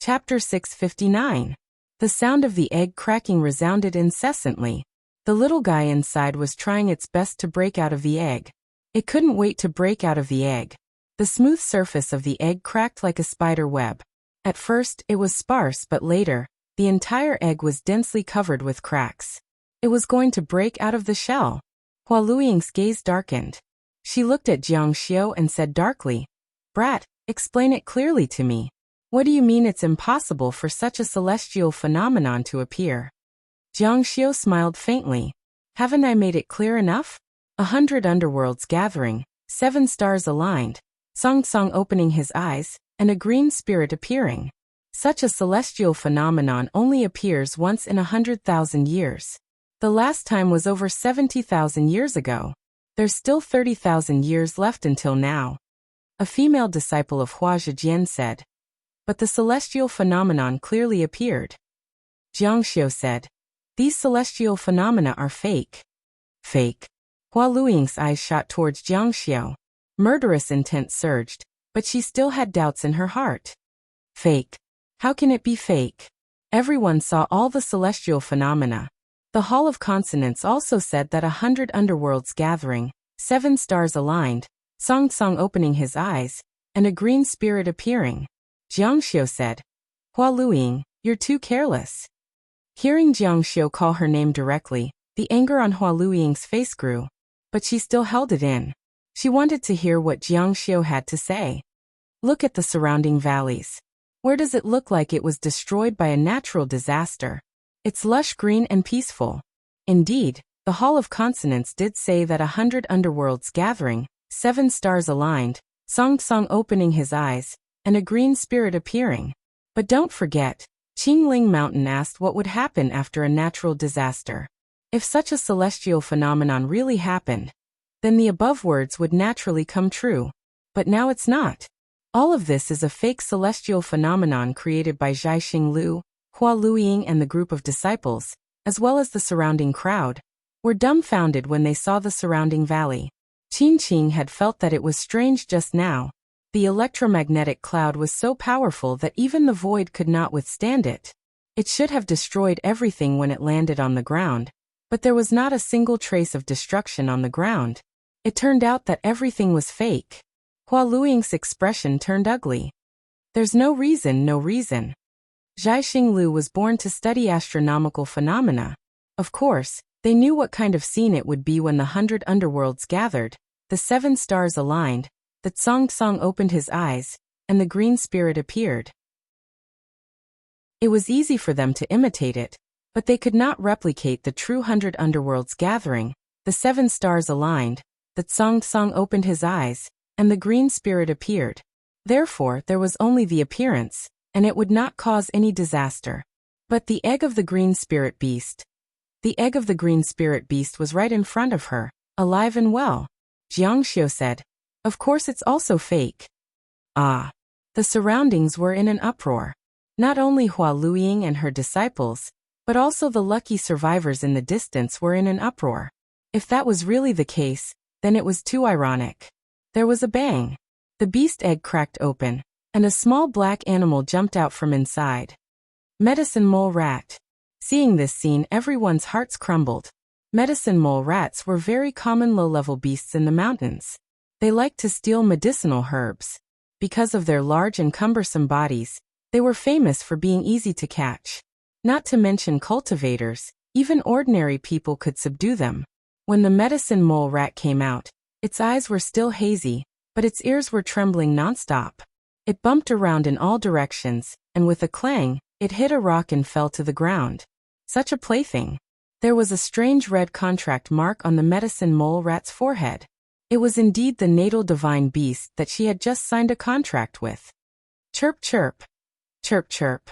Chapter 659. The sound of the egg cracking resounded incessantly. The little guy inside was trying its best to break out of the egg. It couldn't wait to break out of the egg. The smooth surface of the egg cracked like a spider web. At first, it was sparse, but later, the entire egg was densely covered with cracks. It was going to break out of the shell. Hua Luiying's gaze darkened. She looked at Jiang Xiu and said darkly, "Brat, explain it clearly to me. What do you mean it's impossible for such a celestial phenomenon to appear?" Jiang Xiu smiled faintly. "Haven't I made it clear enough? 100 underworlds gathering, 7 stars aligned, Song Song opening his eyes, and a green spirit appearing. Such a celestial phenomenon only appears once in 100,000 years. The last time was over 70,000 years ago. There's still 30,000 years left until now." A female disciple of Hua Zhejian said. "But the celestial phenomenon clearly appeared." Jiang Xiu said, "These celestial phenomena are fake." "Fake?" Hua Luiying's eyes shot towards Jiang Xiu. Murderous intent surged, but she still had doubts in her heart. "Fake? How can it be fake? Everyone saw all the celestial phenomena." The Hall of Consonants also said that 100 underworlds gathering, 7 stars aligned, Song Song opening his eyes, and a green spirit appearing. Jiang Xiu said, "Hua Luiying, you're too careless." Hearing Jiang Xiu call her name directly, the anger on Hua Luiying's face grew. But she still held it in. She wanted to hear what Jiang Xiu had to say. "Look at the surrounding valleys. Where does it look like it was destroyed by a natural disaster? It's lush green and peaceful." Indeed, the Hall of Consonants did say that 100 underworlds gathering, 7 stars aligned, Song Song opening his eyes, and a green spirit appearing. But don't forget, Qingling Mountain asked what would happen after a natural disaster. If such a celestial phenomenon really happened, then the above words would naturally come true. But now it's not. All of this is a fake celestial phenomenon created by Zhaixing Lu. Hua Luiying and the group of disciples, as well as the surrounding crowd, were dumbfounded when they saw the surrounding valley. Qing had felt that it was strange just now. The electromagnetic cloud was so powerful that even the void could not withstand it. It should have destroyed everything when it landed on the ground, but there was not a single trace of destruction on the ground. It turned out that everything was fake. Hua Luiying's expression turned ugly. "There's no reason, no reason. Zhaixing Lu was born to study astronomical phenomena. Of course, they knew what kind of scene it would be when the 100 underworlds gathered, the 7 stars aligned, that Song Song opened his eyes, and the green spirit appeared. It was easy for them to imitate it, but they could not replicate the true 100 underworlds gathering, the 7 stars aligned, that Song Song opened his eyes, and the green spirit appeared. Therefore, there was only the appearance, and it would not cause any disaster. But the egg of the green spirit beast. The egg of the green spirit beast was right in front of her, alive and well. Jiang Xiu said, "Of course it's also fake." Ah. The surroundings were in an uproar. Not only Hua Luiying and her disciples, but also the lucky survivors in the distance were in an uproar. If that was really the case, then it was too ironic. There was a bang. The beast egg cracked open, and a small black animal jumped out from inside. Medicine mole rat. Seeing this scene, everyone's hearts crumbled. Medicine mole rats were very common low-level beasts in the mountains. They liked to steal medicinal herbs. Because of their large and cumbersome bodies, they were famous for being easy to catch. Not to mention cultivators, even ordinary people could subdue them. When the medicine mole rat came out, its eyes were still hazy, but its ears were trembling nonstop. It bumped around in all directions, and with a clang, it hit a rock and fell to the ground. Such a plaything. There was a strange red contract mark on the medicine mole rat's forehead. It was indeed the natal divine beast that she had just signed a contract with. Chirp chirp. Chirp chirp.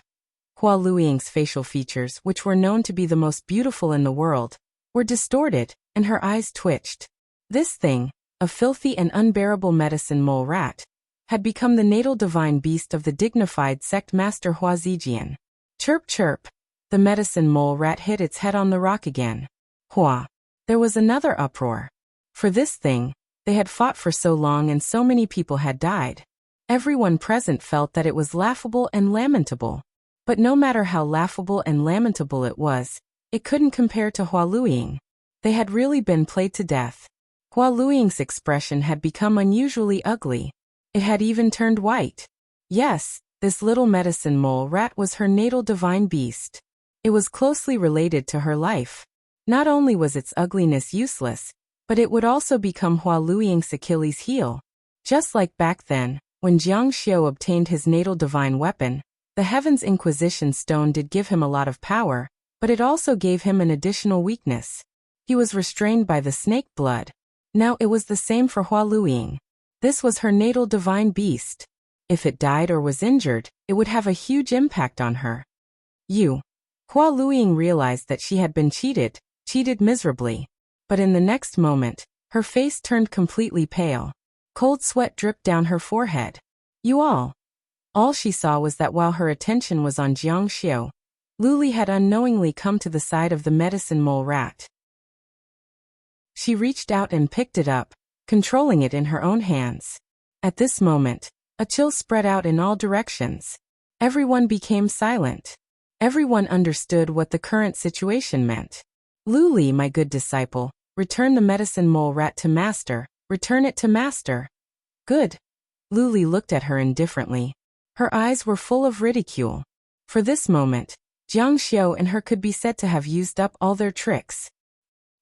Hua Luiying's facial features, which were known to be the most beautiful in the world, were distorted, and her eyes twitched. This thing, a filthy and unbearable medicine mole rat, had become the natal divine beast of the dignified sect master Hua Zhejian. Chirp chirp. The medicine mole rat hit its head on the rock again. Hua. There was another uproar. For this thing, they had fought for so long and so many people had died. Everyone present felt that it was laughable and lamentable. But no matter how laughable and lamentable it was, it couldn't compare to Hua Luiying. They had really been played to death. Hua Luiying's expression had become unusually ugly. It had even turned white. Yes, this little medicine mole rat was her natal divine beast. It was closely related to her life. Not only was its ugliness useless, but it would also become Hua Luiying's Achilles' heel. Just like back then, when Jiang Xiu obtained his natal divine weapon, the Heaven's Inquisition stone did give him a lot of power, but it also gave him an additional weakness. He was restrained by the snake blood. Now it was the same for Hua Luiying. This was her natal divine beast. If it died or was injured, it would have a huge impact on her. Hua Luiying realized that she had been cheated miserably. But in the next moment, her face turned completely pale. Cold sweat dripped down her forehead. All she saw was that while her attention was on Jiang Xiu, Luli had unknowingly come to the side of the medicine mole rat. She reached out and picked it up, controlling it in her own hands. At this moment, a chill spread out in all directions. Everyone became silent. Everyone understood what the current situation meant. Luli, my good disciple, return the medicine mole rat to master, return it to master. Good. Luli looked at her indifferently. Her eyes were full of ridicule. For this moment, Jiang Xiu and her could be said to have used up all their tricks.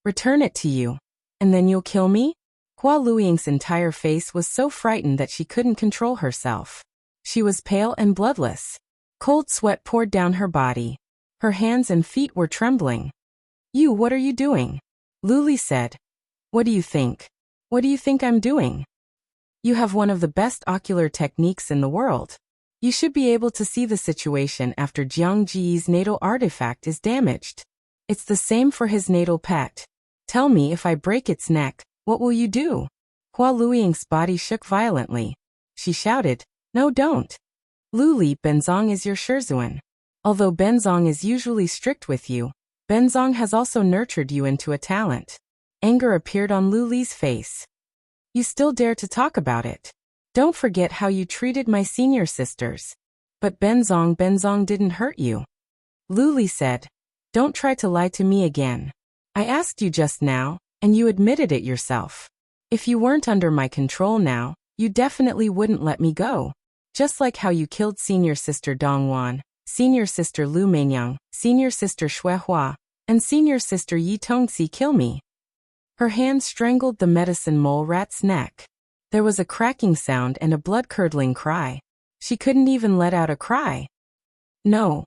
Return it to you. And then you'll kill me? Hua Luiying's entire face was so frightened that she couldn't control herself. She was pale and bloodless. Cold sweat poured down her body. Her hands and feet were trembling. What are you doing? Luli said. What do you think? What do you think I'm doing? You have one of the best ocular techniques in the world. You should be able to see the situation after Jiang Ji's natal artifact is damaged. It's the same for his natal pet. Tell me, if I break its neck, what will you do? Hua Luiying's body shook violently. She shouted, No, don't. Luli, Benzong is your Shizhuan. Although Benzong is usually strict with you, Benzong has also nurtured you into a talent. Anger appeared on Luli's face. You still dare to talk about it. Don't forget how you treated my senior sisters. But Benzong didn't hurt you. Luli said, Don't try to lie to me again. I asked you just now, and you admitted it yourself. If you weren't under my control now, you definitely wouldn't let me go. Just like how you killed senior sister Dongwan, senior sister Lu Meinyang, senior sister Shui Hua, and senior sister Yi Tongxi kill me. Her hand strangled the medicine mole rat's neck. There was a cracking sound and a blood-curdling cry. She couldn't even let out a cry. No.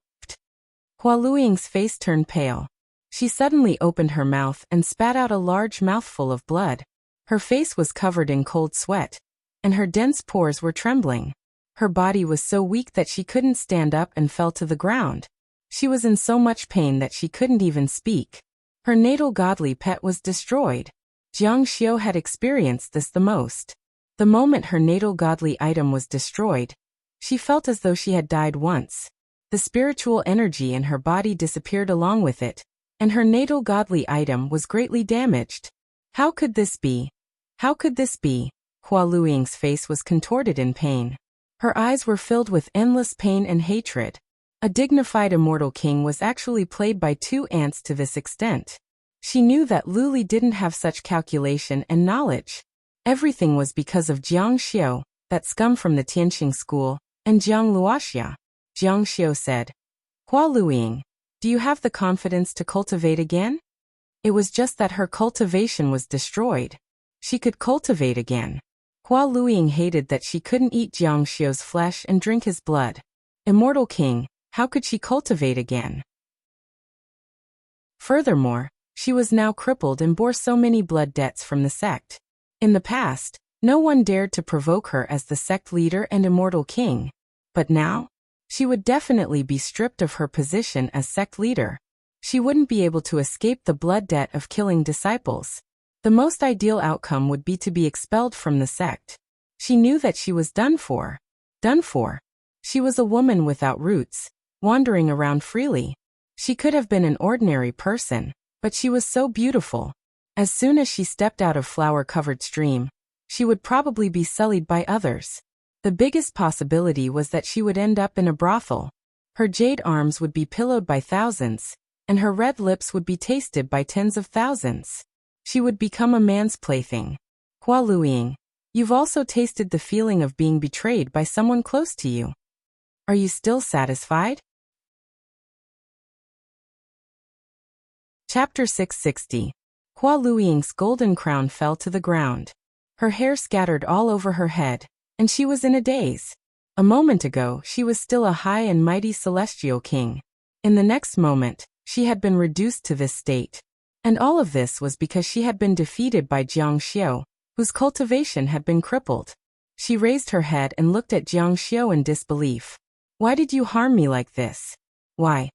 Hua Luiying's face turned pale. She suddenly opened her mouth and spat out a large mouthful of blood. Her face was covered in cold sweat, and her dense pores were trembling. Her body was so weak that she couldn't stand up and fell to the ground. She was in so much pain that she couldn't even speak. Her natal godly pet was destroyed. Jiang Xiu had experienced this the most. The moment her natal godly item was destroyed, she felt as though she had died once. The spiritual energy in her body disappeared along with it, and her natal godly item was greatly damaged. How could this be? How could this be? Hua Luiying's face was contorted in pain. Her eyes were filled with endless pain and hatred. A dignified immortal king was actually played by two ants to this extent. She knew that Luli didn't have such calculation and knowledge. Everything was because of Jiang Xiu, that scum from the Tianqing school, and Jiang Luoxia. Jiang Xiu said, Hua Luiying, do you have the confidence to cultivate again? It was just that her cultivation was destroyed. She could cultivate again. Hua Luiying hated that she couldn't eat Jiang Xiu's flesh and drink his blood. Immortal king, how could she cultivate again? Furthermore, she was now crippled and bore so many blood debts from the sect. In the past, no one dared to provoke her as the sect leader and immortal king. But now, she would definitely be stripped of her position as sect leader. She wouldn't be able to escape the blood debt of killing disciples. The most ideal outcome would be to be expelled from the sect. She knew that she was done for. Done for. She was a woman without roots, wandering around freely. She could have been an ordinary person, but she was so beautiful. As soon as she stepped out of flower-covered stream, she would probably be sullied by others. The biggest possibility was that she would end up in a brothel. Her jade arms would be pillowed by thousands, and her red lips would be tasted by tens of thousands. She would become a man's plaything. Hua Luiying, you've also tasted the feeling of being betrayed by someone close to you. Are you still satisfied? Chapter 660. Hua Luiying's golden crown fell to the ground. Her hair scattered all over her head, and she was in a daze. A moment ago, she was still a high and mighty celestial king. In the next moment, she had been reduced to this state. And all of this was because she had been defeated by Jiang Xiu, whose cultivation had been crippled. She raised her head and looked at Jiang Xiu in disbelief. Why did you harm me like this? Why?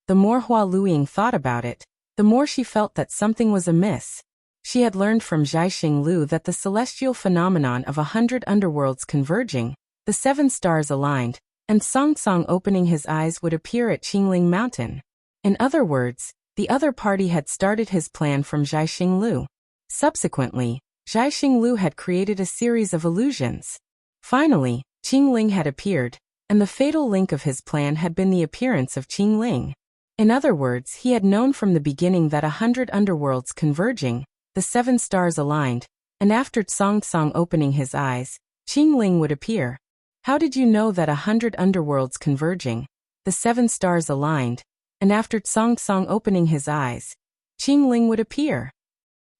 The more Hua Luiying thought about it, the more she felt that something was amiss. She had learned from Zhaixing Lu that the celestial phenomenon of 100 underworlds converging, the 7 stars aligned, and Song Song opening his eyes would appear at Qingling Mountain. In other words, the other party had started his plan from Zhaixing Lu. Subsequently, Zhaixing Lu had created a series of illusions. Finally, Qingling had appeared, and the fatal link of his plan had been the appearance of Qingling. In other words, he had known from the beginning that 100 underworlds converging, the 7 stars aligned, and after Song Song opening his eyes, Qingling would appear. How did you know that 100 underworlds converging, the 7 stars aligned, and after Song Song opening his eyes, Qingling would appear?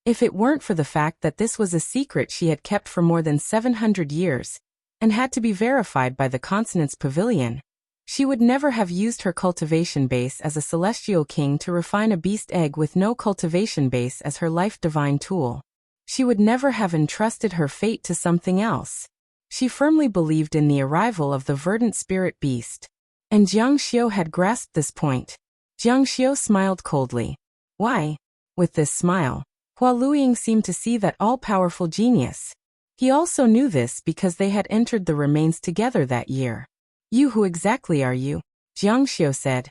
If it weren't for the fact that this was a secret she had kept for more than 700 years, and had to be verified by the Consonance Pavilion, she would never have used her cultivation base as a celestial king to refine a beast egg with no cultivation base as her life divine tool. She would never have entrusted her fate to something else. She firmly believed in the arrival of the verdant spirit beast. And Jiang Xiu had grasped this point. Jiang Xiu smiled coldly. Why? With this smile, Hua Luiying seemed to see that all-powerful genius. He also knew this because they had entered the remains together that year. You, who exactly are you? Jiang Xiu said.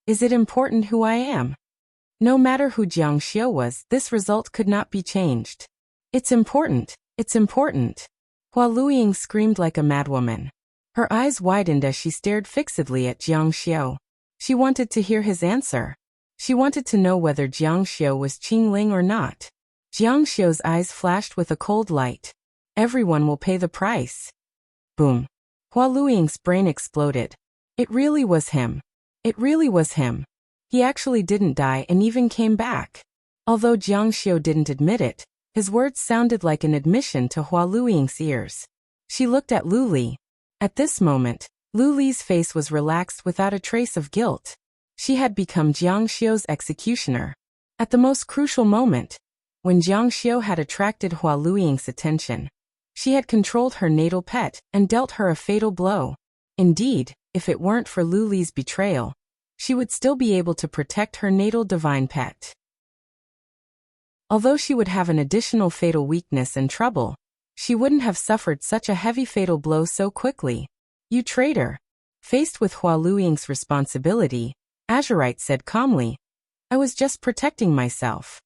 Is it important who I am? No matter who Jiang Xiu was, this result could not be changed. It's important, it's important. Hua Luiying screamed like a madwoman. Her eyes widened as she stared fixedly at Jiang Xiu. She wanted to hear his answer. She wanted to know whether Jiang Xiu was Qingling or not. Jiang Xiu's eyes flashed with a cold light. Everyone will pay the price. Boom. Hua Luiying's brain exploded. It really was him. It really was him. He actually didn't die and even came back. Although Jiang Xiu didn't admit it, his words sounded like an admission to Hua Luiying's ears. She looked at Lu Li. At this moment, Lu Li's face was relaxed without a trace of guilt. She had become Jiang Xiu's executioner. At the most crucial moment, when Jiang Xiu had attracted Hua Luiying's attention, she had controlled her natal pet and dealt her a fatal blow. Indeed, if it weren't for Lu Li's betrayal, she would still be able to protect her natal divine pet. Although she would have an additional fatal weakness and trouble, she wouldn't have suffered such a heavy fatal blow so quickly. You traitor. Faced with Hua Luiying's responsibility, Azurite said calmly, I was just protecting myself.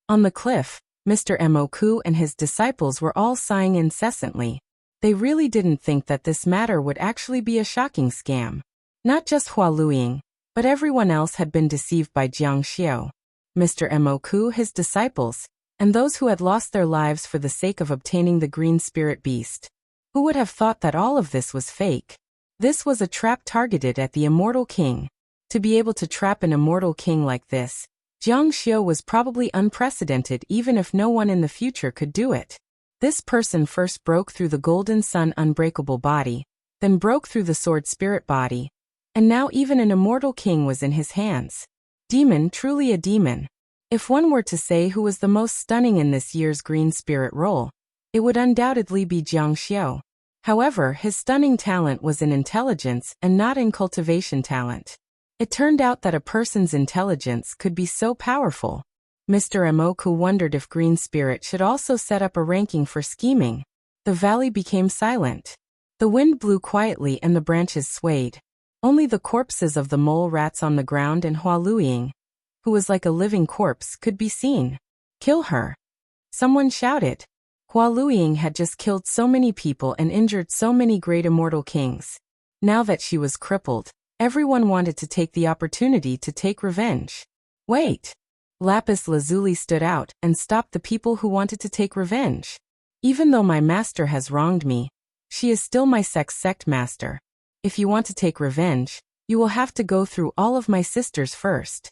On the cliff, Mr. Moku and his disciples were all sighing incessantly. They really didn't think that this matter would actually be a shocking scam. Not just Hua Luiying, but everyone else had been deceived by Jiang Xiu. Mr. Moku, his disciples, and those who had lost their lives for the sake of obtaining the green spirit beast. Who would have thought that all of this was fake? This was a trap targeted at the immortal king. To be able to trap an immortal king like this, Jiang Xiu was probably unprecedented even if no one in the future could do it. This person first broke through the golden sun unbreakable body, then broke through the sword spirit body, and now even an immortal king was in his hands. Demon, truly a demon. If one were to say who was the most stunning in this year's green spirit role, it would undoubtedly be Jiang Xiu. However, his stunning talent was in intelligence and not in cultivation talent. It turned out that a person's intelligence could be so powerful. Mr. Moku wondered if Green Spirit should also set up a ranking for scheming. The valley became silent. The wind blew quietly and the branches swayed. Only the corpses of the mole rats on the ground and Hua Luiying, who was like a living corpse, could be seen. Kill her. Someone shouted. Hua Luiying had just killed so many people and injured so many great immortal kings. Now that she was crippled, everyone wanted to take the opportunity to take revenge. Wait! Lapis Lazuli stood out and stopped the people who wanted to take revenge. Even though my master has wronged me, she is still my sect master. If you want to take revenge, you will have to go through all of my sisters first.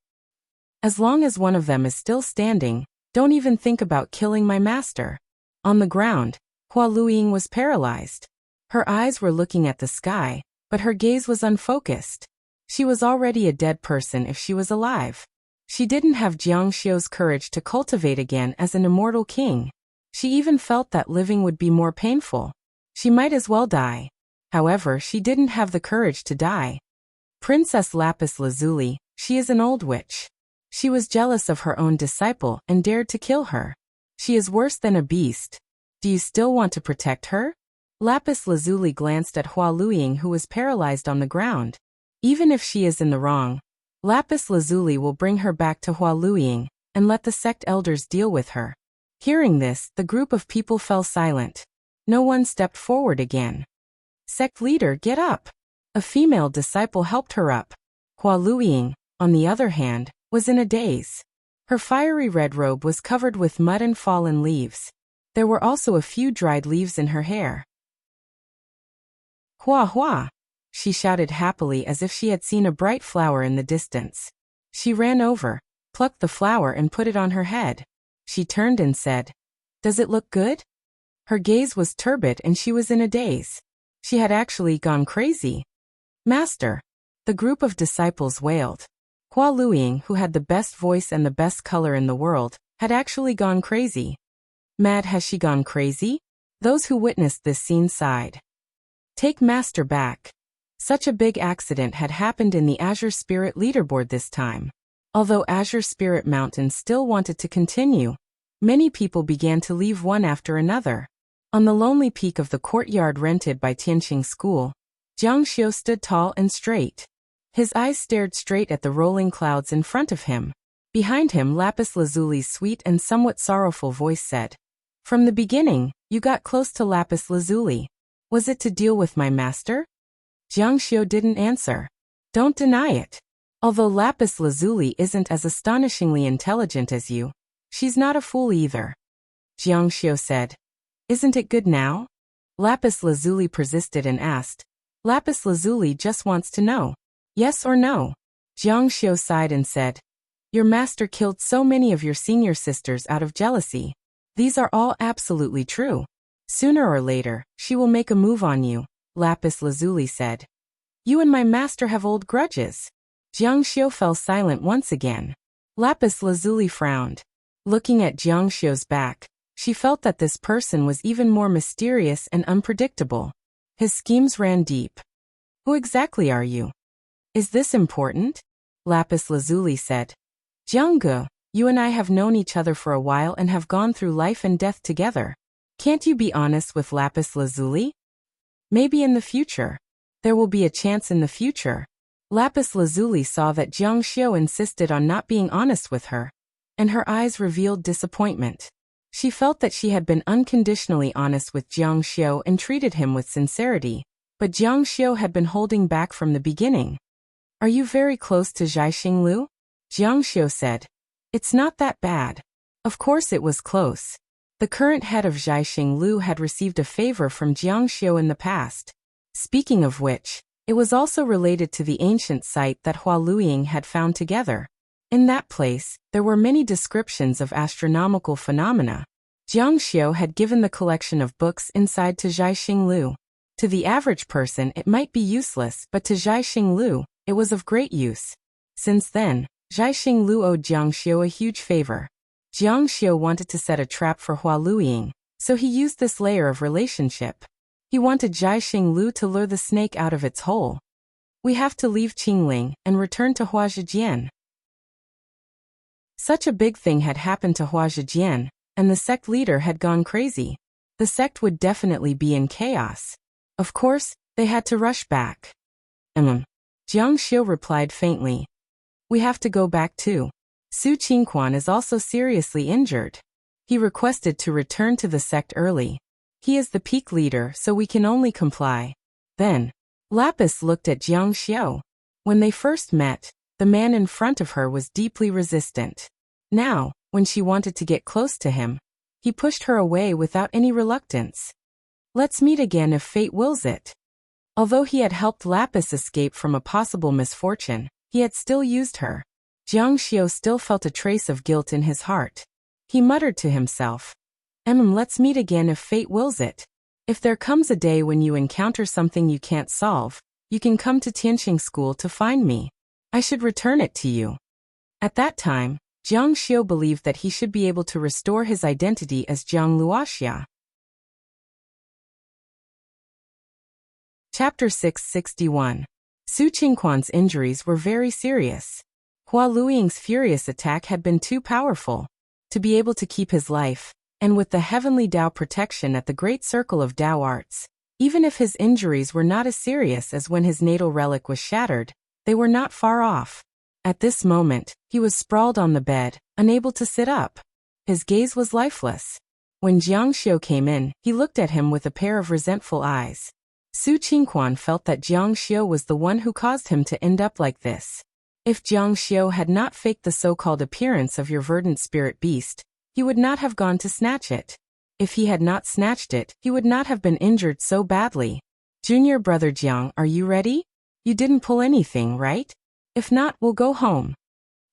As long as one of them is still standing, don't even think about killing my master. On the ground, Hua Luiying was paralyzed. Her eyes were looking at the sky, but her gaze was unfocused. She was already a dead person if she was alive. She didn't have Jiang Xiu's courage to cultivate again as an immortal king. She even felt that living would be more painful. She might as well die. However, she didn't have the courage to die. Princess Lapis Lazuli, she is an old witch. She was jealous of her own disciple and dared to kill her. She is worse than a beast. Do you still want to protect her? Lapis Lazuli glanced at Hua Luiying, who was paralyzed on the ground. Even if she is in the wrong, Lapis Lazuli will bring her back to Hua Luiying and let the sect elders deal with her. Hearing this, the group of people fell silent. No one stepped forward again. Sect leader, get up! A female disciple helped her up. Hua Luiying, on the other hand, was in a daze. Her fiery red robe was covered with mud and fallen leaves. There were also a few dried leaves in her hair. Hua Hua! She shouted happily as if she had seen a bright flower in the distance. She ran over, plucked the flower and put it on her head. She turned and said, "Does it look good?" Her gaze was turbid and she was in a daze. She had actually gone crazy. Master! The group of disciples wailed. Hua Luiying, who had the best voice and the best color in the world, had actually gone crazy. Mad, has she gone crazy? Those who witnessed this scene sighed. Take Master back. Such a big accident had happened in the Azure Spirit leaderboard this time. Although Azure Spirit Mountain still wanted to continue, many people began to leave one after another. On the lonely peak of the courtyard rented by Tianqing School, Jiang Xiu stood tall and straight. His eyes stared straight at the rolling clouds in front of him. Behind him, Lapis Lazuli's sweet and somewhat sorrowful voice said, "From the beginning, you got close to Lapis Lazuli. Was it to deal with my master?" Jiang Xiu didn't answer. Don't deny it. Although Lapis Lazuli isn't as astonishingly intelligent as you, she's not a fool either. Jiang Xiu said, "Isn't it good now?" Lapis Lazuli persisted and asked. Lapis Lazuli just wants to know. Yes or no? Jiang Xiu sighed and said, "Your master killed so many of your senior sisters out of jealousy. These are all absolutely true. Sooner or later, she will make a move on you," Lapis Lazuli said. "You and my master have old grudges." Jiang Xiu fell silent once again. Lapis Lazuli frowned. Looking at Jiang Xiu's back, she felt that this person was even more mysterious and unpredictable. His schemes ran deep. "Who exactly are you?" "Is this important?" Lapis Lazuli said. "Jiang Ge, you and I have known each other for a while and have gone through life and death together. Can't you be honest with Lapis Lazuli? Maybe in the future. There will be a chance in the future." Lapis Lazuli saw that Jiang Xiu insisted on not being honest with her, and her eyes revealed disappointment. She felt that she had been unconditionally honest with Jiang Xiu and treated him with sincerity, but Jiang Xiu had been holding back from the beginning. "Are you very close to Zhaixing Lu?" Jiang Xiu said. "It's not that bad." Of course it was close. The current head of Zhaixing Lu had received a favor from Jiang Xiu in the past. Speaking of which, it was also related to the ancient site that Hua Luiying had found together. In that place, there were many descriptions of astronomical phenomena. Jiang Xiu had given the collection of books inside to Zhaixing Lu. To the average person it might be useless, but to Zhaixing Lu, it was of great use. Since then, Zhaixing Lu owed Jiang Xiu a huge favor. Jiang Xiu wanted to set a trap for Hua Luiying, so he used this layer of relationship. He wanted Zhaixing Lu to lure the snake out of its hole. "We have to leave Qingling and return to Hua Zhejian." Such a big thing had happened to Hua Zhejian, and the sect leader had gone crazy. The sect would definitely be in chaos. Of course, they had to rush back. Jiang Xiu replied faintly. "We have to go back too. Su Qingquan is also seriously injured." He requested to return to the sect early. He is the peak leader, so we can only comply. Then, Lapis looked at Jiang Xiao. When they first met, the man in front of her was deeply resistant. Now, when she wanted to get close to him, he pushed her away without any reluctance. Let's meet again if fate wills it. Although he had helped Lapis escape from a possible misfortune, he had still used her. Jiang Xiao still felt a trace of guilt in his heart. He muttered to himself, let's meet again if fate wills it. If there comes a day when you encounter something you can't solve, you can come to Tianqing School to find me. I should return it to you." At that time, Jiang Xiao believed that he should be able to restore his identity as Jiang Luoxia. Chapter 661. Su Qingquan's injuries were very serious. Hua Luiying's furious attack had been too powerful to be able to keep his life, and with the heavenly Dao protection at the great circle of Dao arts, even if his injuries were not as serious as when his natal relic was shattered, they were not far off. At this moment, he was sprawled on the bed, unable to sit up. His gaze was lifeless. When Jiang Xiao came in, he looked at him with a pair of resentful eyes. Su Qingquan felt that Jiang Xiao was the one who caused him to end up like this. If Jiang Xiao had not faked the so-called appearance of your verdant spirit beast, he would not have gone to snatch it. If he had not snatched it, he would not have been injured so badly. "Junior brother Jiang, are you ready? You didn't pull anything, right? If not, we'll go home."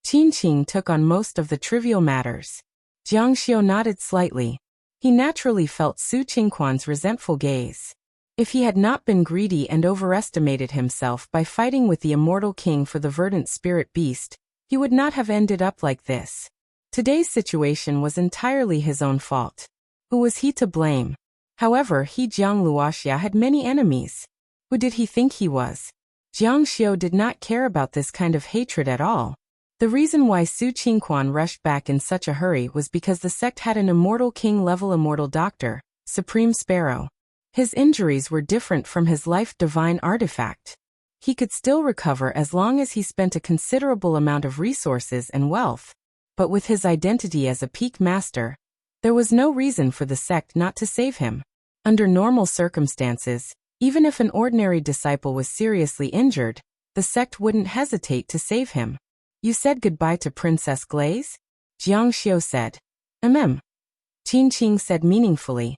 Qing took on most of the trivial matters. Jiang Xiao nodded slightly. He naturally felt Su Qingquan's resentful gaze. If he had not been greedy and overestimated himself by fighting with the immortal king for the verdant spirit beast, he would not have ended up like this. Today's situation was entirely his own fault. Who was he to blame? However, he Jiang Luoxia had many enemies. Who did he think he was? Jiang Xiao did not care about this kind of hatred at all. The reason why Su Qingquan rushed back in such a hurry was because the sect had an immortal king-level immortal doctor, Supreme Sparrow. His injuries were different from his life-divine artifact. He could still recover as long as he spent a considerable amount of resources and wealth. But with his identity as a peak master, there was no reason for the sect not to save him. Under normal circumstances, even if an ordinary disciple was seriously injured, the sect wouldn't hesitate to save him. "You said goodbye to Princess Glaze?" Jiang Xiao said. Qing said meaningfully.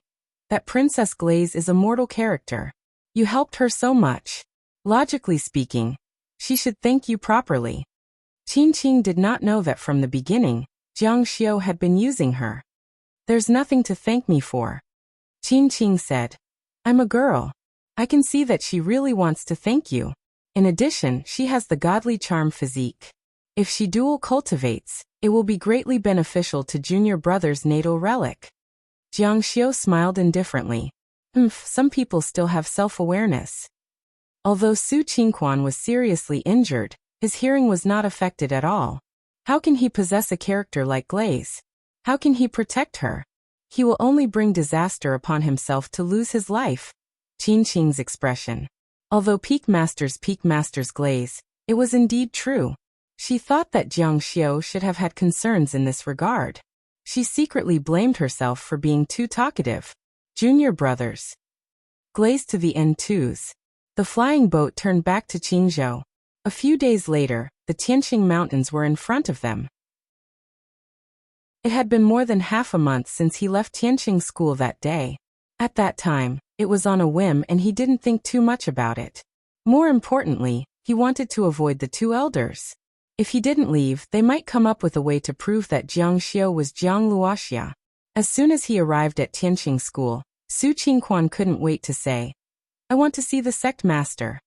"That Princess Glaze is a mortal character. You helped her so much. Logically speaking, she should thank you properly." Qing did not know that from the beginning, Jiang Xiao had been using her. "There's nothing to thank me for," Qing said. "I'm a girl. I can see that she really wants to thank you. In addition, she has the godly charm physique. If she dual cultivates, it will be greatly beneficial to junior brother's natal relic." Jiang Xiao smiled indifferently. Some people still have self-awareness. Although Su Qingquan was seriously injured, his hearing was not affected at all. How can he possess a character like Glaze? How can he protect her? He will only bring disaster upon himself to lose his life. Qing's expression. Although Peak Master's Glaze, it was indeed true. She thought that Jiang Xiao should have had concerns in this regard. She secretly blamed herself for being too talkative. Junior brothers. Glaze to the N2s. The flying boat turned back to Qingzhou. A few days later, the Tianqing Mountains were in front of them. It had been more than half a month since he left Tianqing School that day. At that time, it was on a whim and he didn't think too much about it. More importantly, he wanted to avoid the two elders. If he didn't leave, they might come up with a way to prove that Jiang Xiao was Jiang Luoxia. As soon as he arrived at Tianqing School, Su Qingquan couldn't wait to say, "I want to see the sect master."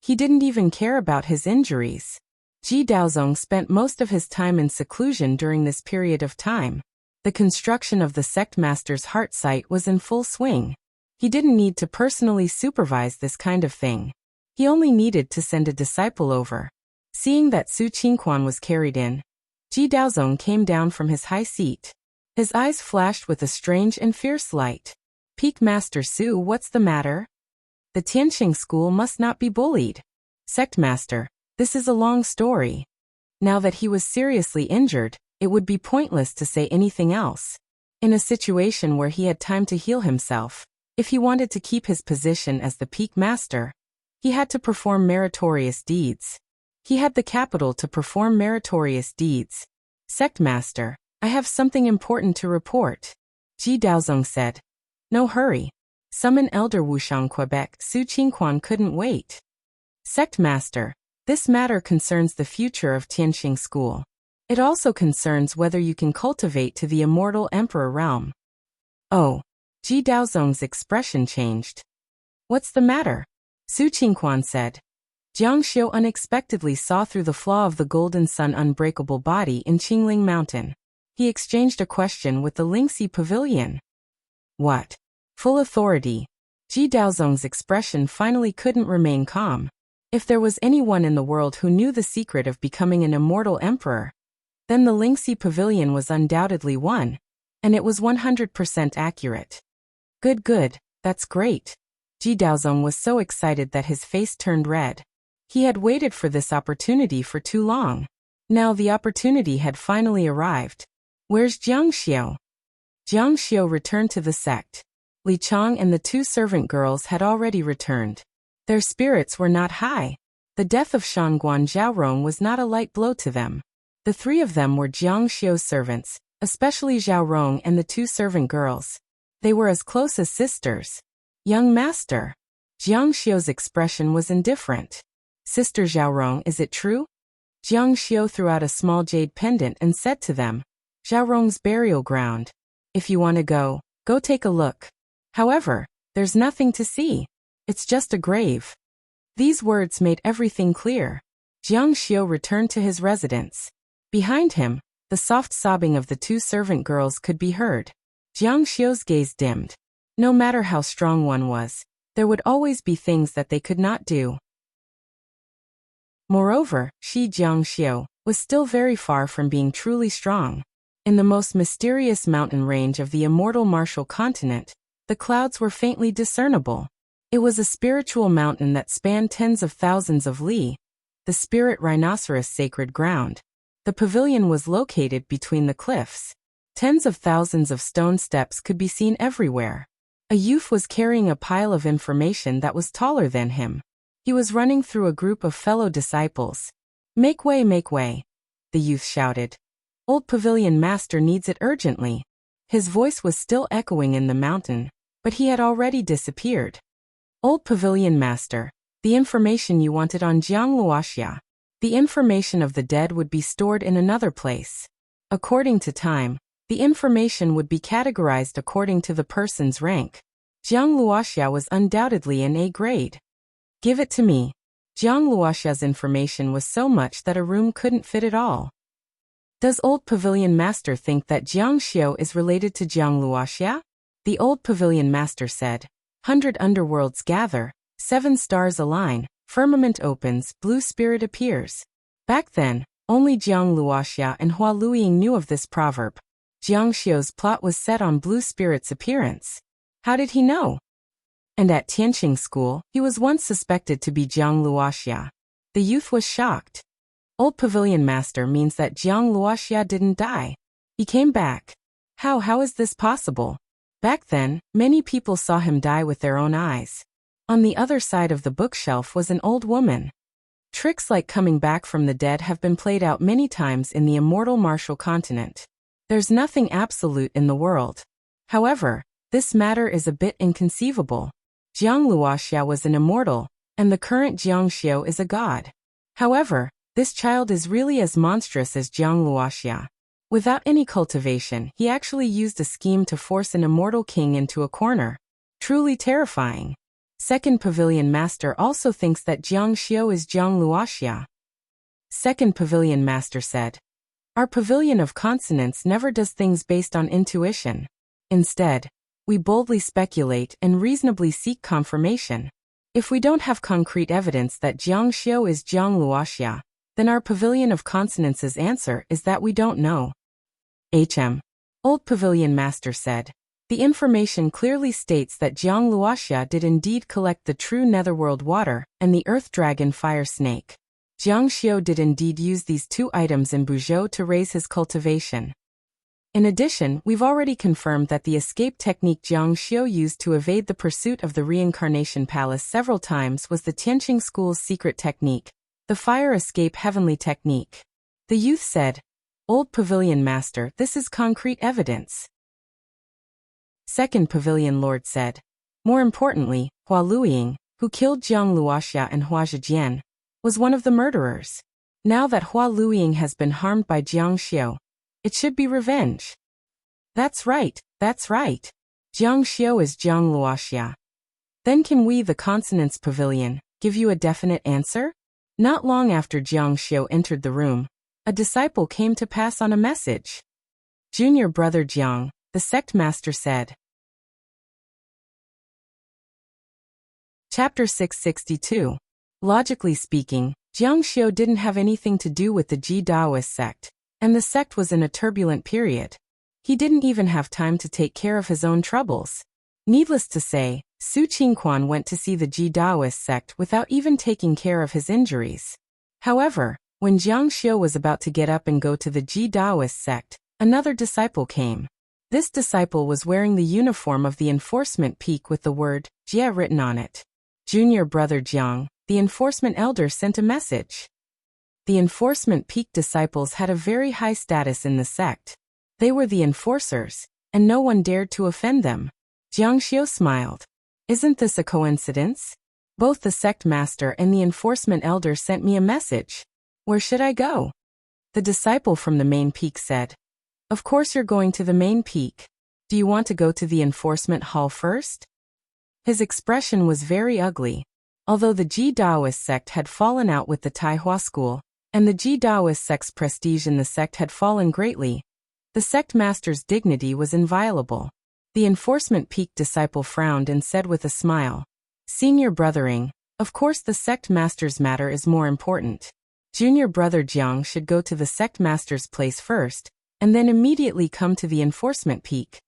He didn't even care about his injuries. Ji Daozong spent most of his time in seclusion during this period of time. The construction of the sect master's heart site was in full swing. He didn't need to personally supervise this kind of thing. He only needed to send a disciple over. Seeing that Su Qingquan was carried in, Ji Daozong came down from his high seat. His eyes flashed with a strange and fierce light. "Peak Master Su, what's the matter? The Tianqing School must not be bullied." "Sect Master, this is a long story." Now that he was seriously injured, it would be pointless to say anything else. In a situation where he had time to heal himself, if he wanted to keep his position as the peak master, he had to perform meritorious deeds. He had the capital to perform meritorious deeds. Sect Master, I have something important to report. Ji Daozong said. No hurry. Summon Elder Wushang Quebec. Su Qingquan couldn't wait. Sect Master, this matter concerns the future of Tianxing School. It also concerns whether you can cultivate to the immortal emperor realm. Oh. Ji Daozong's expression changed. What's the matter? Su Qingquan said. Jiang Xiu unexpectedly saw through the flaw of the Golden Sun unbreakable body in Qingling Mountain. He exchanged a question with the Lingxi Pavilion. What? Full authority. Ji Daozong's expression finally couldn't remain calm. If there was anyone in the world who knew the secret of becoming an immortal emperor, then the Lingxi Pavilion was undoubtedly one, and it was 100% accurate. Good, that's great. Ji Daozong was so excited that his face turned red. He had waited for this opportunity for too long. Now the opportunity had finally arrived. Where's Jiang Xiu? Jiang Xiu returned to the sect. Li Chang and the two servant girls had already returned. Their spirits were not high. The death of Shangguan Zhaorong was not a light blow to them. The three of them were Jiang Xiu's servants, especially Zhaorong and the two servant girls. They were as close as sisters. Young master. Jiang Xiu's expression was indifferent. Sister Zhaorong, is it true? Jiang Xiu threw out a small jade pendant and said to them, Zhaorong's burial ground. If you want to go take a look. However, there's nothing to see. It's just a grave. These words made everything clear. Jiang Xiu returned to his residence. Behind him, the soft sobbing of the two servant girls could be heard. Jiang Xiu's gaze dimmed. No matter how strong one was, there would always be things that they could not do. Moreover, Jiang Xiu was still very far from being truly strong. In the most mysterious mountain range of the immortal martial continent, the clouds were faintly discernible. It was a spiritual mountain that spanned tens of thousands of li, the spirit rhinoceros sacred ground. The pavilion was located between the cliffs. Tens of thousands of stone steps could be seen everywhere. A youth was carrying a pile of information that was taller than him. He was running through a group of fellow disciples. Make way, the youth shouted. Old Pavilion Master needs it urgently. His voice was still echoing in the mountain, but he had already disappeared. Old Pavilion Master, the information you wanted on Jiang Luoxia. The information of the dead would be stored in another place. According to time, the information would be categorized according to the person's rank. Jiang Luoxia was undoubtedly in A grade. Give it to me. Jiang Luoxia's information was so much that a room couldn't fit it all. Does Old Pavilion Master think that Jiang Xiu is related to Jiang Luoxia? The Old Pavilion Master said. 100 underworlds gather, 7 stars align, firmament opens, blue spirit appears. Back then, only Jiang Luoxia and Hua Luiying knew of this proverb. Jiang Xiu's plot was set on blue spirit's appearance. How did he know? And at Tianxing School, he was once suspected to be Jiang Luoxia. The youth was shocked. Old Pavilion Master means that Jiang Luoxia didn't die. He came back. How is this possible? Back then, many people saw him die with their own eyes. On the other side of the bookshelf was an old woman. Tricks like coming back from the dead have been played out many times in the immortal martial continent. There's nothing absolute in the world. However, this matter is a bit inconceivable. Jiang Luoxia was an immortal, and the current Jiang Xiu is a god. However, this child is really as monstrous as Jiang Luoxia. Without any cultivation, he actually used a scheme to force an immortal king into a corner. Truly terrifying. Second Pavilion Master also thinks that Jiang Xiu is Jiang Luoxia. Second Pavilion Master said. Our Pavilion of Consonants never does things based on intuition. Instead, we boldly speculate and reasonably seek confirmation. If we don't have concrete evidence that Jiang Xiu is Jiang Luoxia, then our Pavilion of Consonants' answer is that we don't know. Old Pavilion Master said. The information clearly states that Jiang Luoxia did indeed collect the true netherworld water and the earth dragon fire snake. Jiang Xiu did indeed use these two items in Buzhou to raise his cultivation. In addition, we've already confirmed that the escape technique Jiang Xiu used to evade the pursuit of the reincarnation palace several times was the Tianqing school's secret technique, the fire escape heavenly technique. The youth said, "Old Pavilion Master, this is concrete evidence." Second Pavilion Lord said, "More importantly, Hua Luiying, who killed Jiang Luoxia and Hua Zhejian, was one of the murderers. Now that Hua Luiying has been harmed by Jiang Xiu, it should be revenge." That's right, that's right. Jiang Xiu is Jiang Luoxia. Then can we, the Consonants Pavilion, give you a definite answer? Not long after Jiang Xiu entered the room, a disciple came to pass on a message. Junior brother Jiang, the sect master said. Chapter 662. Logically speaking, Jiang Xiu didn't have anything to do with the Ji Daoist sect, and the sect was in a turbulent period. He didn't even have time to take care of his own troubles. Needless to say, Su Qingquan went to see the Ji Daoist sect without even taking care of his injuries. However, when Jiang Xiu was about to get up and go to the Ji Daoist sect, another disciple came. This disciple was wearing the uniform of the enforcement peak with the word Jie written on it. Junior brother Jiang, the enforcement elder, sent a message. The enforcement peak disciples had a very high status in the sect. They were the enforcers, and no one dared to offend them. Jiang Xiu smiled. Isn't this a coincidence? Both the sect master and the enforcement elder sent me a message. Where should I go? The disciple from the main peak said. Of course you're going to the main peak. Do you want to go to the enforcement hall first? His expression was very ugly. Although the Ji Daoist sect had fallen out with the Taihua school, and the Ji Daoist sect's prestige in the sect had fallen greatly, the sect master's dignity was inviolable. The enforcement peak disciple frowned and said with a smile, Senior brothering, of course the sect master's matter is more important. Junior brother Jiang should go to the sect master's place first, and then immediately come to the enforcement peak.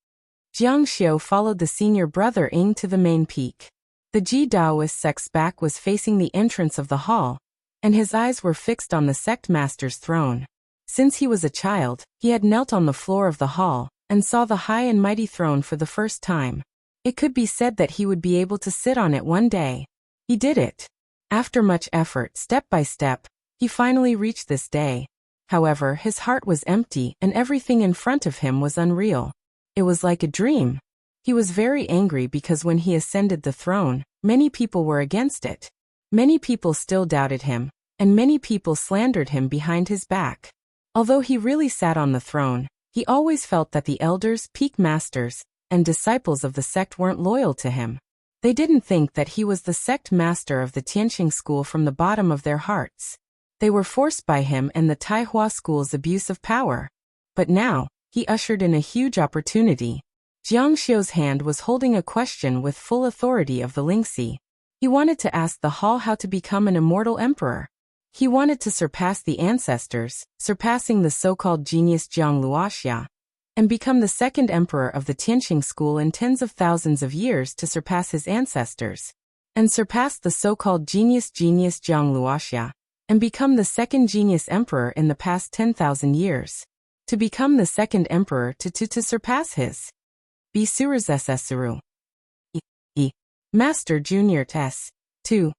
Jiang Xiu followed the senior brother Ying to the main peak. The Ji Daoist sect's back was facing the entrance of the hall, and his eyes were fixed on the sect master's throne. Since he was a child, he had knelt on the floor of the hall, and saw the high and mighty throne for the first time. It could be said that he would be able to sit on it one day. He did it. After much effort, step by step, he finally reached this day. However, his heart was empty and everything in front of him was unreal. It was like a dream. He was very angry because when he ascended the throne, many people were against it. Many people still doubted him, and many people slandered him behind his back. Although he really sat on the throne, he always felt that the elders, peak masters, and disciples of the sect weren't loyal to him. They didn't think that he was the sect master of the Tianqing school from the bottom of their hearts. They were forced by him and the Taihua school's abuse of power. But now, he ushered in a huge opportunity. Jiang Xiu's hand was holding a question with full authority of the Lingxi. He wanted to ask the hall how to become an immortal emperor. He wanted to surpass the ancestors, surpassing the so-called genius Jiang Luoxia, and become the second emperor of the Tianqing school in tens of thousands of years to surpass his ancestors, and surpass the so-called genius Jiang Luoxia, and become the second genius emperor in the past 10,000 years. To become the second emperor to surpass his. Bisurzsuru. Master Junior S. 2.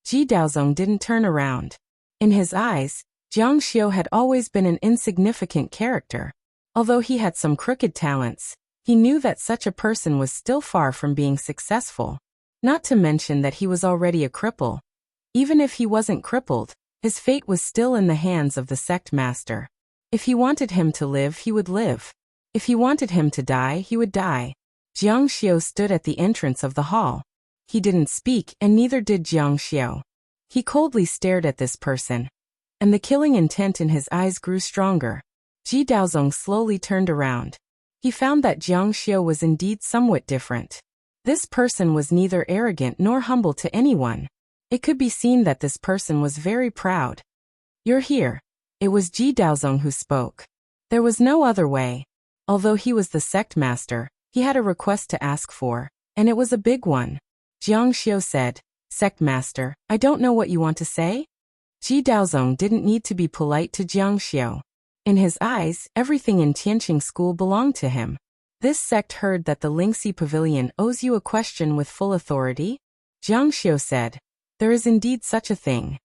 Ji Daozong didn't turn around. In his eyes, Jiang Xiu had always been an insignificant character. Although he had some crooked talents, he knew that such a person was still far from being successful. Not to mention that he was already a cripple. Even if he wasn't crippled, his fate was still in the hands of the sect master. If he wanted him to live, he would live. If he wanted him to die, he would die. Jiang Xiu stood at the entrance of the hall. He didn't speak, and neither did Jiang Xiu. He coldly stared at this person, and the killing intent in his eyes grew stronger. Ji Daozong slowly turned around. He found that Jiang Xiu was indeed somewhat different. This person was neither arrogant nor humble to anyone. It could be seen that this person was very proud. You're here. It was Ji Daozong who spoke. There was no other way. Although he was the sect master, he had a request to ask for, and it was a big one. Jiang Xiu said, Sect master, I don't know what you want to say? Ji Daozong didn't need to be polite to Jiang Xiu. In his eyes, everything in Tianqing school belonged to him. This sect heard that the Lingxi Pavilion owes you a question with full authority? Jiang Xiu said. There is indeed such a thing.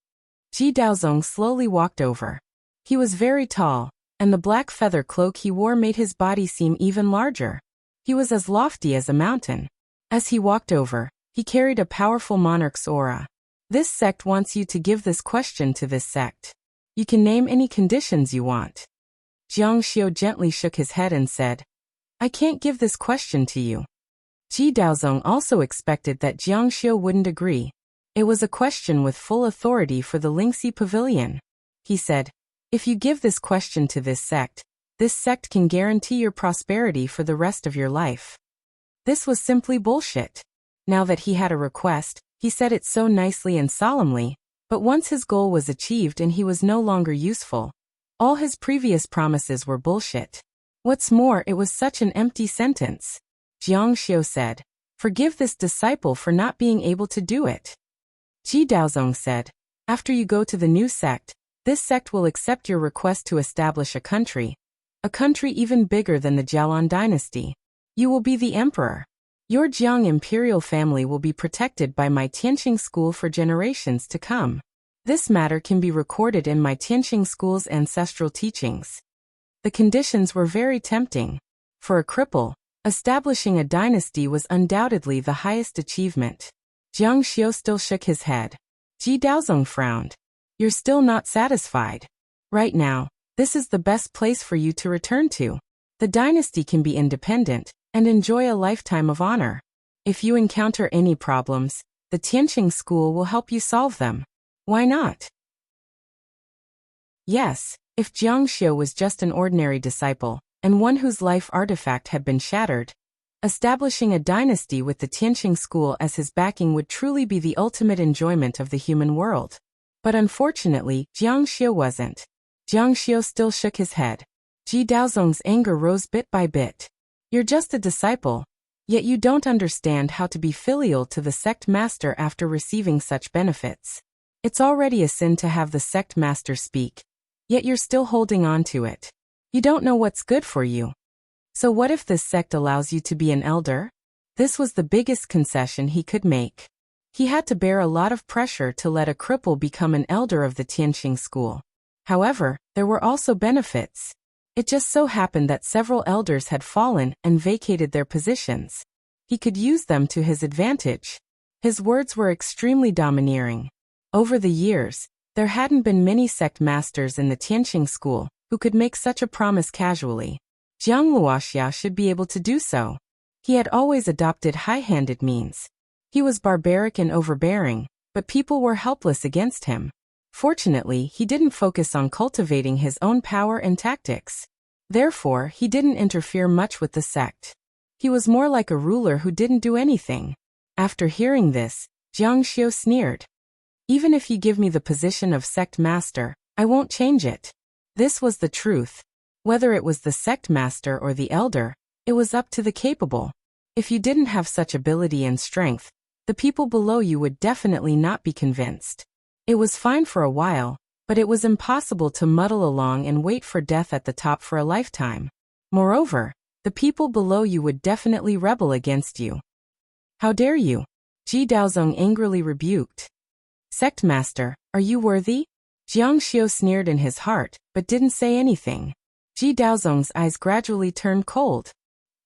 Ji Daozong slowly walked over. He was very tall, and the black feather cloak he wore made his body seem even larger. He was as lofty as a mountain. As he walked over, he carried a powerful monarch's aura. This sect wants you to give this question to this sect. You can name any conditions you want. Jiang Xiu gently shook his head and said, I can't give this question to you. Ji Daozong also expected that Jiang Xiu wouldn't agree. It was a question with full authority for the Lingxi Pavilion. He said, if you give this question to this sect can guarantee your prosperity for the rest of your life. This was simply bullshit. Now that he had a request, he said it so nicely and solemnly, but once his goal was achieved and he was no longer useful, all his previous promises were bullshit. What's more, it was such an empty sentence. Jiang Xiu said, forgive this disciple for not being able to do it. Ji Daozong said, after you go to the new sect, this sect will accept your request to establish a country even bigger than the Jialan dynasty. You will be the emperor. Your Jiang imperial family will be protected by my Tianqing school for generations to come. This matter can be recorded in my Tianqing school's ancestral teachings. The conditions were very tempting. For a cripple, establishing a dynasty was undoubtedly the highest achievement. Jiang Xiu still shook his head. Ji Daozong frowned. You're still not satisfied. Right now, this is the best place for you to return to. The dynasty can be independent and enjoy a lifetime of honor. If you encounter any problems, the Tianqing school will help you solve them. Why not? Yes, if Jiang Xiu was just an ordinary disciple, and one whose life artifact had been shattered, establishing a dynasty with the Tianqing school as his backing would truly be the ultimate enjoyment of the human world. But unfortunately, Jiang Xiu wasn't. Jiang Xiu still shook his head. Ji Daozong's anger rose bit by bit. You're just a disciple, yet you don't understand how to be filial to the sect master after receiving such benefits. It's already a sin to have the sect master speak, yet you're still holding on to it. You don't know what's good for you. So what if this sect allows you to be an elder? This was the biggest concession he could make. He had to bear a lot of pressure to let a cripple become an elder of the Tianqing school. However, there were also benefits. It just so happened that several elders had fallen and vacated their positions. He could use them to his advantage. His words were extremely domineering. Over the years, there hadn't been many sect masters in the Tianqing school who could make such a promise casually. Jiang Luoxia should be able to do so. He had always adopted high-handed means. He was barbaric and overbearing, but people were helpless against him. Fortunately, he didn't focus on cultivating his own power and tactics. Therefore, he didn't interfere much with the sect. He was more like a ruler who didn't do anything. After hearing this, Jiang Xiu sneered. Even if you give me the position of sect master, I won't change it. This was the truth. Whether it was the sect master or the elder, it was up to the capable. If you didn't have such ability and strength, the people below you would definitely not be convinced. It was fine for a while, but it was impossible to muddle along and wait for death at the top for a lifetime. Moreover, the people below you would definitely rebel against you. How dare you? Ji Daozong angrily rebuked. Sect master, are you worthy? Jiang Xiu sneered in his heart, but didn't say anything. Ji Daozong's eyes gradually turned cold.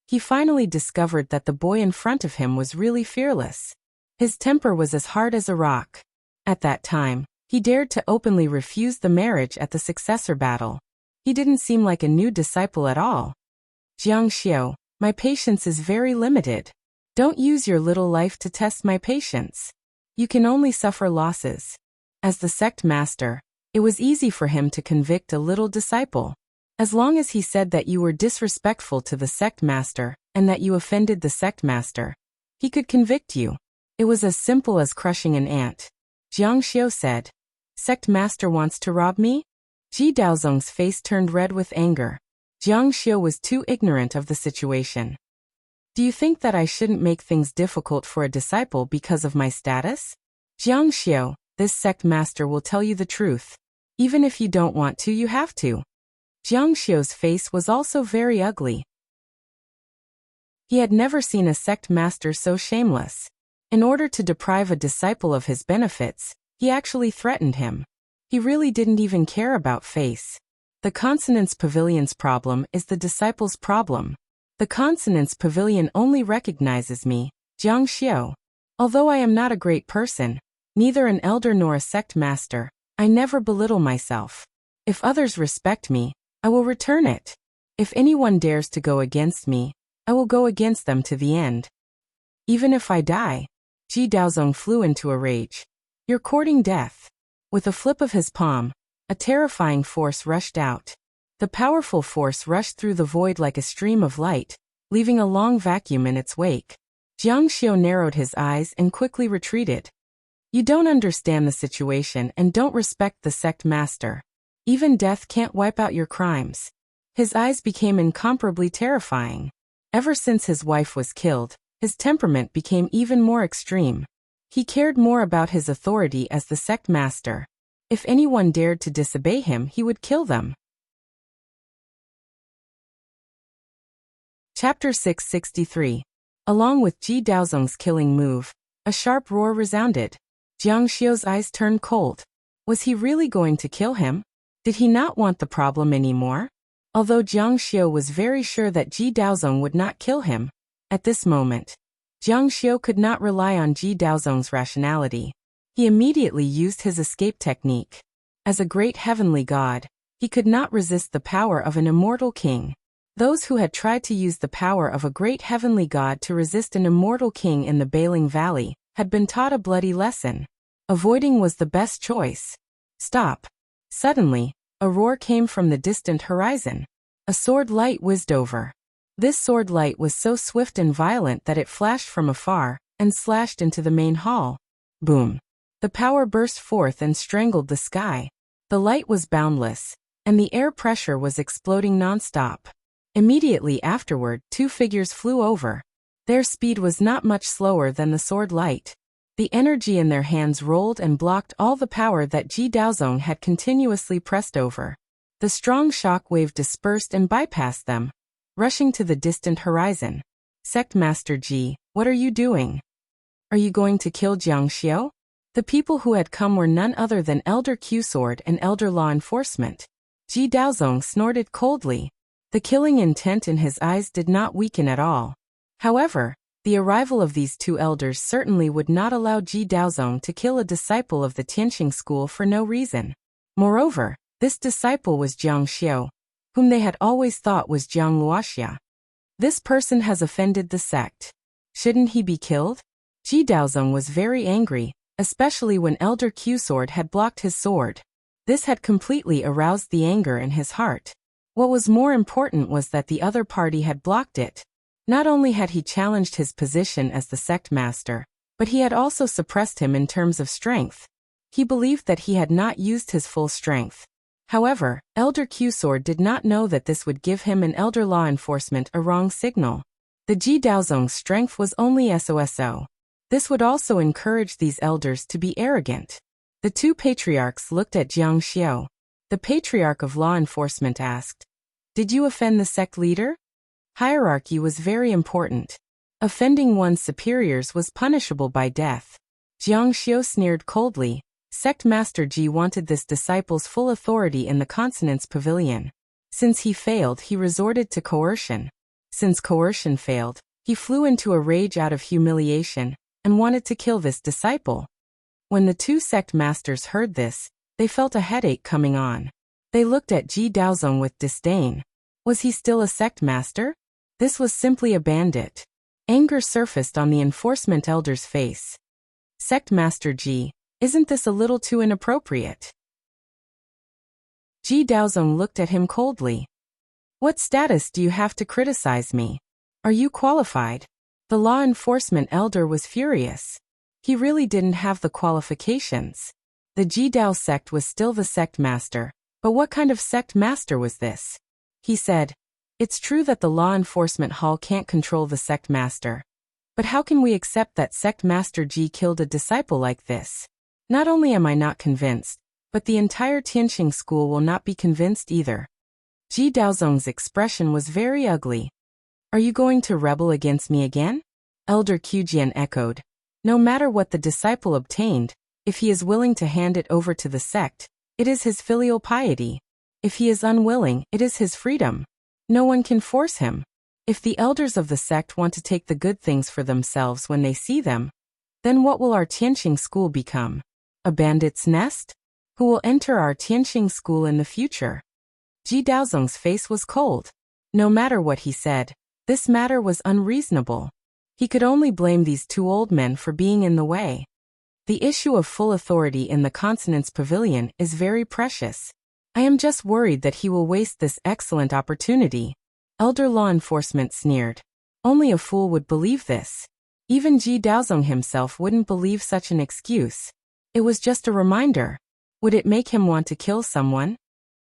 He finally discovered that the boy in front of him was really fearless. His temper was as hard as a rock. At that time, he dared to openly refuse the marriage at the successor battle. He didn't seem like a new disciple at all. Jiang Xiu, my patience is very limited. Don't use your little life to test my patience. You can only suffer losses. As the sect master, it was easy for him to convict a little disciple. As long as he said that you were disrespectful to the sect master and that you offended the sect master, he could convict you. It was as simple as crushing an ant. Jiang Xiu said, Sect master wants to rob me? Ji Daozong's face turned red with anger. Jiang Xiu was too ignorant of the situation. Do you think that I shouldn't make things difficult for a disciple because of my status? Jiang Xiu, this sect master will tell you the truth. Even if you don't want to, you have to. Jiang Xiu's face was also very ugly. He had never seen a sect master so shameless. In order to deprive a disciple of his benefits, he actually threatened him. He really didn't even care about face. The Consonance Pavilion's problem is the disciple's problem. The Consonance Pavilion only recognizes me, Jiang Xiu. Although I am not a great person, neither an elder nor a sect master, I never belittle myself. If others respect me, I will return it. If anyone dares to go against me, I will go against them to the end. Even if I die. Ji Daozong flew into a rage. You're courting death. With a flip of his palm, a terrifying force rushed out. The powerful force rushed through the void like a stream of light, leaving a long vacuum in its wake. Jiang Xiu narrowed his eyes and quickly retreated. You don't understand the situation and don't respect the sect master. Even death can't wipe out your crimes. His eyes became incomparably terrifying. Ever since his wife was killed, his temperament became even more extreme. He cared more about his authority as the sect master. If anyone dared to disobey him, he would kill them. Chapter 663. Along with Ji Daozong's killing move, a sharp roar resounded. Jiang Xiu's eyes turned cold. Was he really going to kill him? Did he not want the problem anymore? Although Jiang Xiu was very sure that Ji Daozong would not kill him, at this moment, Jiang Xiu could not rely on Ji Daozong's rationality. He immediately used his escape technique. As a great heavenly god, he could not resist the power of an immortal king. Those who had tried to use the power of a great heavenly god to resist an immortal king in the Bailing Valley had been taught a bloody lesson. Avoiding was the best choice. Stop. Suddenly, a roar came from the distant horizon. A sword light whizzed over. This sword light was so swift and violent that it flashed from afar and slashed into the main hall. Boom. The power burst forth and strangled the sky. The light was boundless, and the air pressure was exploding non-stop. Immediately afterward, two figures flew over. Their speed was not much slower than the sword light. The energy in their hands rolled and blocked all the power that Ji Daozong had continuously pressed over. The strong shock wave dispersed and bypassed them, rushing to the distant horizon. Sect Master Ji, what are you doing? Are you going to kill Jiang Xiu? The people who had come were none other than Elder Q Sword and Elder Law Enforcement. Ji Daozong snorted coldly. The killing intent in his eyes did not weaken at all. However, the arrival of these two elders certainly would not allow Ji Daozong to kill a disciple of the Tianqing school for no reason. Moreover, this disciple was Jiang Xiu, whom they had always thought was Jiang Luoxia. This person has offended the sect. Shouldn't he be killed? Ji Daozong was very angry, especially when Elder Q Sword had blocked his sword. This had completely aroused the anger in his heart. What was more important was that the other party had blocked it. Not only had he challenged his position as the sect master, but he had also suppressed him in terms of strength. He believed that he had not used his full strength. However, Elder Q Sword did not know that this would give him and Elder Law Enforcement a wrong signal. The Ji Daozong's strength was only SOSO. This would also encourage these elders to be arrogant. The two patriarchs looked at Jiang Xiu. The patriarch of Law Enforcement asked, "Did you offend the sect leader?" Hierarchy was very important. Offending one's superiors was punishable by death. Jiang Xiu sneered coldly. Sect Master Ji wanted this disciple's full authority in the Consonance Pavilion. Since he failed, he resorted to coercion. Since coercion failed, he flew into a rage out of humiliation and wanted to kill this disciple. When the two sect masters heard this, they felt a headache coming on. They looked at Ji Daozong with disdain. Was he still a sect master? This was simply a bandit. Anger surfaced on the enforcement elder's face. Sect Master Ji, isn't this a little too inappropriate? Ji Daozong looked at him coldly. What status do you have to criticize me? Are you qualified? The law enforcement elder was furious. He really didn't have the qualifications. The Ji Dao sect was still the sect master, but what kind of sect master was this? He said, "It's true that the law enforcement hall can't control the sect master. But how can we accept that sect master Ji killed a disciple like this? Not only am I not convinced, but the entire Tianqing school will not be convinced either." Ji Daozong's expression was very ugly. Are you going to rebel against me again? Elder Qijian echoed. No matter what the disciple obtained, if he is willing to hand it over to the sect, it is his filial piety. If he is unwilling, it is his freedom. No one can force him. If the elders of the sect want to take the good things for themselves when they see them, then what will our Tianqing school become? A bandit's nest? Who will enter our Tianqing school in the future? Ji Daozong's face was cold. No matter what he said, this matter was unreasonable. He could only blame these two old men for being in the way. The issue of full authority in the Consonance Pavilion is very precious. I am just worried that he will waste this excellent opportunity. Elder law enforcement sneered. Only a fool would believe this. Even Ji Daozong himself wouldn't believe such an excuse. It was just a reminder. Would it make him want to kill someone?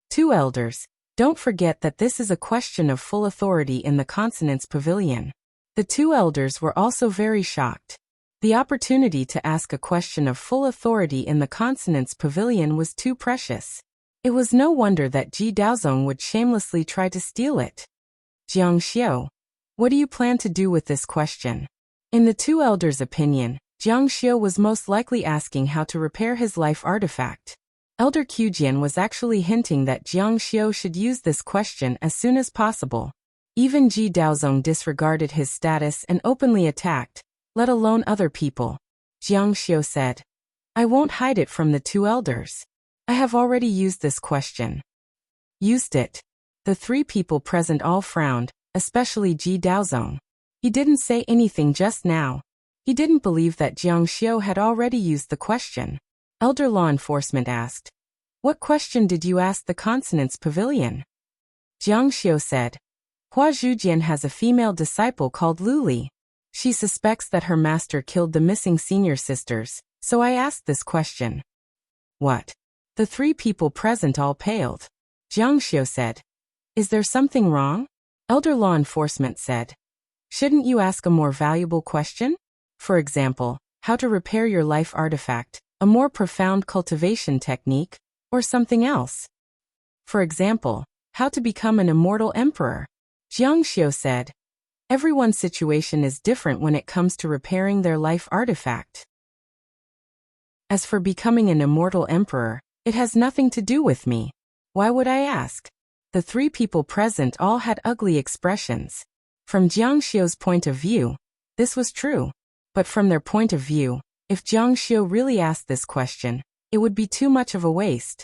Two elders, don't forget that this is a question of full authority in the Consonance Pavilion. The two elders were also very shocked. The opportunity to ask a question of full authority in the Consonance Pavilion was too precious. It was no wonder that Ji Daozong would shamelessly try to steal it. Jiang Xiu, what do you plan to do with this question? In the two elders' opinion, Jiang Xiu was most likely asking how to repair his life artifact. Elder Qijian was actually hinting that Jiang Xiu should use this question as soon as possible. Even Ji Daozong disregarded his status and openly attacked, let alone other people. Jiang Xiu said, I won't hide it from the two elders. I have already used this question. Used it. The three people present all frowned, especially Ji Daozong. He didn't say anything just now. He didn't believe that Jiang Xiu had already used the question. Elder law enforcement asked, what question did you ask the Consonance Pavilion? Jiang Xiu said, Hua Zhujian has a female disciple called Luli. She suspects that her master killed the missing senior sisters, so I asked this question. What? The three people present all paled. Jiang Xiu said, is there something wrong? Elder law enforcement said, shouldn't you ask a more valuable question? For example, how to repair your life artifact, a more profound cultivation technique, or something else. For example, how to become an immortal emperor. Jiang Xiu said, everyone's situation is different when it comes to repairing their life artifact. As for becoming an immortal emperor, it has nothing to do with me. Why would I ask? The three people present all had ugly expressions. From Jiang Xiu's point of view, this was true. But from their point of view, if Jiang Xiu really asked this question, it would be too much of a waste.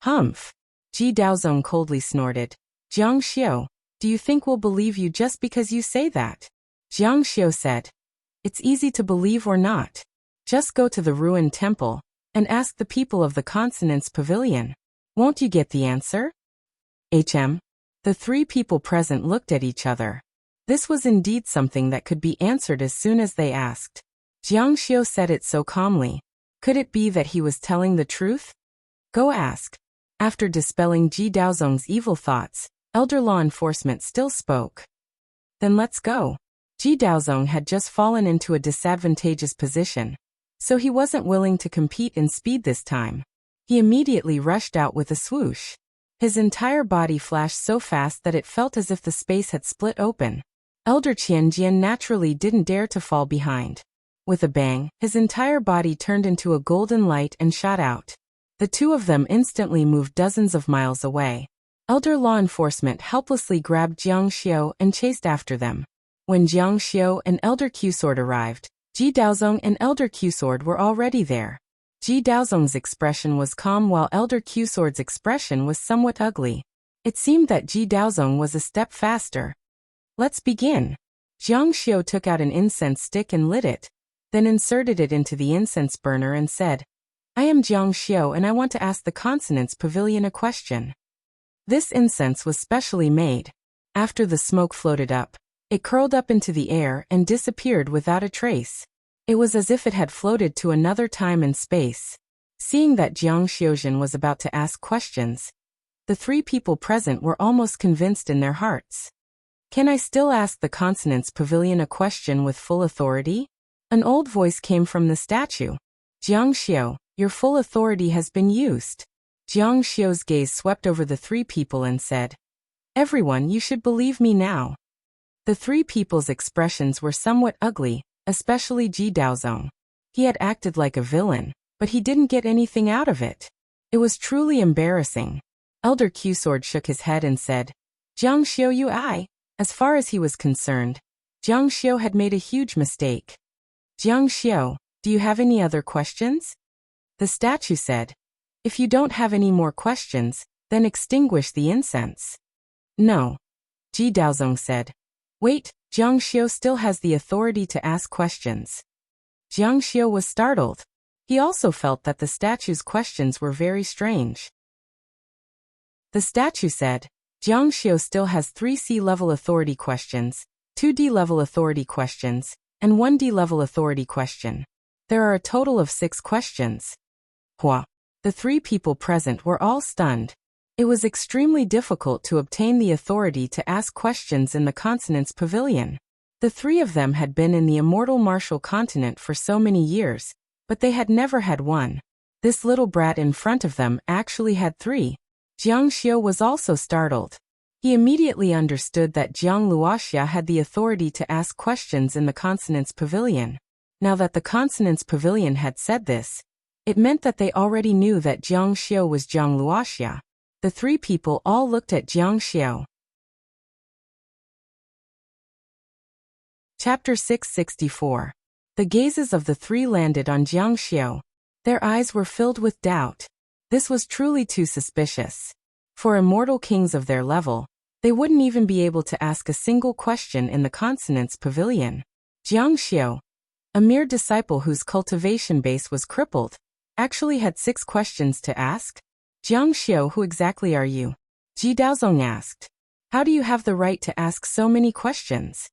Humph! Ji Daozong coldly snorted. Jiang Xiu, do you think we'll believe you just because you say that? Jiang Xiu said, it's easy to believe or not. Just go to the ruined temple and ask the people of the Consonance Pavilion. Won't you get the answer? The three people present looked at each other. This was indeed something that could be answered as soon as they asked. Jiang Xiu said it so calmly. Could it be that he was telling the truth? Go ask. After dispelling Ji Daozong's evil thoughts, elder law enforcement still spoke. Then let's go. Ji Daozong had just fallen into a disadvantageous position, so he wasn't willing to compete in speed this time. He immediately rushed out with a swoosh. His entire body flashed so fast that it felt as if the space had split open. Elder Qianjian naturally didn't dare to fall behind. With a bang, his entire body turned into a golden light and shot out. The two of them instantly moved dozens of miles away. Elder law enforcement helplessly grabbed Jiang Xiu and chased after them. When Jiang Xiu and Elder Q-Sword arrived, Ji Daozong and Elder Q-Sword were already there. Ji Daozong's expression was calm while Elder Q-Sword's expression was somewhat ugly. It seemed that Ji Daozong was a step faster. Let's begin. Jiang Xiu took out an incense stick and lit it, then inserted it into the incense burner and said, I am Jiang Xiu and I want to ask the Consonance Pavilion a question. This incense was specially made. After the smoke floated up, it curled up into the air and disappeared without a trace. It was as if it had floated to another time and space. Seeing that Jiang Xiuzhen was about to ask questions, the three people present were almost convinced in their hearts. Can I still ask the Consonance Pavilion a question with full authority? An old voice came from the statue. Jiang Xiu, your full authority has been used. Jiang Xiu's gaze swept over the three people and said, Everyone, you should believe me now. The three people's expressions were somewhat ugly, especially Ji Daozong. He had acted like a villain, but he didn't get anything out of it. It was truly embarrassing. Elder Q-Sword shook his head and said, Jiang Xiu Yui. As far as he was concerned, Jiang Xiu had made a huge mistake. Jiang Xiu, do you have any other questions? The statue said, if you don't have any more questions, then extinguish the incense. No. Ji Daozong said. Wait, Jiang Xiu still has the authority to ask questions. Jiang Xiu was startled. He also felt that the statue's questions were very strange. The statue said, Jiang Xiu still has 3 C-level authority questions, 2 D-level authority questions, and 1 D-level authority question. There are a total of 6 questions. Hua. The 3 people present were all stunned. It was extremely difficult to obtain the authority to ask questions in the Consonance Pavilion. The 3 of them had been in the immortal martial continent for so many years, but they had never had one. This little brat in front of them actually had 3. Jiang Xiu was also startled. He immediately understood that Jiang Luoxia had the authority to ask questions in the Consonance Pavilion. Now that the Consonance Pavilion had said this, it meant that they already knew that Jiang Xiu was Jiang Luoxia. The 3 people all looked at Jiang Xiu. Chapter 664. The gazes of the 3 landed on Jiang Xiu. Their eyes were filled with doubt. This was truly too suspicious. For immortal kings of their level, they wouldn't even be able to ask a single question in the Consonance Pavilion. Jiang Xiu, a mere disciple whose cultivation base was crippled, actually had 6 questions to ask? Jiang Xiu, who exactly are you? Ji Daozong asked. How do you have the right to ask so many questions?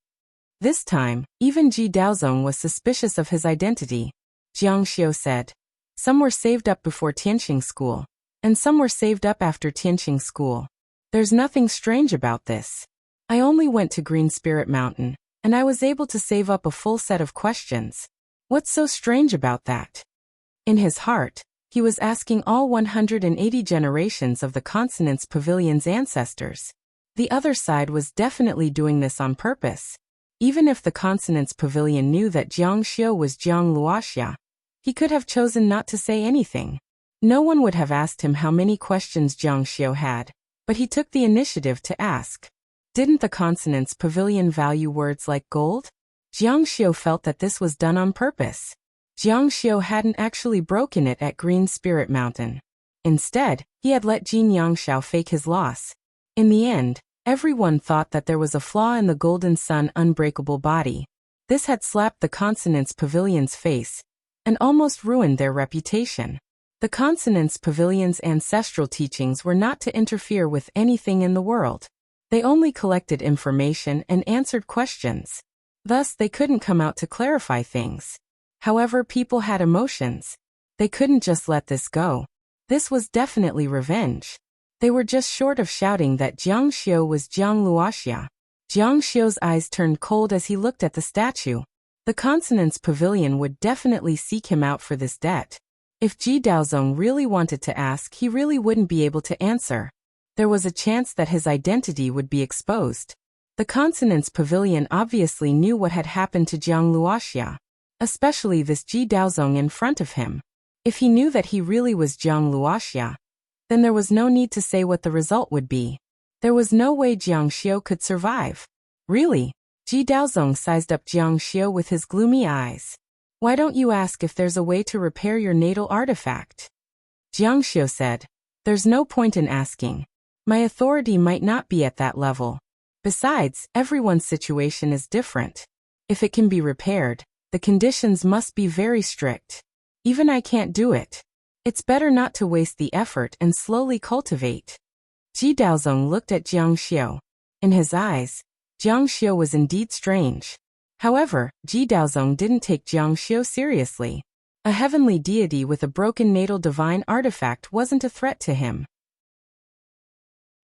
This time, even Ji Daozong was suspicious of his identity. Jiang Xiu said, some were saved up before Tianqing school, and some were saved up after Tianqing school. There's nothing strange about this. I only went to Green Spirit Mountain, and I was able to save up a full set of questions. What's so strange about that? In his heart, he was asking all 180 generations of the Consonance Pavilion's ancestors. The other side was definitely doing this on purpose. Even if the Consonance Pavilion knew that Jiang Xiu was Jiang Luoxia, he could have chosen not to say anything. No one would have asked him how many questions Jiang Xiu had, but he took the initiative to ask. Didn't the Consonance Pavilion value words like gold? Jiang Xiu felt that this was done on purpose. Jiang Xiu hadn't actually broken it at Green Spirit Mountain. Instead, he had let Jin Yangshao fake his loss. In the end, everyone thought that there was a flaw in the Golden Sun unbreakable body. This had slapped the Consonance Pavilion's face and almost ruined their reputation. The Consonance Pavilion's ancestral teachings were not to interfere with anything in the world. They only collected information and answered questions. Thus, they couldn't come out to clarify things. However, people had emotions. They couldn't just let this go. This was definitely revenge. They were just short of shouting that Jiang Xiu was Jiang Luoxia. Jiang Xiu's eyes turned cold as he looked at the statue. The Consonance Pavilion would definitely seek him out for this debt. If Ji Daozong really wanted to ask, he really wouldn't be able to answer. There was a chance that his identity would be exposed. The Consonance Pavilion obviously knew what had happened to Jiang Luoxia, especially this Ji Daozong in front of him. If he knew that he really was Jiang Luoxia, then there was no need to say what the result would be. There was no way Jiang Xiu could survive. Really? Ji Daozong sized up Jiang Xiu with his gloomy eyes. Why don't you ask if there's a way to repair your natal artifact? Jiang Xiu said, there's no point in asking. My authority might not be at that level. Besides, everyone's situation is different. If it can be repaired, the conditions must be very strict. Even I can't do it. It's better not to waste the effort and slowly cultivate. Ji Daozong looked at Jiang Xiu. In his eyes, Jiang Xiu was indeed strange. However, Ji Daozong didn't take Jiang Xiu seriously. A heavenly deity with a broken natal divine artifact wasn't a threat to him.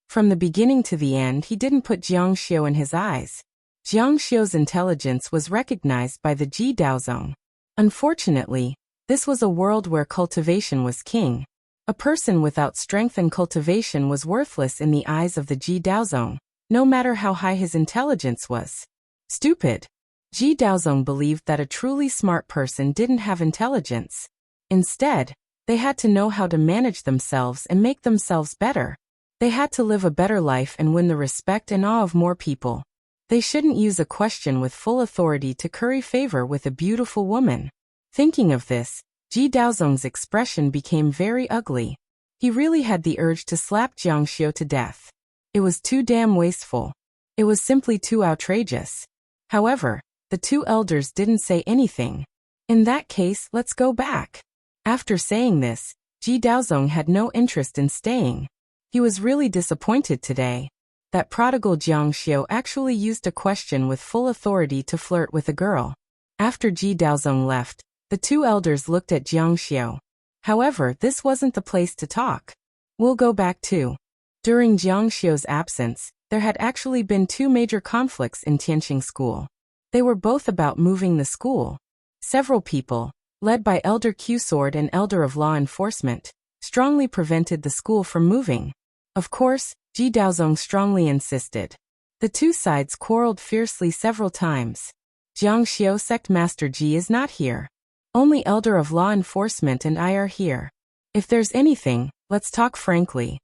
From the beginning to the end, he didn't put Jiang Xiu in his eyes. Jiang Xiu's intelligence was recognized by the Ji Daozong. Unfortunately, this was a world where cultivation was king. A person without strength and cultivation was worthless in the eyes of the Ji Daozong. no matter how high his intelligence was. Stupid. Ji Daozong believed that a truly smart person didn't have intelligence. Instead, they had to know how to manage themselves and make themselves better. They had to live a better life and win the respect and awe of more people. They shouldn't use a question with full authority to curry favor with a beautiful woman. Thinking of this, Ji Daozong's expression became very ugly. He really had the urge to slap Jiang Xiu to death. It was too damn wasteful. It was simply too outrageous. However, the two elders didn't say anything. In that case, let's go back. After saying this, Ji Daozong had no interest in staying. He was really disappointed today. That prodigal Jiang Xiu actually used a question with full authority to flirt with a girl. After Ji Daozong left, the two elders looked at Jiang Xiu. However, this wasn't the place to talk. We'll go back too. During Jiang Xiu's absence, there had actually been two major conflicts in Tianqing School. They were both about moving the school. Several people, led by Elder Q-Sword and Elder of Law Enforcement, strongly prevented the school from moving. Of course, Ji Daozong strongly insisted. The two sides quarreled fiercely several times. Jiang Xiu Sect Master Ji is not here. Only Elder of Law Enforcement and I are here. If there's anything, let's talk frankly.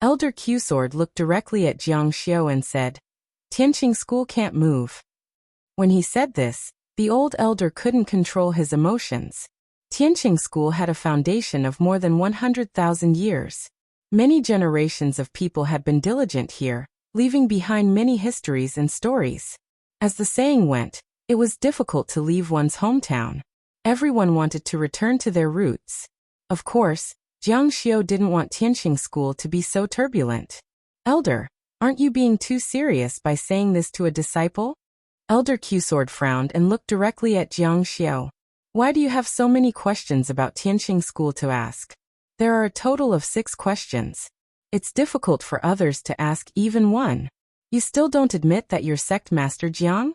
Elder Q-Sword looked directly at Jiang Xiu and said, Tianqing School can't move. When he said this, the old elder couldn't control his emotions. Tianqing School had a foundation of more than 100,000 years. Many generations of people had been diligent here, leaving behind many histories and stories. As the saying went, it was difficult to leave one's hometown. Everyone wanted to return to their roots. Of course, Jiang Xiu didn't want Tianqing School to be so turbulent. Elder, aren't you being too serious by saying this to a disciple? Elder Q-Sword frowned and looked directly at Jiang Xiu. Why do you have so many questions about Tianqing School to ask? There are a total of 6 questions. It's difficult for others to ask even one. You still don't admit that you're Sect Master Jiang?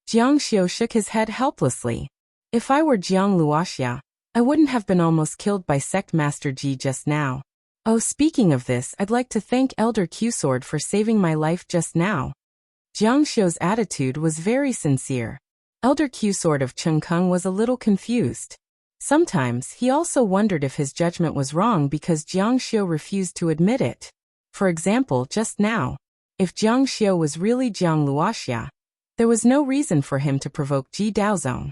Jiang Xiu shook his head helplessly. If I were Jiang Luoxia, I wouldn't have been almost killed by Sect Master Ji just now. Oh, speaking of this, I'd like to thank Elder Q-Sword for saving my life just now. Jiang Xiu's attitude was very sincere. Elder Q-Sword of Chengkeng was a little confused. Sometimes he also wondered if his judgment was wrong because Jiang Xiu refused to admit it. For example, just now, if Jiang Xiu was really Jiang Luoxia, there was no reason for him to provoke Ji Daozong.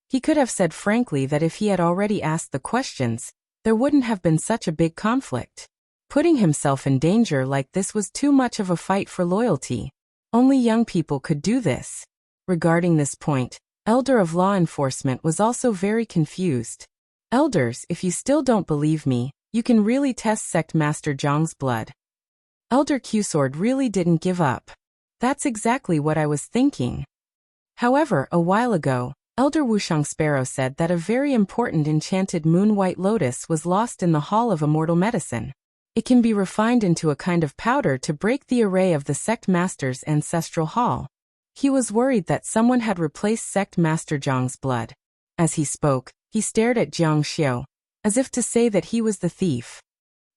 He could have said frankly that if he had already asked the questions, there wouldn't have been such a big conflict. Putting himself in danger like this was too much of a fight for loyalty. Only young people could do this. Regarding this point, Elder of Law Enforcement was also very confused. Elders, if you still don't believe me, you can really test Sect Master Zhang's blood. Elder Q-Sword really didn't give up. That's exactly what I was thinking. However, a while ago, Elder Wushang Sparrow said that a very important enchanted moon white lotus was lost in the Hall of Immortal Medicine. It can be refined into a kind of powder to break the array of the Sect Master's ancestral hall. He was worried that someone had replaced Sect Master Zhang's blood. As he spoke, he stared at Jiang Xiu, as if to say that he was the thief.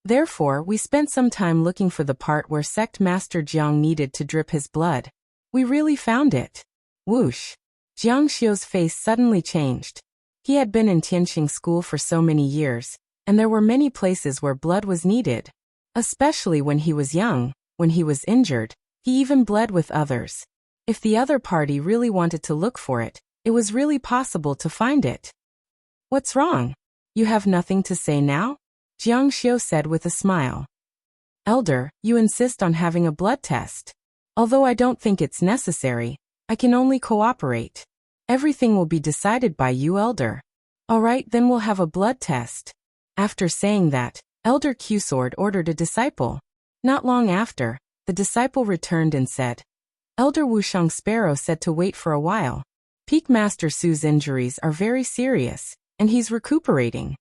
Therefore, we spent some time looking for the part where Sect Master Jiang needed to drip his blood. We really found it. Whoosh! Jiang Xiu's face suddenly changed. He had been in Tianqing School for so many years, and there were many places where blood was needed. Especially when he was young, when he was injured, he even bled with others. If the other party really wanted to look for it, it was really possible to find it. What's wrong? You have nothing to say now? Jiang Xiu said with a smile. Elder, you insist on having a blood test. Although I don't think it's necessary, I can only cooperate. Everything will be decided by you, Elder. All right, then we'll have a blood test. After saying that, Elder Q-Sword ordered a disciple. Not long after, the disciple returned and said, Elder Wushang Sparrow said to wait for a while. Peak Master Su's injuries are very serious, and he's recuperating.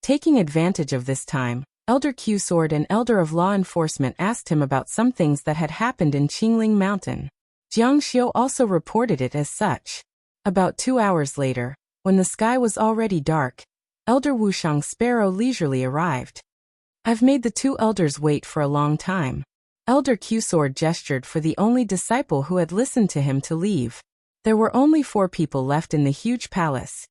Taking advantage of this time, Elder Q-Sword and Elder of Law Enforcement asked him about some things that had happened in Qingling Mountain. Jiang Xiu also reported it as such. About 2 hours later, when the sky was already dark, Elder Wushang Sparrow leisurely arrived. I've made the two elders wait for a long time. Elder Q-Sword gestured for the only disciple who had listened to him to leave. There were only 4 people left in the huge palace.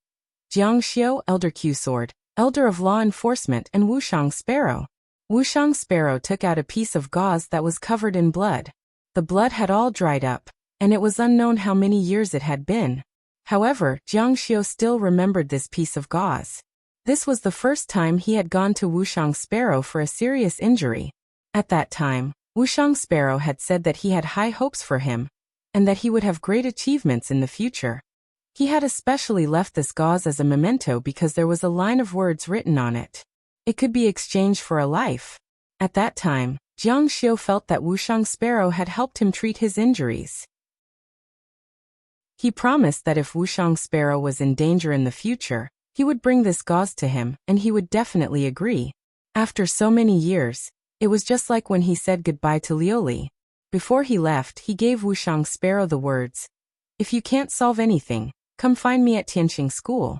Jiang Xiu, Elder Q-Sword, Elder of Law Enforcement, and Wushang Sparrow. Wushang Sparrow took out a piece of gauze that was covered in blood. The blood had all dried up, and it was unknown how many years it had been. However, Jiang Xiu still remembered this piece of gauze. This was the first time he had gone to Wushang Sparrow for a serious injury. At that time, Wushang Sparrow had said that he had high hopes for him, and that he would have great achievements in the future. He had especially left this gauze as a memento because there was a line of words written on it. It could be exchanged for a life. At that time, Jiang Xiu felt that Wushang Sparrow had helped him treat his injuries. He promised that if Wushang Sparrow was in danger in the future, he would bring this gauze to him, and he would definitely agree. After so many years, it was just like when he said goodbye to Liuli. Before he left, he gave Wushang Sparrow the words, "If you can't solve anything, come find me at Tianqing School."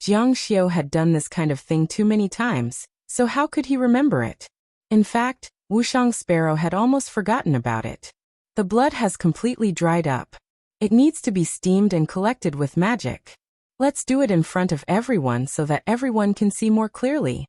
Jiang Xiu had done this kind of thing too many times, so how could he remember it? In fact, Wushang Sparrow had almost forgotten about it. The blood has completely dried up. It needs to be steamed and collected with magic. Let's do it in front of everyone so that everyone can see more clearly.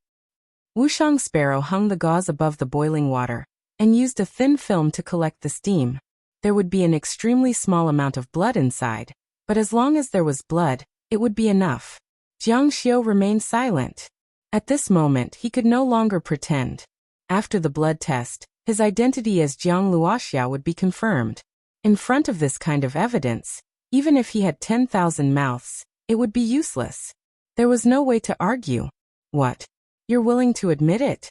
Wushang Sparrow hung the gauze above the boiling water and used a thin film to collect the steam. There would be an extremely small amount of blood inside, but as long as there was blood, it would be enough. Jiang Xiu remained silent. At this moment, he could no longer pretend. After the blood test, his identity as Jiang Luoxia would be confirmed. In front of this kind of evidence, even if he had 10,000 mouths, it would be useless. There was no way to argue. What? You're willing to admit it?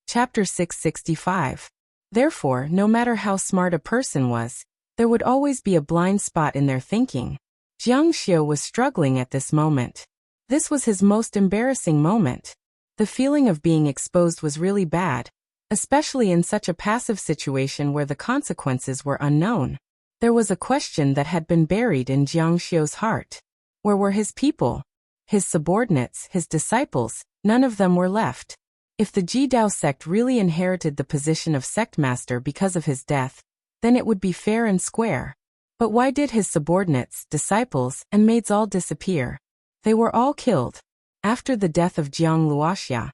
Chapter 665. Therefore, no matter how smart a person was, there would always be a blind spot in their thinking. Jiang Xiu was struggling at this moment. This was his most embarrassing moment. The feeling of being exposed was really bad, especially in such a passive situation where the consequences were unknown. There was a question that had been buried in Jiang Xiu's heart. Where were his people? His subordinates, his disciples, none of them were left. If the Jidao sect really inherited the position of sectmaster because of his death, then it would be fair and square. But why did his subordinates, disciples, and maids all disappear? They were all killed. After the death of Jiang Luoxia,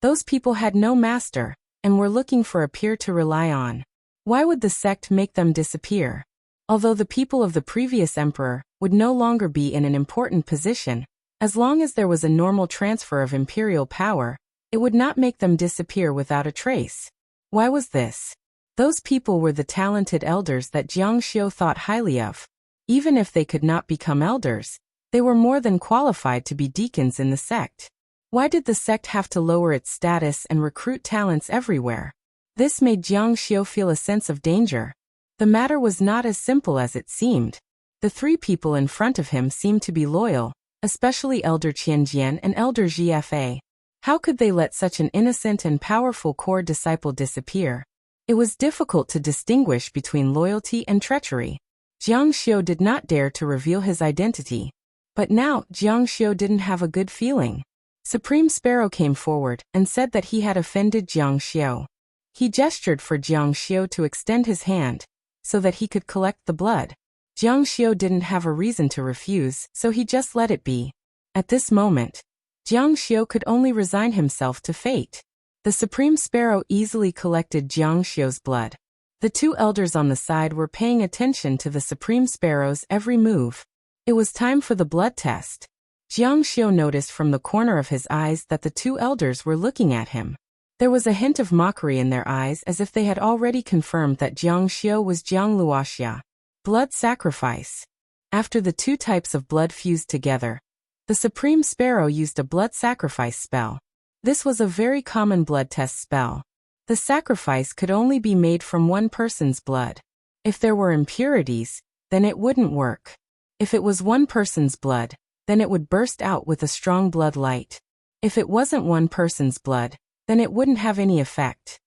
those people had no master, and were looking for a peer to rely on. Why would the sect make them disappear? Although the people of the previous emperor would no longer be in an important position, as long as there was a normal transfer of imperial power, it would not make them disappear without a trace. Why was this? Those people were the talented elders that Jiang Xiu thought highly of. Even if they could not become elders, they were more than qualified to be deacons in the sect. Why did the sect have to lower its status and recruit talents everywhere? This made Jiang Xiu feel a sense of danger. The matter was not as simple as it seemed. The 3 people in front of him seemed to be loyal, especially Elder Qianjian and Elder Zfa. How could they let such an innocent and powerful core disciple disappear? It was difficult to distinguish between loyalty and treachery. Jiang Xiu did not dare to reveal his identity. But now, Jiang Xiu didn't have a good feeling. Supreme Sparrow came forward and said that he had offended Jiang Xiu. He gestured for Jiang Xiu to extend his hand, so that he could collect the blood. Jiang Xiu didn't have a reason to refuse, so he just let it be. At this moment, Jiang Xiu could only resign himself to fate. The Supreme Sparrow easily collected Jiang Xiu's blood. The 2 elders on the side were paying attention to the Supreme Sparrow's every move. It was time for the blood test. Jiang Xiu noticed from the corner of his eyes that the 2 elders were looking at him. There was a hint of mockery in their eyes as if they had already confirmed that Jiang Xiu was Jiang Luoxia. Blood sacrifice. After the 2 types of blood fused together, the Supreme Sparrow used a blood sacrifice spell. This was a very common blood test spell. The sacrifice could only be made from one person's blood. If there were impurities, then it wouldn't work. If it was one person's blood, then it would burst out with a strong blood light. If it wasn't one person's blood, then it wouldn't have any effect.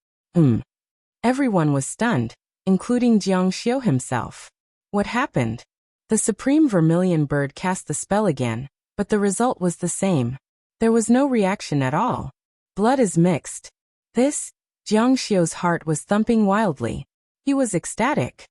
Everyone was stunned, including Jiang Xiu himself. What happened? The Supreme Vermilion Bird cast the spell again, but the result was the same. There was no reaction at all. Blood is mixed. This, Jiang Xiu's heart was thumping wildly. He was ecstatic.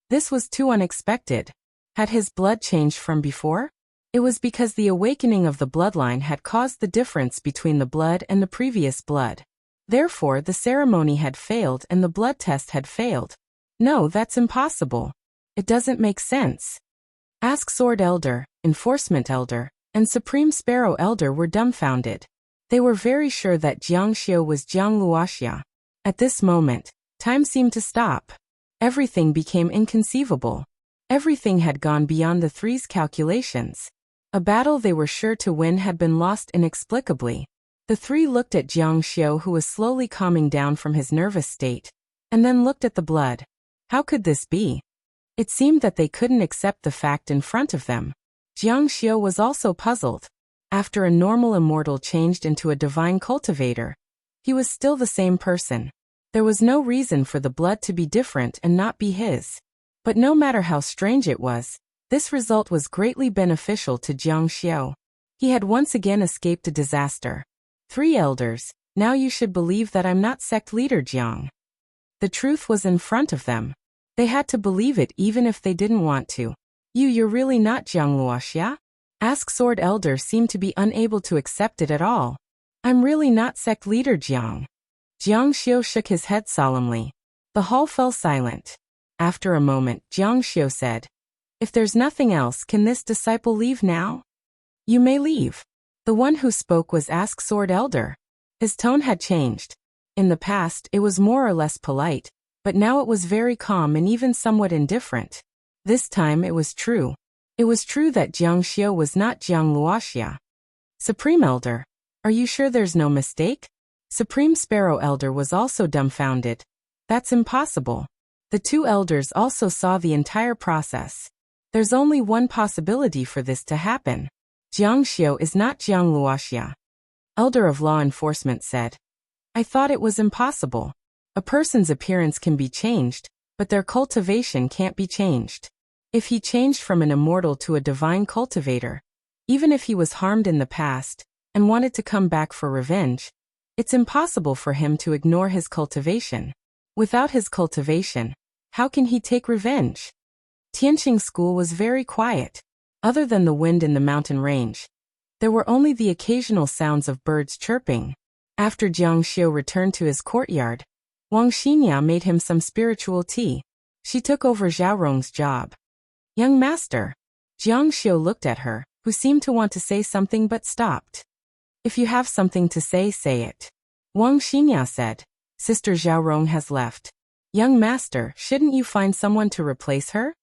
This was too unexpected. Had his blood changed from before? It was because the awakening of the bloodline had caused the difference between the blood and the previous blood. Therefore, the ceremony had failed and the blood test had failed. No, that's impossible. It doesn't make sense. Ask Sword Elder, Enforcement Elder, and Supreme Sparrow Elder were dumbfounded. They were very sure that Jiang Xiu was Jiang Luoxia. At this moment, time seemed to stop. Everything became inconceivable. Everything had gone beyond the three's calculations. A battle they were sure to win had been lost inexplicably. The three looked at Jiang Xiu, who was slowly calming down from his nervous state, and then looked at the blood. How could this be? It seemed that they couldn't accept the fact in front of them. Jiang Xiu was also puzzled. After a normal immortal changed into a divine cultivator, he was still the same person. There was no reason for the blood to be different and not be his. But no matter how strange it was, this result was greatly beneficial to Jiang Xiu. He had once again escaped a disaster. 3 elders, now you should believe that I'm not sect leader Jiang. The truth was in front of them. They had to believe it even if they didn't want to. You're really not Jiang Luoxia? Ask Sword Elder seemed to be unable to accept it at all. I'm really not sect leader Jiang. Jiang Xiu shook his head solemnly. The hall fell silent. After a moment, Jiang Xiu said, if there's nothing else, can this disciple leave now? You may leave. The one who spoke was Ask Sword Elder. His tone had changed. In the past, it was more or less polite, but now it was very calm and even somewhat indifferent. This time it was true. It was true that Jiang Xiu was not Jiang Luoxia. Supreme Elder, are you sure there's no mistake? Supreme Sparrow Elder was also dumbfounded. That's impossible. The 2 elders also saw the entire process. There's only one possibility for this to happen. Jiang Xiu is not Jiang Luoxia. Elder of Law Enforcement said, I thought it was impossible. A person's appearance can be changed, but their cultivation can't be changed. If he changed from an immortal to a divine cultivator, even if he was harmed in the past and wanted to come back for revenge, it's impossible for him to ignore his cultivation. Without his cultivation, how can he take revenge? Tianqing School was very quiet. Other than the wind in the mountain range, there were only the occasional sounds of birds chirping. After Jiang Xiu returned to his courtyard, Wang Xinya made him some spiritual tea. She took over Zhao Rong's job. Young master. Jiang Xiu looked at her, who seemed to want to say something but stopped. If you have something to say, say it. Wang Xinya said. Sister Zhao Rong has left. Young master, shouldn't you find someone to replace her?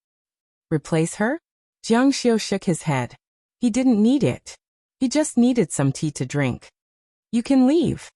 Replace her? Jiang Xiu shook his head. He didn't need it. He just needed some tea to drink. You can leave.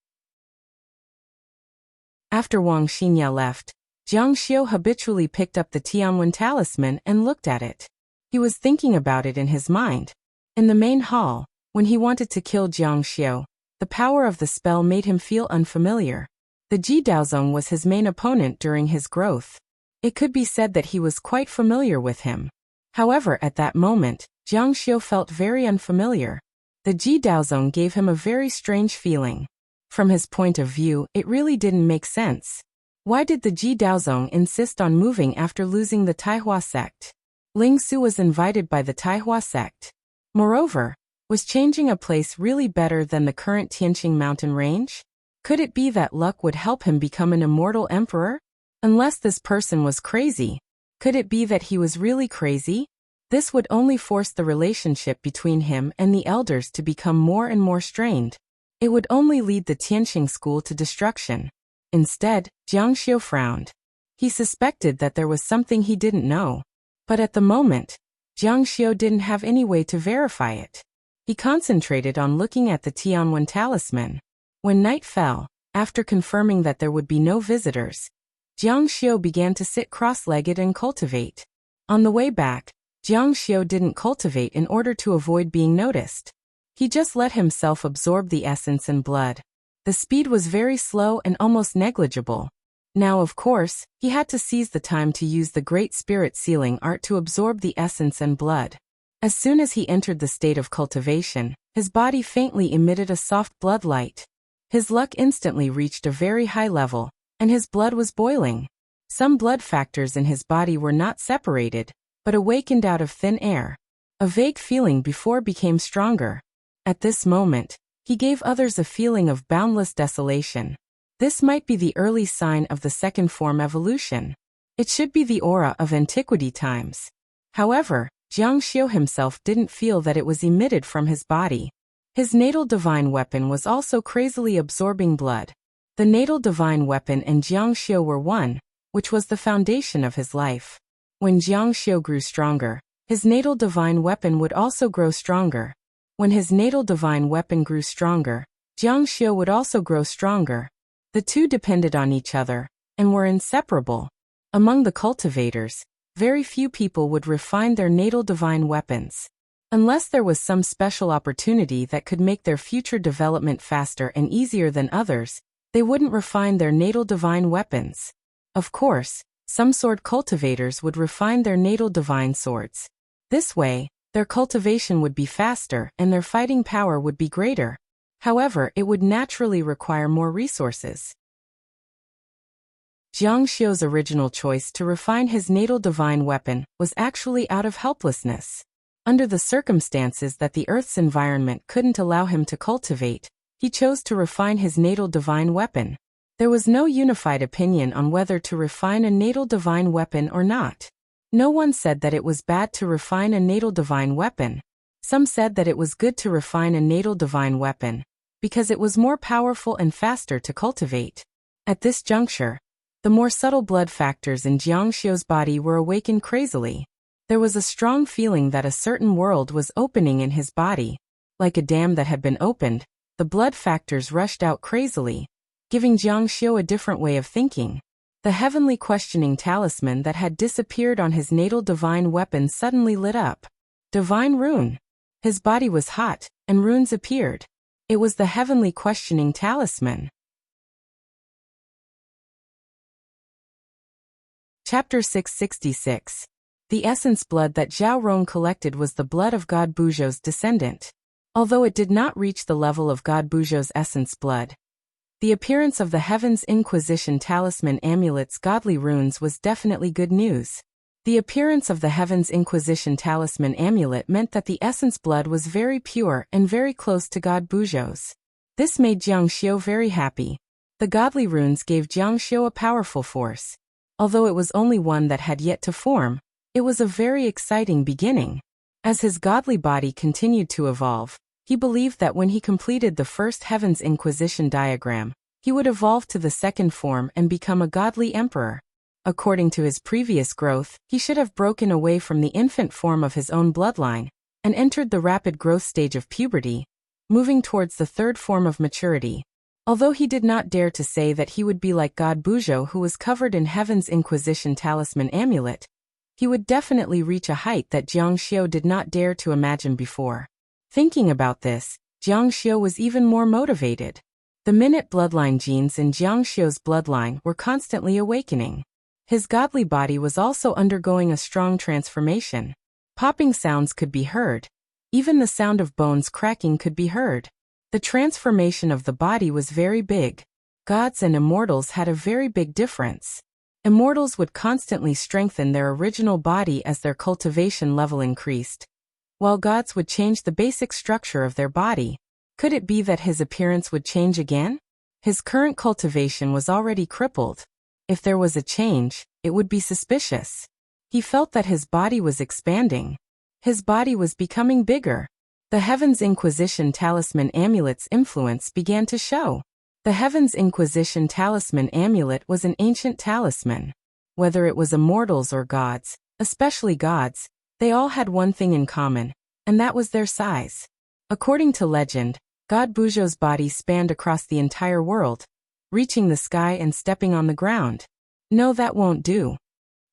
After Wang Xinya left, Jiang Xiu habitually picked up the Tianwen talisman and looked at it. He was thinking about it in his mind. In the main hall, when he wanted to kill Jiang Xiu, the power of the spell made him feel unfamiliar. The Ji Daozong was his main opponent during his growth. It could be said that he was quite familiar with him. However, at that moment, Jiang Xiu felt very unfamiliar. The Ji Daozong gave him a very strange feeling. From his point of view, it really didn't make sense. Why did the Ji Daozong insist on moving after losing the Taihua sect? Ling Su was invited by the Taihua sect. Moreover, was changing a place really better than the current Tianqing mountain range? Could it be that luck would help him become an immortal emperor? Unless this person was crazy. Could it be that he was really crazy? This would only force the relationship between him and the elders to become more and more strained. It would only lead the Tianqing school to destruction. Instead, Jiang Xiu frowned. He suspected that there was something he didn't know. But at the moment, Jiang Xiu didn't have any way to verify it. He concentrated on looking at the Tianwen talisman. When night fell, after confirming that there would be no visitors, Jiang Xiu began to sit cross-legged and cultivate. On the way back, Jiang Xiu didn't cultivate in order to avoid being noticed. He just let himself absorb the essence and blood. The speed was very slow and almost negligible. Now, of course, he had to seize the time to use the Great Spirit Sealing Art to absorb the essence and blood. As soon as he entered the state of cultivation, His body faintly emitted a soft blood light. His luck instantly reached a very high level, and his blood was boiling. Some blood factors in his body were not separated, but awakened out of thin air. A vague feeling before became stronger. At this moment, he gave others a feeling of boundless desolation. This might be the early sign of the second form evolution. It should be the aura of antiquity times. However, Jiang Xiu himself didn't feel that it was emitted from his body. His natal divine weapon was also crazily absorbing blood. The natal divine weapon and Jiang Xiu were one, which was the foundation of his life. When Jiang Xiu grew stronger, his natal divine weapon would also grow stronger. When his natal divine weapon grew stronger, Jiang Xiu would also grow stronger. The two depended on each other, and were inseparable. Among the cultivators, very few people would refine their natal divine weapons. Unless there was some special opportunity that could make their future development faster and easier than others, they wouldn't refine their natal divine weapons. Of course, some sword cultivators would refine their natal divine swords. This way, their cultivation would be faster and their fighting power would be greater. However, it would naturally require more resources. Jiang Xiu's original choice to refine his natal divine weapon was actually out of helplessness. Under the circumstances that the Earth's environment couldn't allow him to cultivate, he chose to refine his natal divine weapon. There was no unified opinion on whether to refine a natal divine weapon or not. No one said that it was bad to refine a natal divine weapon. Some said that it was good to refine a natal divine weapon, because it was more powerful and faster to cultivate. At this juncture, the more subtle blood factors in Jiang Xiu's body were awakened crazily. There was a strong feeling that a certain world was opening in his body. Like a dam that had been opened, the blood factors rushed out crazily, giving Jiang Xiu a different way of thinking. The heavenly questioning talisman that had disappeared on his natal divine weapon suddenly lit up. Divine rune. His body was hot, and runes appeared. It was the heavenly questioning talisman. Chapter 666. The essence blood that Zhao Rong collected was the blood of God Buzhou's descendant. Although it did not reach the level of God Buzhou's essence blood, the appearance of the Heaven's Inquisition talisman amulet's godly runes was definitely good news. The appearance of the Heaven's Inquisition talisman amulet meant that the essence blood was very pure and very close to God Buzhou's. This made Jiang Xiu very happy. The godly runes gave Jiang Xiu a powerful force. Although it was only one that had yet to form, it was a very exciting beginning. As his godly body continued to evolve, he believed that when he completed the first Heaven's Inquisition diagram, he would evolve to the second form and become a godly emperor. According to his previous growth, he should have broken away from the infant form of his own bloodline, and entered the rapid growth stage of puberty, moving towards the third form of maturity. Although he did not dare to say that he would be like God Buzhou, who was covered in Heaven's Inquisition talisman amulet, he would definitely reach a height that Jiang Xiu did not dare to imagine before. Thinking about this, Jiang Xiu was even more motivated. The minute bloodline genes in Jiang Xiu's bloodline were constantly awakening. His godly body was also undergoing a strong transformation. Popping sounds could be heard. Even the sound of bones cracking could be heard. The transformation of the body was very big. Gods and immortals had a very big difference. Immortals would constantly strengthen their original body as their cultivation level increased, while gods would change the basic structure of their body. Could it be that his appearance would change again? His current cultivation was already crippled. If there was a change, it would be suspicious. He felt that his body was expanding. His body was becoming bigger. The Heaven's Inquisition talisman amulet's influence began to show. The Heaven's Inquisition talisman amulet was an ancient talisman. Whether it was immortals or gods, especially gods, they all had one thing in common, and that was their size. According to legend, God Buzhou's body spanned across the entire world, reaching the sky and stepping on the ground. No, that won't do.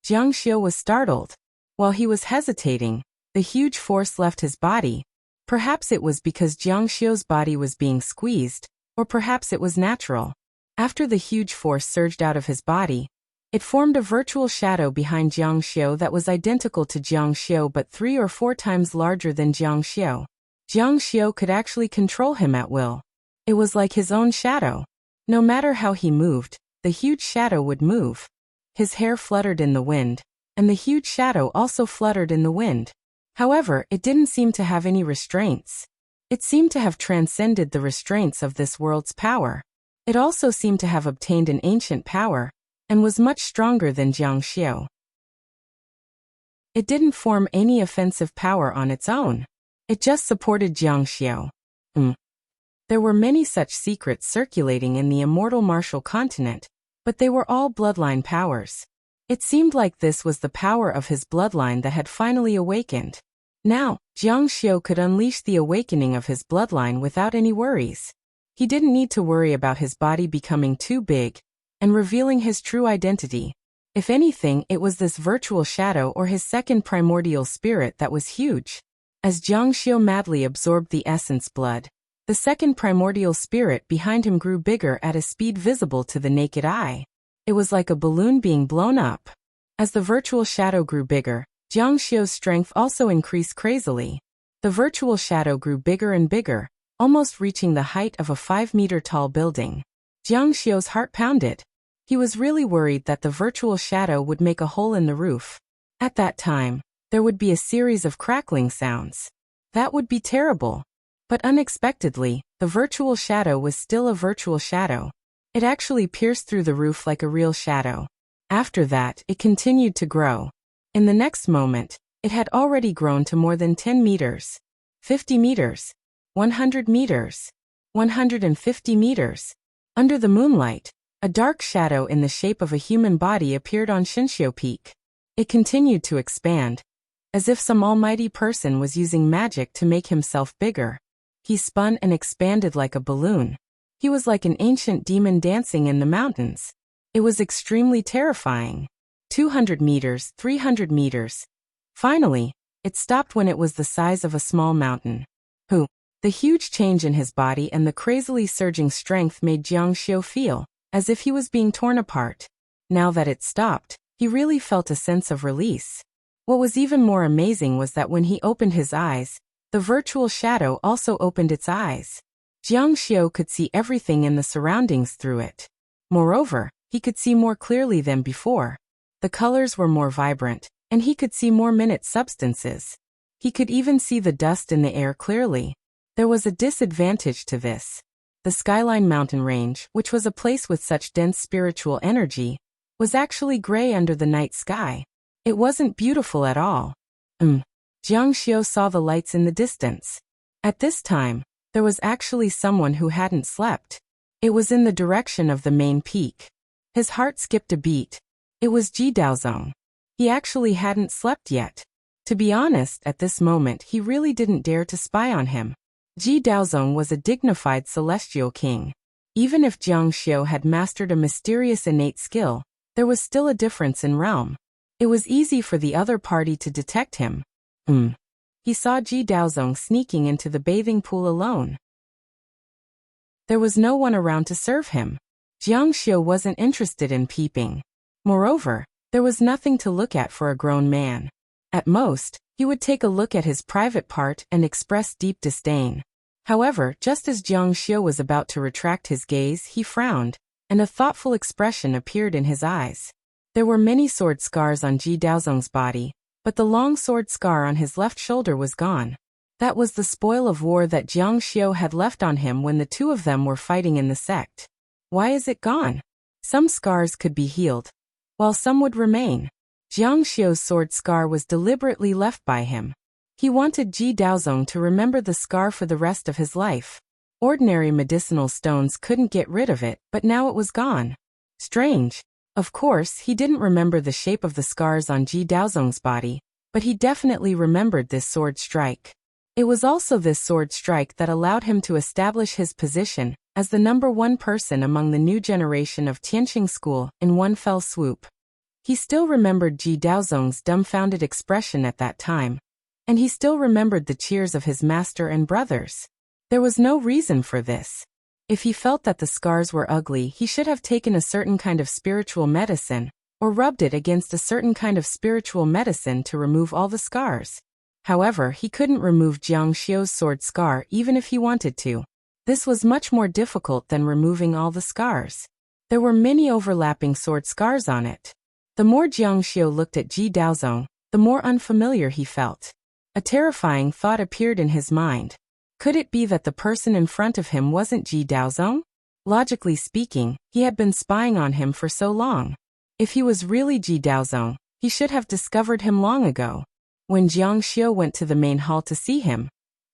Jiang Xiu was startled. While he was hesitating, the huge force left his body. Perhaps it was because Jiang Xiu's body was being squeezed, or perhaps it was natural. After the huge force surged out of his body, it formed a virtual shadow behind Jiang Xiu that was identical to Jiang Xiu but 3 or 4 times larger than Jiang Xiu. Jiang Xiu could actually control him at will. It was like his own shadow. No matter how he moved, the huge shadow would move. His hair fluttered in the wind, and the huge shadow also fluttered in the wind. However, it didn't seem to have any restraints. It seemed to have transcended the restraints of this world's power. It also seemed to have obtained an ancient power, and was much stronger than Jiang Xiu. It didn't form any offensive power on its own. It just supported Jiang Xiu. There were many such secrets circulating in the immortal martial continent, but they were all bloodline powers. It seemed like this was the power of his bloodline that had finally awakened. Now, Jiang Xiu could unleash the awakening of his bloodline without any worries. He didn't need to worry about his body becoming too big and revealing his true identity. If anything, it was this virtual shadow or his second primordial spirit that was huge. As Jiang Xiu madly absorbed the essence blood, the second primordial spirit behind him grew bigger at a speed visible to the naked eye. It was like a balloon being blown up. As the virtual shadow grew bigger, Jiang Xiu's strength also increased crazily. The virtual shadow grew bigger and bigger, almost reaching the height of a 5-meter-tall building. Jiang Xiu's heart pounded. He was really worried that the virtual shadow would make a hole in the roof. At that time, there would be a series of crackling sounds. That would be terrible. But unexpectedly, the virtual shadow was still a virtual shadow. It actually pierced through the roof like a real shadow. After that, it continued to grow. In the next moment, it had already grown to more than 10 meters, 50 meters, 100 meters, 150 meters. Under the moonlight, a dark shadow in the shape of a human body appeared on Xinxiu Peak. It continued to expand, as if some almighty person was using magic to make himself bigger. He spun and expanded like a balloon. He was like an ancient demon dancing in the mountains. It was extremely terrifying. 200 meters, 300 meters. Finally, it stopped when it was the size of a small mountain. The huge change in his body and the crazily surging strength made Jiang Xiu feel as if he was being torn apart. Now that it stopped, he really felt a sense of release. What was even more amazing was that when he opened his eyes, the virtual shadow also opened its eyes. Jiang Xiu could see everything in the surroundings through it. Moreover, he could see more clearly than before. The colors were more vibrant, and he could see more minute substances. He could even see the dust in the air clearly. There was a disadvantage to this. The Skyline mountain range, which was a place with such dense spiritual energy, was actually gray under the night sky. It wasn't beautiful at all. Jiang Xiu saw the lights in the distance. At this time, there was actually someone who hadn't slept. It was in the direction of the main peak. His heart skipped a beat. It was Ji Daozong. He actually hadn't slept yet. To be honest, at this moment he really didn't dare to spy on him. Ji Daozong was a dignified celestial king. Even if Jiang Xiu had mastered a mysterious innate skill, there was still a difference in realm. It was easy for the other party to detect him. He saw Ji Daozong sneaking into the bathing pool alone. There was no one around to serve him. Jiang Xiu wasn't interested in peeping. Moreover, there was nothing to look at for a grown man. At most, he would take a look at his private part and express deep disdain. However, just as Jiang Xiu was about to retract his gaze, he frowned, and a thoughtful expression appeared in his eyes. There were many sword scars on Ji Daozong's body, but the long sword scar on his left shoulder was gone. That was the spoil of war that Jiang Xiu had left on him when the two of them were fighting in the sect. Why is it gone? Some scars could be healed, while some would remain. Jiang Xiu's sword scar was deliberately left by him. He wanted Ji Daozong to remember the scar for the rest of his life. Ordinary medicinal stones couldn't get rid of it, but now it was gone. Strange. Of course, he didn't remember the shape of the scars on Ji Daozong's body, but he definitely remembered this sword strike. It was also this sword strike that allowed him to establish his position as the #1 person among the new generation of Tianqing school in one fell swoop. He still remembered Ji Daozong's dumbfounded expression at that time, and he still remembered the cheers of his master and brothers. There was no reason for this. If he felt that the scars were ugly, he should have taken a certain kind of spiritual medicine, or rubbed it against a certain kind of spiritual medicine to remove all the scars. However, he couldn't remove Jiang Xiu's sword scar even if he wanted to. This was much more difficult than removing all the scars. There were many overlapping sword scars on it. The more Jiang Xiu looked at Ji Daozong, the more unfamiliar he felt. A terrifying thought appeared in his mind. Could it be that the person in front of him wasn't Ji Daozong? Logically speaking, he had been spying on him for so long. If he was really Ji Daozong, he should have discovered him long ago. When Jiang Xiu went to the main hall to see him,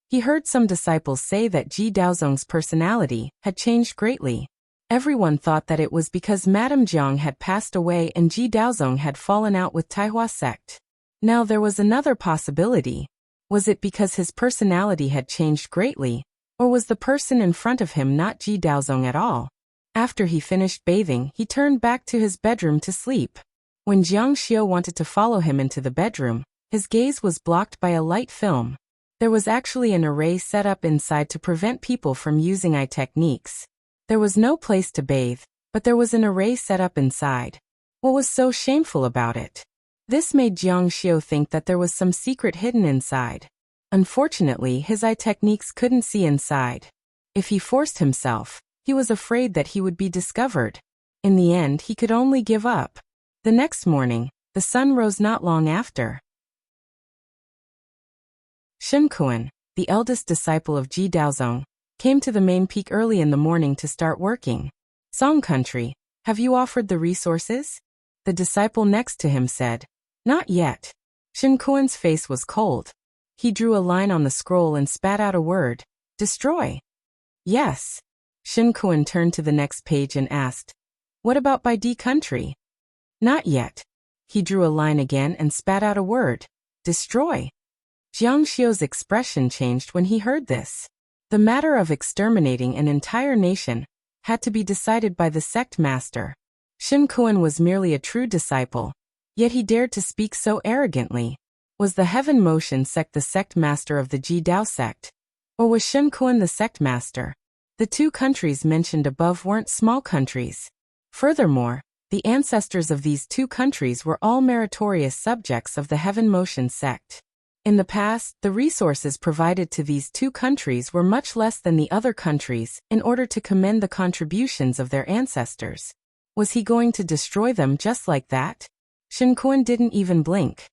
he heard some disciples say that Ji Daozong's personality had changed greatly. Everyone thought that it was because Madame Jiang had passed away and Ji Daozong had fallen out with Taihua sect. Now there was another possibility. Was it because his personality had changed greatly, or was the person in front of him not Ji Daozong at all? After he finished bathing, he turned back to his bedroom to sleep. When Jiang Xiu wanted to follow him into the bedroom, his gaze was blocked by a light film. There was actually an array set up inside to prevent people from using eye techniques. There was no place to bathe, but there was an array set up inside. What was so shameful about it? This made Jiang Xiu think that there was some secret hidden inside. Unfortunately, his eye techniques couldn't see inside. If he forced himself, he was afraid that he would be discovered. In the end, he could only give up. The next morning, the sun rose not long after. Shen Kuan, the eldest disciple of Ji Daozong, came to the main peak early in the morning to start working. Song country, have you offered the resources? The disciple next to him said. Not yet. Shen Kuan's face was cold. He drew a line on the scroll and spat out a word. Destroy. Yes. Shen Kuan turned to the next page and asked. What about by D country? Not yet. He drew a line again and spat out a word. Destroy. Jiang Xiu's expression changed when he heard this. The matter of exterminating an entire nation had to be decided by the sect master. Shen Kuan was merely a true disciple, yet he dared to speak so arrogantly. Was the Heaven Motion sect the sect master of the Ji Dao sect? Or was Shen Kuan the sect master? The two countries mentioned above weren't small countries. Furthermore, the ancestors of these two countries were all meritorious subjects of the Heaven Motion sect. In the past, the resources provided to these two countries were much less than the other countries in order to commend the contributions of their ancestors. Was he going to destroy them just like that? Shen Kuan didn't even blink.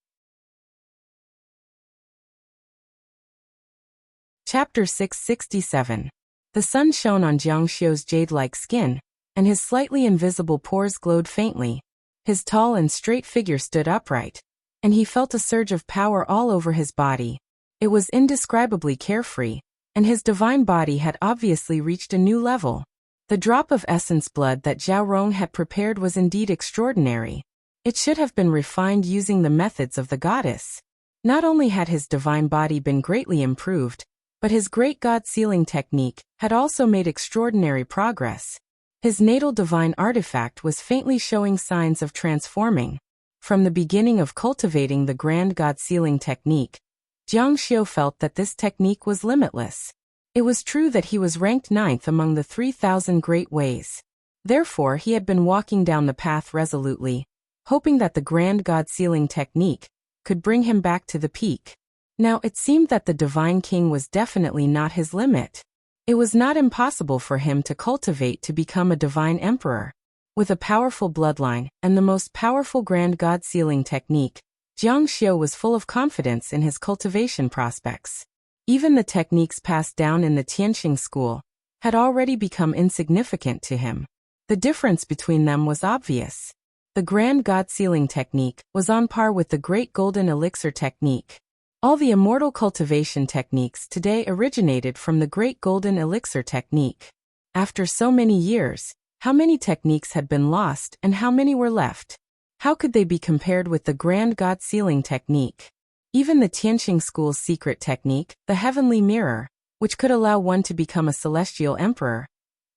Chapter 667. The sun shone on Jiang Xiu's jade-like skin, and his slightly invisible pores glowed faintly. His tall and straight figure stood upright, and he felt a surge of power all over his body. It was indescribably carefree, and his divine body had obviously reached a new level. The drop of essence blood that Zhao Rong had prepared was indeed extraordinary. It should have been refined using the methods of the goddess. Not only had his divine body been greatly improved, but his great god sealing technique had also made extraordinary progress. His natal divine artifact was faintly showing signs of transforming. From the beginning of cultivating the grand god sealing technique, Jiang Xiu felt that this technique was limitless. It was true that he was ranked 9th among the 3,000 great ways. Therefore, he had been walking down the path resolutely, hoping that the grand god sealing technique could bring him back to the peak. Now it seemed that the Divine King was definitely not his limit. It was not impossible for him to cultivate to become a divine emperor. With a powerful bloodline and the most powerful grand god sealing technique, Jiang Xiu was full of confidence in his cultivation prospects. Even the techniques passed down in the Tianqing school had already become insignificant to him. The difference between them was obvious. The grand god sealing technique was on par with the great golden elixir technique. All the immortal cultivation techniques today originated from the great golden elixir technique. After so many years, how many techniques had been lost and how many were left? How could they be compared with the grand god sealing technique? Even the Tianqing school's secret technique, the heavenly mirror, which could allow one to become a celestial emperor,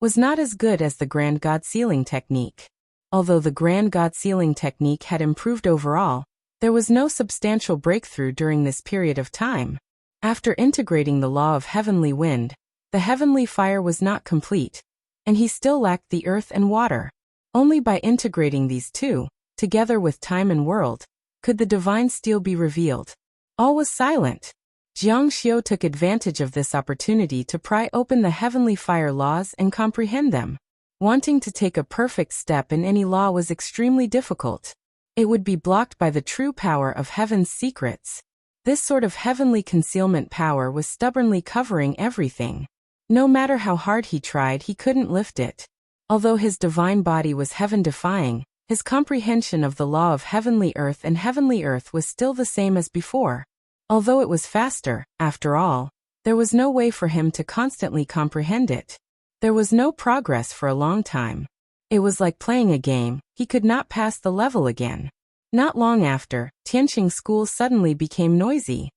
was not as good as the grand god sealing technique. Although the grand god sealing technique had improved overall, there was no substantial breakthrough during this period of time. After integrating the law of heavenly wind, the heavenly fire was not complete, and he still lacked the earth and water. Only by integrating these two, together with time and world, could the divine steel be revealed. All was silent. Jiang Xiu took advantage of this opportunity to pry open the heavenly fire laws and comprehend them. Wanting to take a perfect step in any law was extremely difficult. It would be blocked by the true power of heaven's secrets. This sort of heavenly concealment power was stubbornly covering everything. No matter how hard he tried, he couldn't lift it. Although his divine body was heaven-defying, his comprehension of the law of heavenly earth was still the same as before. Although it was faster, after all, there was no way for him to constantly comprehend it. There was no progress for a long time. It was like playing a game, he could not pass the level again. Not long after, Tianqing School suddenly became noisy.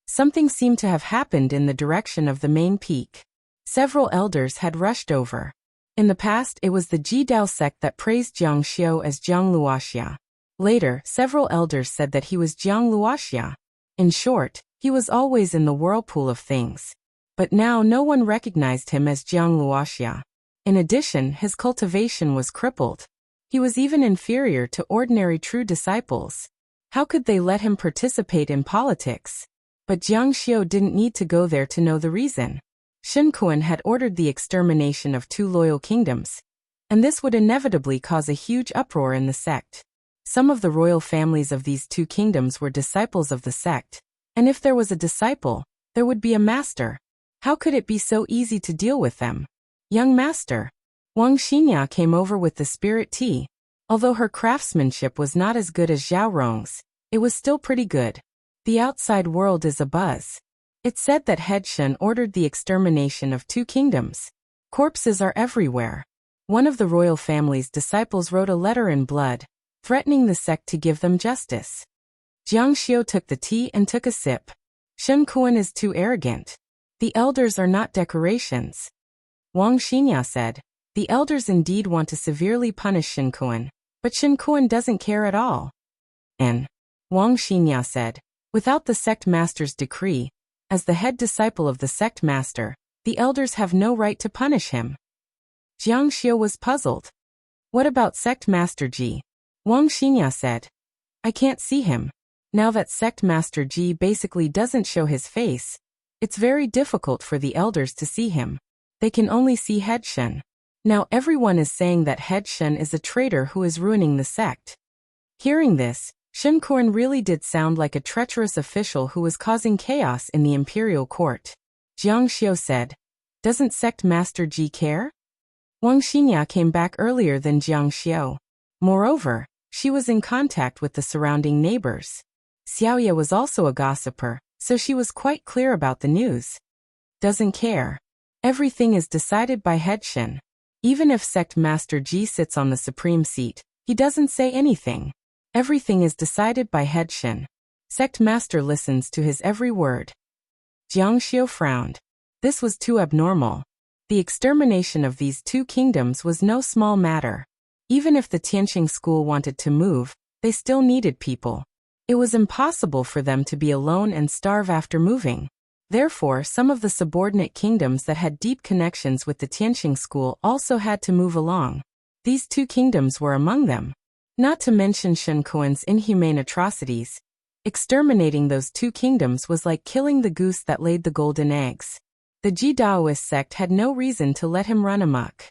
Something seemed to have happened in the direction of the main peak. Several elders had rushed over. In the past, it was the Jidao sect that praised Jiang Xiu as Jiang Luoxia. Later, several elders said that he was Jiang Luoxia. In short, he was always in the whirlpool of things. But now no one recognized him as Jiang Luoxia. In addition, his cultivation was crippled. He was even inferior to ordinary true disciples. How could they let him participate in politics? But Jiang Xiu didn't need to go there to know the reason. Shen Kuan had ordered the extermination of 2 loyal kingdoms, and this would inevitably cause a huge uproar in the sect. Some of the royal families of these 2 kingdoms were disciples of the sect, and if there was a disciple, there would be a master. How could it be so easy to deal with them? Young master. Wang Xinya came over with the spirit tea. Although her craftsmanship was not as good as Zhao Rong's, it was still pretty good. The outside world is abuzz. It said that Head Shen ordered the extermination of 2 kingdoms. Corpses are everywhere. One of the royal family's disciples wrote a letter in blood, threatening the sect to give them justice. Jiang Xiu took the tea and took a sip. Shen Kuan is too arrogant. The elders are not decorations. Wang Xinya said. The elders indeed want to severely punish Shen Kuan, but Shen Kuan doesn't care at all. And Wang Xinya said, without the sect master's decree, as the head disciple of the sect master, the elders have no right to punish him. Jiang Xiu was puzzled. What about sect master Ji? Wang Xinya said. I can't see him. Now that sect master Ji basically doesn't show his face, it's very difficult for the elders to see him. They can only see Head Shen. Now everyone is saying that Head Shen is a traitor who is ruining the sect. Hearing this, Shen Kuan really did sound like a treacherous official who was causing chaos in the imperial court. Jiang Xiu said, doesn't sect master Ji care? Wang Xinya came back earlier than Jiang Xiu. Moreover, she was in contact with the surrounding neighbors. Xiaoye was also a gossiper, so she was quite clear about the news. Doesn't care. Everything is decided by Head Shen. Even if sect master Ji sits on the supreme seat, he doesn't say anything. Everything is decided by Head Shen. Sect master listens to his every word. Jiang Xiu frowned. This was too abnormal. The extermination of these 2 kingdoms was no small matter. Even if the Tianqing school wanted to move, they still needed people. It was impossible for them to be alone and starve after moving. Therefore, some of the subordinate kingdoms that had deep connections with the Tianqing school also had to move along. These 2 kingdoms were among them. Not to mention Shen Kuan's inhumane atrocities. Exterminating those 2 kingdoms was like killing the goose that laid the golden eggs. The Ji Daoist sect had no reason to let him run amok.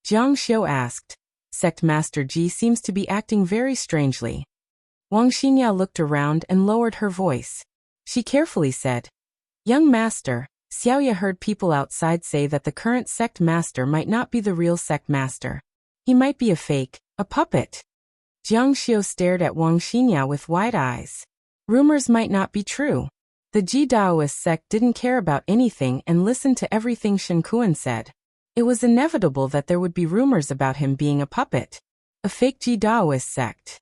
Jiang Xiu asked. Sect Master Ji seems to be acting very strangely. Wang Xinya looked around and lowered her voice. She carefully said, Young master, Xiaoye heard people outside say that the current sect master might not be the real sect master. He might be a fake, a puppet. Jiang Xiu stared at Wang Xinya with wide eyes. Rumors might not be true. The Ji Daoist sect didn't care about anything and listened to everything Shen Kuan said. It was inevitable that there would be rumors about him being a puppet, a fake Ji Daoist sect.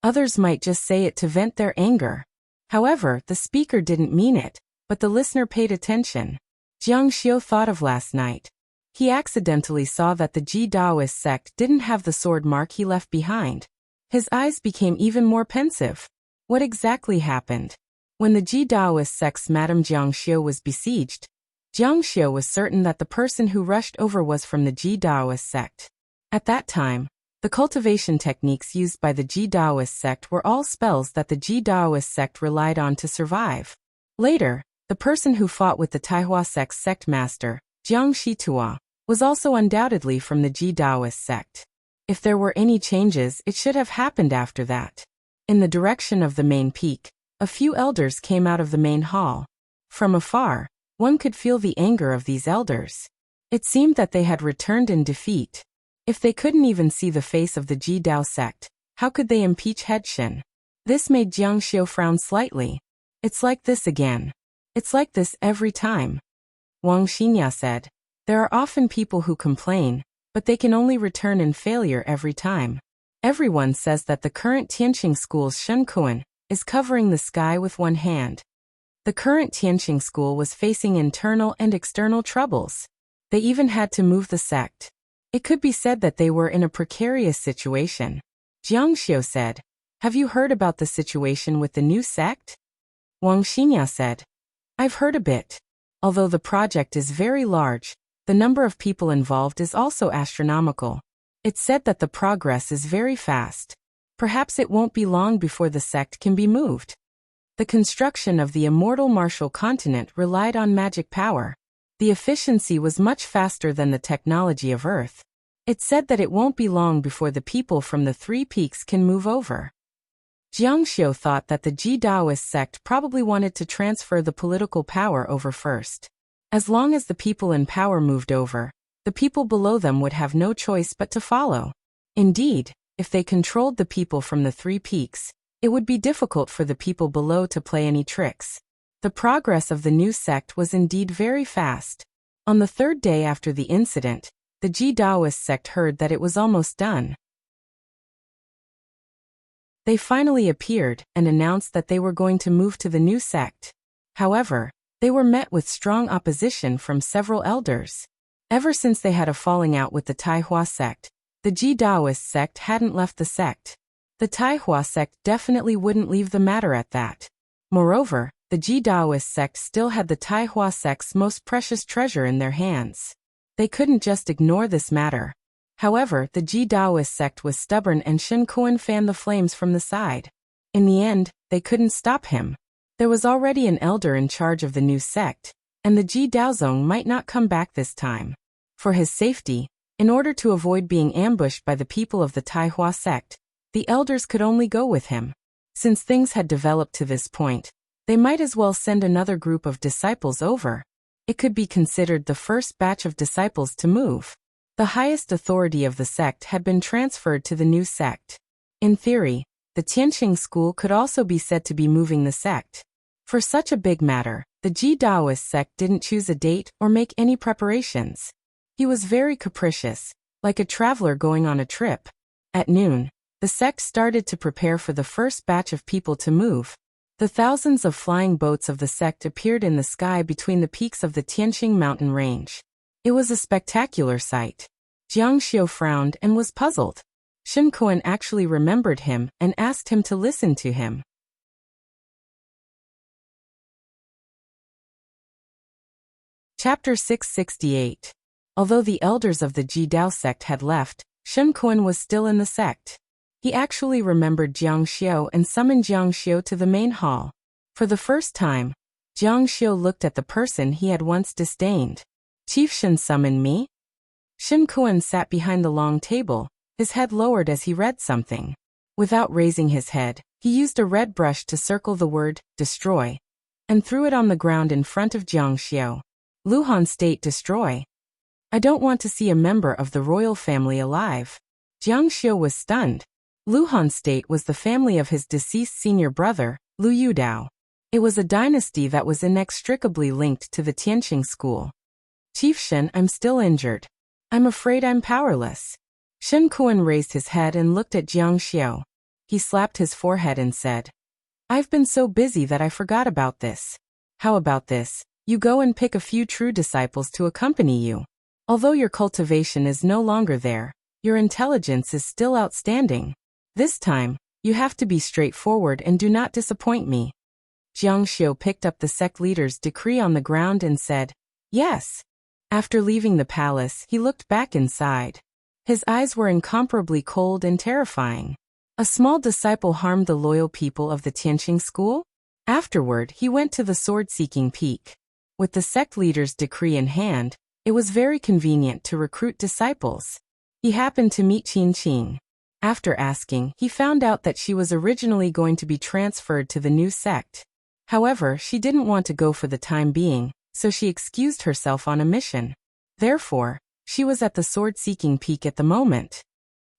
Others might just say it to vent their anger. However, the speaker didn't mean it, but the listener paid attention. Jiang Xiu thought of last night. He accidentally saw that the Ji Daoist sect didn't have the sword mark he left behind. His eyes became even more pensive. What exactly happened? When the Ji Daoist sect's Madame Jiang Xiu was besieged, Jiang Xiu was certain that the person who rushed over was from the Ji Daoist sect. At that time, The cultivation techniques used by the Ji Daoist sect were all spells that the Ji Daoist sect relied on to survive. Later, the person who fought with the Taihua sect's sect master, Jiang Shitua, was also undoubtedly from the Ji Daoist sect. If there were any changes, it should have happened after that. In the direction of the main peak, a few elders came out of the main hall. From afar, one could feel the anger of these elders. It seemed that they had returned in defeat. If they couldn't even see the face of the Ji Dao sect, how could they impeach head Shin? This made Jiang Xiu frown slightly. It's like this again. It's like this every time. Wang Xinya said, there are often people who complain, but they can only return in failure every time. Everyone says that the current Tianqing school's Shen Kuan is covering the sky with one hand. The current Tianqing school was facing internal and external troubles. They even had to move the sect. It could be said that they were in a precarious situation. Jiang Xiu said, have you heard about the situation with the new sect? Wang Xinya said, I've heard a bit. Although the project is very large, the number of people involved is also astronomical. It's said that the progress is very fast. Perhaps it won't be long before the sect can be moved. The construction of the immortal martial continent relied on magic power. The efficiency was much faster than the technology of Earth. It's said that it won't be long before the people from the three peaks can move over. Jiang Xiu thought that the Ji Daoist sect probably wanted to transfer the political power over first. As long as the people in power moved over, the people below them would have no choice but to follow. Indeed, if they controlled the people from the three peaks, it would be difficult for the people below to play any tricks. The progress of the new sect was indeed very fast. On the third day after the incident, the Ji Daoist sect heard that it was almost done. They finally appeared and announced that they were going to move to the new sect. However, they were met with strong opposition from several elders. Ever since they had a falling out with the Taihua sect, the Ji Daoist sect hadn't left the sect. The Taihua sect definitely wouldn't leave the matter at that. Moreover, the Ji Daoist sect still had the Taihua sect's most precious treasure in their hands. They couldn't just ignore this matter. However, the Ji Daoist sect was stubborn and Shen Kuan fanned the flames from the side. In the end, they couldn't stop him. There was already an elder in charge of the new sect, and the Ji Daozong might not come back this time. For his safety, in order to avoid being ambushed by the people of the Taihua sect, the elders could only go with him. Since things had developed to this point, they might as well send another group of disciples over. It could be considered the first batch of disciples to move. The highest authority of the sect had been transferred to the new sect. In theory, the Tianqing school could also be said to be moving the sect. For such a big matter, the Ji Daoist sect didn't choose a date or make any preparations. He was very capricious, like a traveler going on a trip. At noon, the sect started to prepare for the first batch of people to move. The thousands of flying boats of the sect appeared in the sky between the peaks of the Tianqing mountain range. It was a spectacular sight. Jiang Xiu frowned and was puzzled. Shen Kuan actually remembered him and asked him to listen to him. Chapter 668. Although the elders of the Ji Dao sect had left, Shen Kuan was still in the sect. He actually remembered Jiang Xiu and summoned Jiang Xiu to the main hall. For the first time, Jiang Xiu looked at the person he had once disdained. Chief Shen summoned me? Shen Kuan sat behind the long table, his head lowered as he read something. Without raising his head, he used a red brush to circle the word, destroy, and threw it on the ground in front of Jiang Xiu. Luhan State destroy. I don't want to see a member of the royal family alive. Jiang Xiu was stunned. Luhan State was the family of his deceased senior brother, Lu Yudao. It was a dynasty that was inextricably linked to the Tianqing school. Chief Shen, I'm still injured. I'm afraid I'm powerless. Shen Kuan raised his head and looked at Jiang Xiu. He slapped his forehead and said, I've been so busy that I forgot about this. How about this? You go and pick a few true disciples to accompany you. Although your cultivation is no longer there, your intelligence is still outstanding. This time, you have to be straightforward and do not disappoint me. Jiang Xiu picked up the sect leader's decree on the ground and said, Yes. After leaving the palace, he looked back inside. His eyes were incomparably cold and terrifying. A small disciple harmed the loyal people of the Tianqing school? Afterward, he went to the sword-seeking peak. With the sect leader's decree in hand, it was very convenient to recruit disciples. He happened to meet Qing. After asking, he found out that she was originally going to be transferred to the new sect. However, she didn't want to go for the time being, so she excused herself on a mission. Therefore, she was at the sword-seeking peak at the moment.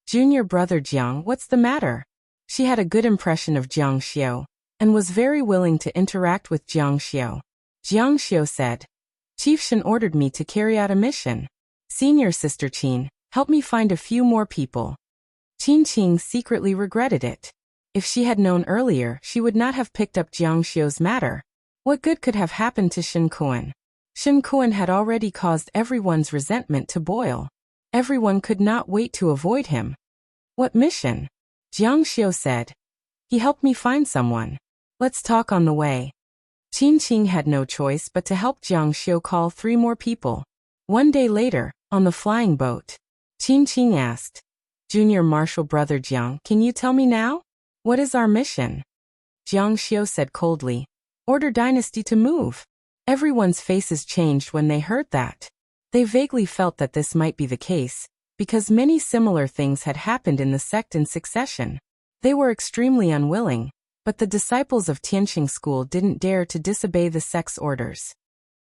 Junior brother Jiang, what's the matter? She had a good impression of Jiang Xiu, and was very willing to interact with Jiang Xiu. Jiang Xiu said, Chief Shen ordered me to carry out a mission. Senior sister Qin, help me find a few more people. Qing secretly regretted it. If she had known earlier, she would not have picked up Jiang Xiu's matter. What good could have happened to Shen Kuan? Shen Kuan had already caused everyone's resentment to boil. Everyone could not wait to avoid him. What mission? Jiang Xiu said. He helped me find someone. Let's talk on the way. Qing had no choice but to help Jiang Xiu call 3 more people. One day later, on the flying boat, Qing asked, Junior Marshal Brother Jiang, can you tell me now? What is our mission? Jiang Xiu said coldly, order dynasty to move. Everyone's faces changed when they heard that. They vaguely felt that this might be the case, because many similar things had happened in the sect in succession. They were extremely unwilling, but the disciples of Tianqing school didn't dare to disobey the sect's orders.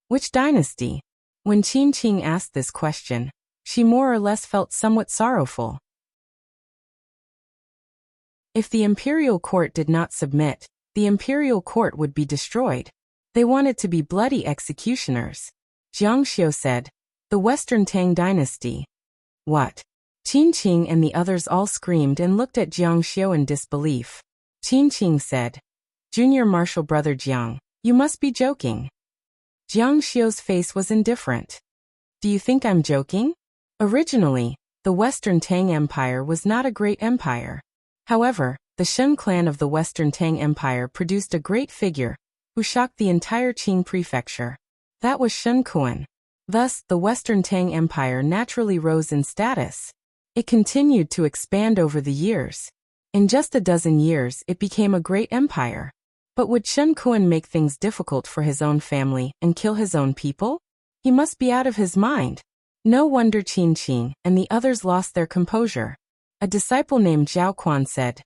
Which dynasty? When Qing asked this question, she more or less felt somewhat sorrowful. If the imperial court did not submit, the imperial court would be destroyed. They wanted to be bloody executioners. Jiang Xiu said, the Western Tang dynasty. What? Qing and the others all screamed and looked at Jiang Xiu in disbelief. Qing said, Junior Marshal Brother Jiang, you must be joking. Jiang Xiu's face was indifferent. Do you think I'm joking? Originally, the Western Tang Empire was not a great empire. However, the Shen clan of the Western Tang Empire produced a great figure, who shocked the entire Qing prefecture. That was Shen Kuan. Thus, the Western Tang Empire naturally rose in status. It continued to expand over the years. In just a dozen years, it became a great empire. But would Shen Kuan make things difficult for his own family and kill his own people? He must be out of his mind. No wonder Qing and the others lost their composure. A disciple named Zhao Quan said,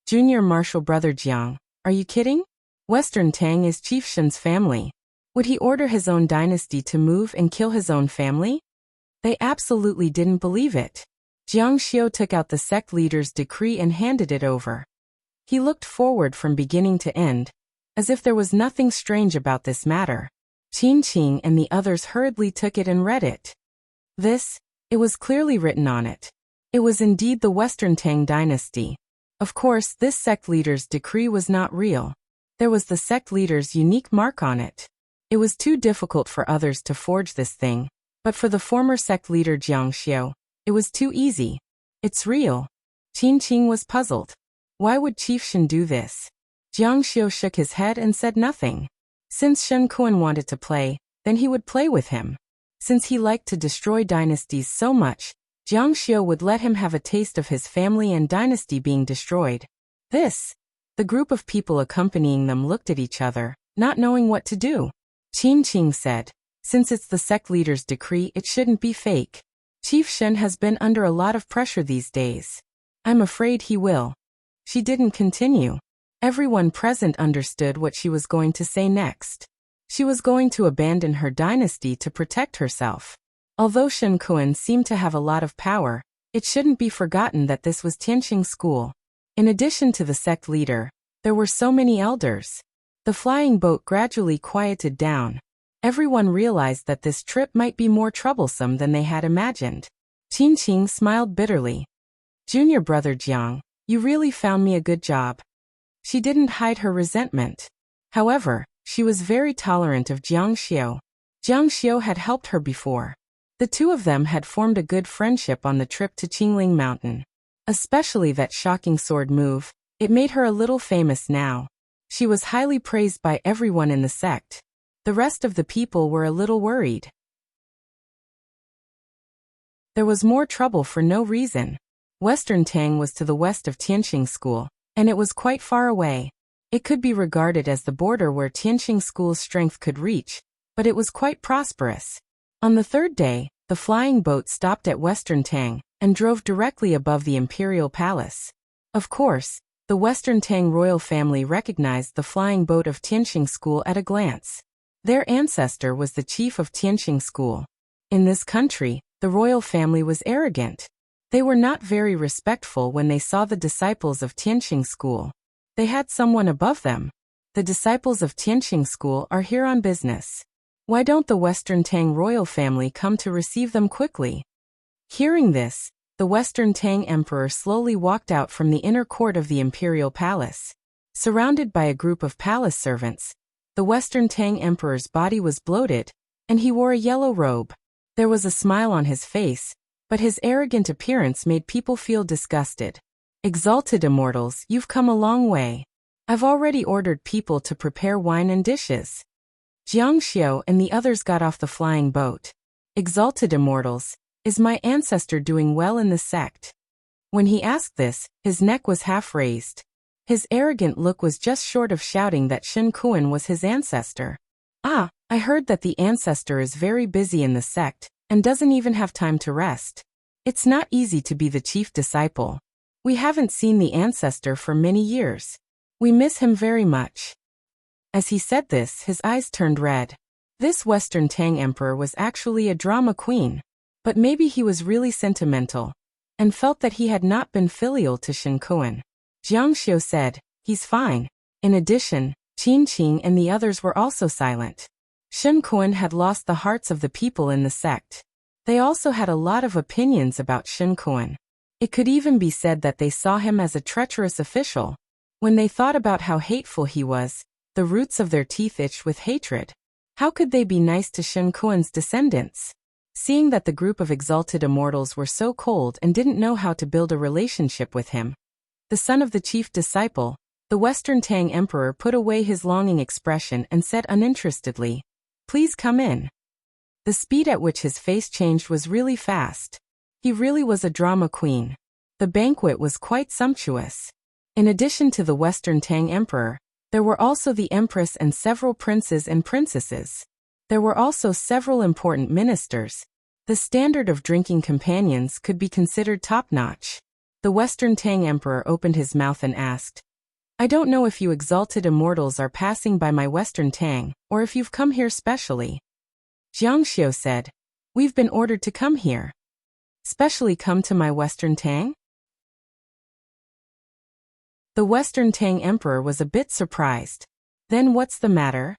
Junior Marshal Brother Jiang, are you kidding? Western Tang is Chief Shen's family. Would he order his own dynasty to move and kill his own family? They absolutely didn't believe it. Jiang Xiu took out the sect leader's decree and handed it over. He looked forward from beginning to end, as if there was nothing strange about this matter. Qing and the others hurriedly took it and read it. It was clearly written on it. It was indeed the Western Tang dynasty. Of course, this sect leader's decree was not real. There was the sect leader's unique mark on it. It was too difficult for others to forge this thing, but for the former sect leader Jiang Xiu, it was too easy. It's real. Qing was puzzled. Why would Chief Shen do this? Jiang Xiu shook his head and said nothing. Since Shen Kuan wanted to play, then he would play with him. Since he liked to destroy dynasties so much, Jiang Xiu would let him have a taste of his family and dynasty being destroyed. The group of people accompanying them looked at each other, not knowing what to do. Qing said, since it's the sect leader's decree, it shouldn't be fake. Chief Shen has been under a lot of pressure these days. I'm afraid he will. She didn't continue. Everyone present understood what she was going to say next. She was going to abandon her dynasty to protect herself. Although Shen Kuan seemed to have a lot of power, it shouldn't be forgotten that this was Tianqing school. In addition to the sect leader, there were so many elders. The flying boat gradually quieted down. Everyone realized that this trip might be more troublesome than they had imagined. Qing smiled bitterly. Junior brother Jiang, you really found me a good job. She didn't hide her resentment. However, she was very tolerant of Jiang Xiu. Jiang Xiu had helped her before. The two of them had formed a good friendship on the trip to Qingling Mountain. Especially that shocking sword move, it made her a little famous now. She was highly praised by everyone in the sect. The rest of the people were a little worried. There was more trouble for no reason. Western Tang was to the west of Tianqing School, and it was quite far away. It could be regarded as the border where Tianqing School's strength could reach, but it was quite prosperous. On the third day, the flying boat stopped at Western Tang and drove directly above the imperial palace. Of course, the Western Tang royal family recognized the flying boat of Tianqing School at a glance. Their ancestor was the chief of Tianqing School. In this country, the royal family was arrogant. They were not very respectful when they saw the disciples of Tianqing School. They had someone above them. The disciples of Tianqing School are here on business. Why don't the Western Tang royal family come to receive them quickly? Hearing this, the Western Tang emperor slowly walked out from the inner court of the imperial palace. Surrounded by a group of palace servants, the Western Tang emperor's body was bloated, and he wore a yellow robe. There was a smile on his face, but his arrogant appearance made people feel disgusted. Exalted immortals, you've come a long way. I've already ordered people to prepare wine and dishes. Jiang Xiao and the others got off the flying boat. Exalted immortals, is my ancestor doing well in the sect? When he asked this, his neck was half raised. His arrogant look was just short of shouting that Shen Kuan was his ancestor. Ah, I heard that the ancestor is very busy in the sect, and doesn't even have time to rest. It's not easy to be the chief disciple. We haven't seen the ancestor for many years. We miss him very much. As he said this, his eyes turned red. This Western Tang emperor was actually a drama queen. But maybe he was really sentimental, and felt that he had not been filial to Shen Kuan. Jiang Xiu said, he's fine. In addition, Qin Qing and the others were also silent. Shen Kuan had lost the hearts of the people in the sect. They also had a lot of opinions about Shen Kuan. It could even be said that they saw him as a treacherous official. When they thought about how hateful he was, the roots of their teeth itched with hatred. How could they be nice to Shen Kuan's descendants? Seeing that the group of exalted immortals were so cold and didn't know how to build a relationship with him, the son of the chief disciple, the Western Tang emperor put away his longing expression and said uninterestedly, "Please come in." The speed at which his face changed was really fast. He really was a drama queen. The banquet was quite sumptuous. In addition to the Western Tang emperor, there were also the empress and several princes and princesses. There were also several important ministers. The standard of drinking companions could be considered top-notch. The Western Tang emperor opened his mouth and asked, I don't know if you exalted immortals are passing by my Western Tang, or if you've come here specially. Jiang Xiu said, we've been ordered to come here. Specially come to my Western Tang? The Western Tang emperor was a bit surprised. Then what's the matter?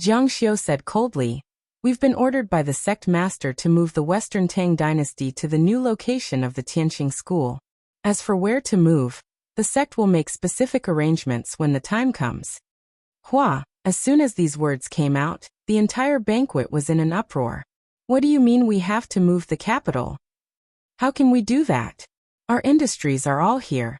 Jiang Xiu said coldly, we've been ordered by the sect master to move the Western Tang dynasty to the new location of the Tianqing school. As for where to move, the sect will make specific arrangements when the time comes. Hua, as soon as these words came out, the entire banquet was in an uproar. What do you mean we have to move the capital? How can we do that? Our industries are all here.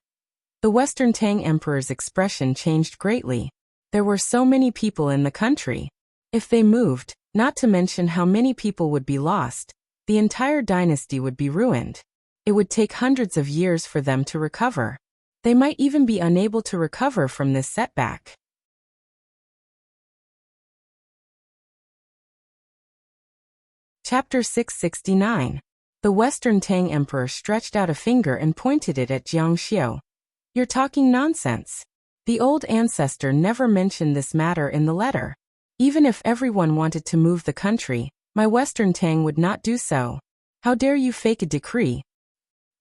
The Western Tang emperor's expression changed greatly. There were so many people in the country. If they moved, not to mention how many people would be lost, the entire dynasty would be ruined. It would take hundreds of years for them to recover. They might even be unable to recover from this setback. Chapter 669. The Western Tang emperor stretched out a finger and pointed it at Jiang Xiu. You're talking nonsense. The old ancestor never mentioned this matter in the letter. Even if everyone wanted to move the country, my Western Tang would not do so. How dare you fake a decree?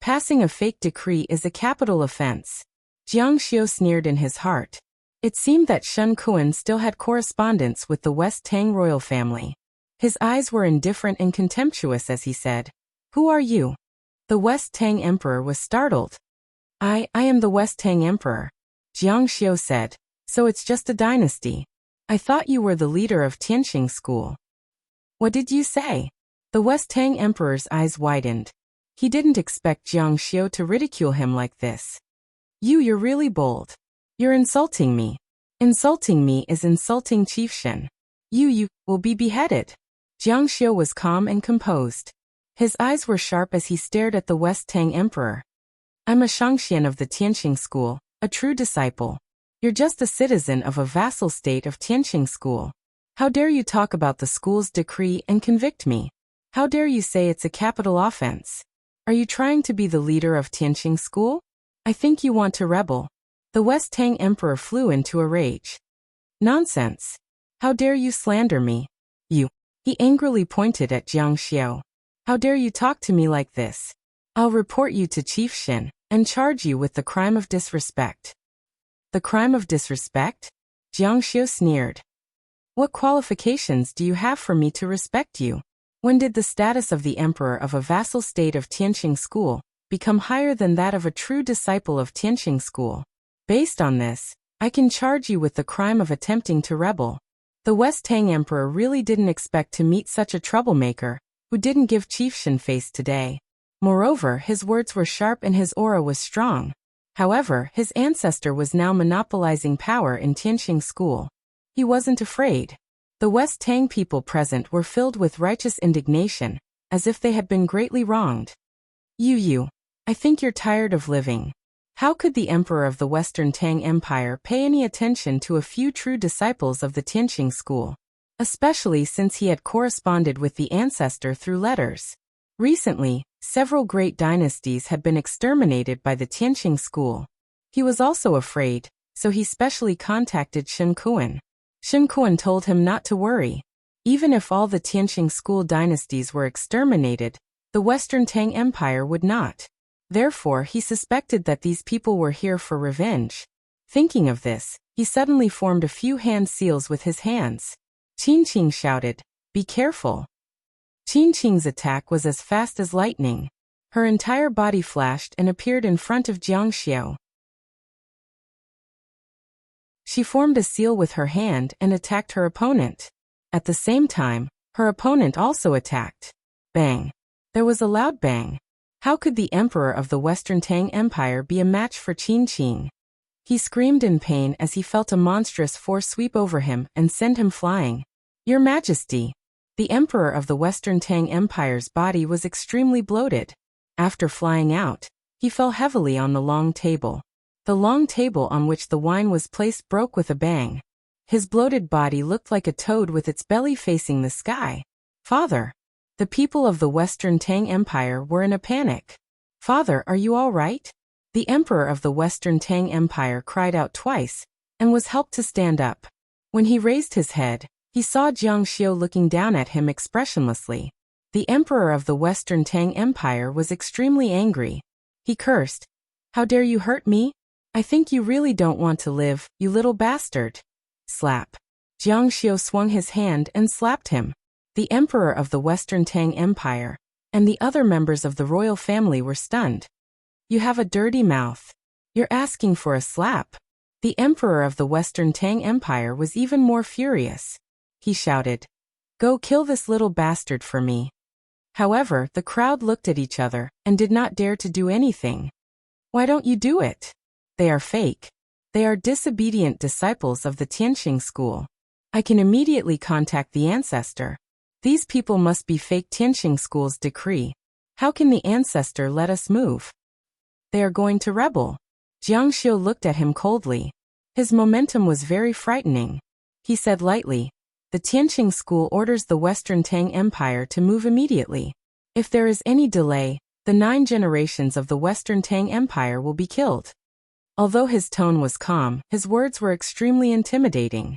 Passing a fake decree is a capital offense. Jiang Xiu sneered in his heart. It seemed that Shen Kuan still had correspondence with the West Tang royal family. His eyes were indifferent and contemptuous as he said, Who are you? The West Tang emperor was startled. I am the West Tang emperor. Jiang Xiu said, so it's just a dynasty. I thought you were the leader of Tianqing school. What did you say? The West Tang emperor's eyes widened. He didn't expect Jiang Xiu to ridicule him like this. You're really bold. You're insulting me. Insulting me is insulting Chief Shen. You will be beheaded. Jiang Xiu was calm and composed. His eyes were sharp as he stared at the West Tang Emperor. I'm a Shangxian of the Tianqing school, a true disciple. You're just a citizen of a vassal state of Tianqing school. How dare you talk about the school's decree and convict me? How dare you say it's a capital offense? Are you trying to be the leader of Tianqing school? I think you want to rebel. The West Tang Emperor flew into a rage. Nonsense. How dare you slander me? You. He angrily pointed at Jiang Xiao. How dare you talk to me like this? I'll report you to Chief Shin and charge you with the crime of disrespect. The crime of disrespect? Jiang Xiao sneered. What qualifications do you have for me to respect you? When did the status of the emperor of a vassal state of Tianqing school become higher than that of a true disciple of Tianqing school? Based on this, I can charge you with the crime of attempting to rebel. The West Tang Emperor really didn't expect to meet such a troublemaker, who didn't give Chief Shin face today. Moreover, his words were sharp and his aura was strong. However, his ancestor was now monopolizing power in Tianqing school. He wasn't afraid. The West Tang people present were filled with righteous indignation, as if they had been greatly wronged. You, I think you're tired of living. How could the emperor of the Western Tang Empire pay any attention to a few true disciples of the Tianqing school? Especially since he had corresponded with the ancestor through letters. Recently, several great dynasties had been exterminated by the Tianqing school. He was also afraid, so he specially contacted Shen Kuan. Shen Kuan told him not to worry. Even if all the Tianqing school dynasties were exterminated, the Western Tang Empire would not. Therefore, he suspected that these people were here for revenge. Thinking of this, he suddenly formed a few hand seals with his hands. Qin Qing shouted, "Be careful." Qin Qing's attack was as fast as lightning. Her entire body flashed and appeared in front of Jiang Xiao. She formed a seal with her hand and attacked her opponent. At the same time, her opponent also attacked. Bang! There was a loud bang. How could the emperor of the Western Tang Empire be a match for Qin Qing? He screamed in pain as he felt a monstrous force sweep over him and send him flying. Your Majesty! The emperor of the Western Tang Empire's body was extremely bloated. After flying out, he fell heavily on the long table. The long table on which the wine was placed broke with a bang. His bloated body looked like a toad with its belly facing the sky. Father! The people of the Western Tang Empire were in a panic. Father, are you all right? The emperor of the Western Tang Empire cried out twice, and was helped to stand up. When he raised his head, he saw Jiang Xiao looking down at him expressionlessly. The emperor of the Western Tang Empire was extremely angry. He cursed. How dare you hurt me? I think you really don't want to live, you little bastard. Slap. Jiang Xiao swung his hand and slapped him. The emperor of the Western Tang Empire and the other members of the royal family were stunned. You have a dirty mouth. You're asking for a slap. The emperor of the Western Tang Empire was even more furious. He shouted, "Go kill this little bastard for me." However, the crowd looked at each other and did not dare to do anything. Why don't you do it? They are fake. They are disobedient disciples of the Tianqing school. I can immediately contact the ancestor. These people must be fake Tianqing school's decree. How can the ancestor let us move? They are going to rebel. Jiang Xiao looked at him coldly. His momentum was very frightening. He said lightly, the Tianqing school orders the Western Tang Empire to move immediately. If there is any delay, the 9 generations of the Western Tang Empire will be killed. Although his tone was calm, his words were extremely intimidating.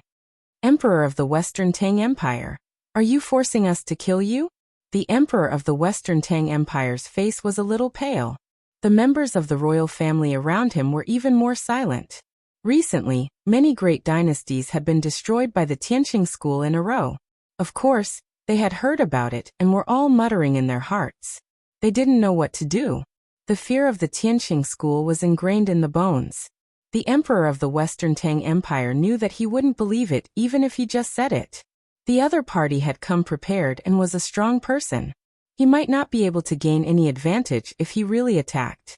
Emperor of the Western Tang Empire. Are you forcing us to kill you? The emperor of the Western Tang Empire's face was a little pale. The members of the royal family around him were even more silent. Recently, many great dynasties had been destroyed by the Tianqing school in a row. Of course, they had heard about it and were all muttering in their hearts. They didn't know what to do. The fear of the Tianqing school was ingrained in the bones. The emperor of the Western Tang Empire knew that he wouldn't believe it even if he just said it. The other party had come prepared and was a strong person. He might not be able to gain any advantage if he really attacked.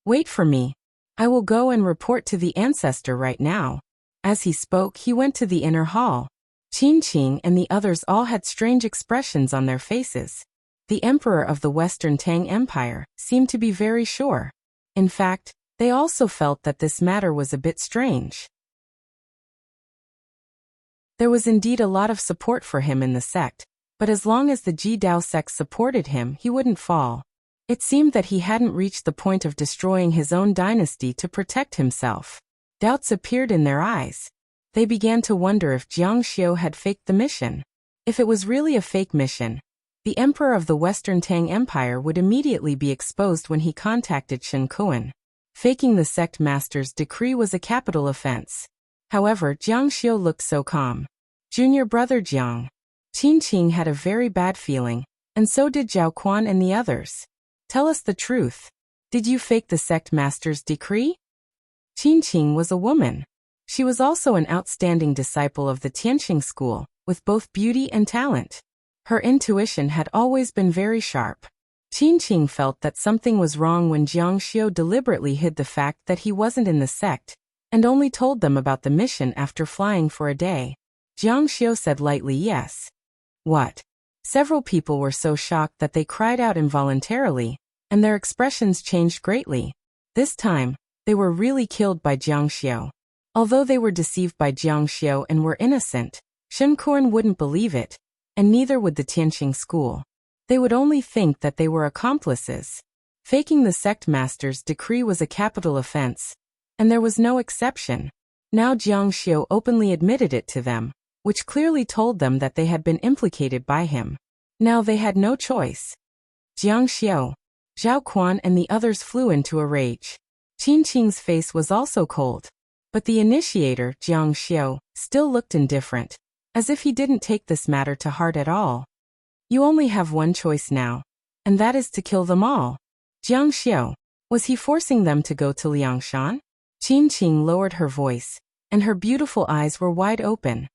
Wait for me. I will go and report to the ancestor right now. As he spoke, he went to the inner hall. Qin Qing and the others all had strange expressions on their faces. The emperor of the Western Tang Empire seemed to be very sure. In fact, they also felt that this matter was a bit strange. There was indeed a lot of support for him in the sect, but as long as the Ji Dao sect supported him, he wouldn't fall. It seemed that he hadn't reached the point of destroying his own dynasty to protect himself. Doubts appeared in their eyes. They began to wonder if Jiang Xiu had faked the mission. If it was really a fake mission, the emperor of the Western Tang Empire would immediately be exposed when he contacted Shen Kuan. Faking the sect master's decree was a capital offense. However, Jiang Xiu looked so calm. Junior brother Jiang. Qin Qing had a very bad feeling, and so did Zhao Quan and the others. Tell us the truth. Did you fake the sect master's decree? Qin Qing was a woman. She was also an outstanding disciple of the Tianqing school, with both beauty and talent. Her intuition had always been very sharp. Qin Qing felt that something was wrong when Jiang Xiu deliberately hid the fact that he wasn't in the sect, and only told them about the mission after flying for a day. Jiang Xiu said lightly yes. What? Several people were so shocked that they cried out involuntarily, and their expressions changed greatly. This time, they were really killed by Jiang Xiu. Although they were deceived by Jiang Xiu and were innocent, Shen Kuan wouldn't believe it, and neither would the Tianqing school. They would only think that they were accomplices. Faking the sect master's decree was a capital offense, and there was no exception. Now Jiang Xiu openly admitted it to them, which clearly told them that they had been implicated by him. Now they had no choice. Jiang Xiu, Zhao Quan and the others flew into a rage. Qin Qing's face was also cold. But the initiator, Jiang Xiu, still looked indifferent, as if he didn't take this matter to heart at all. You only have one choice now, and that is to kill them all. Jiang Xiu, was he forcing them to go to Liangshan? Qin Qing lowered her voice, and her beautiful eyes were wide open.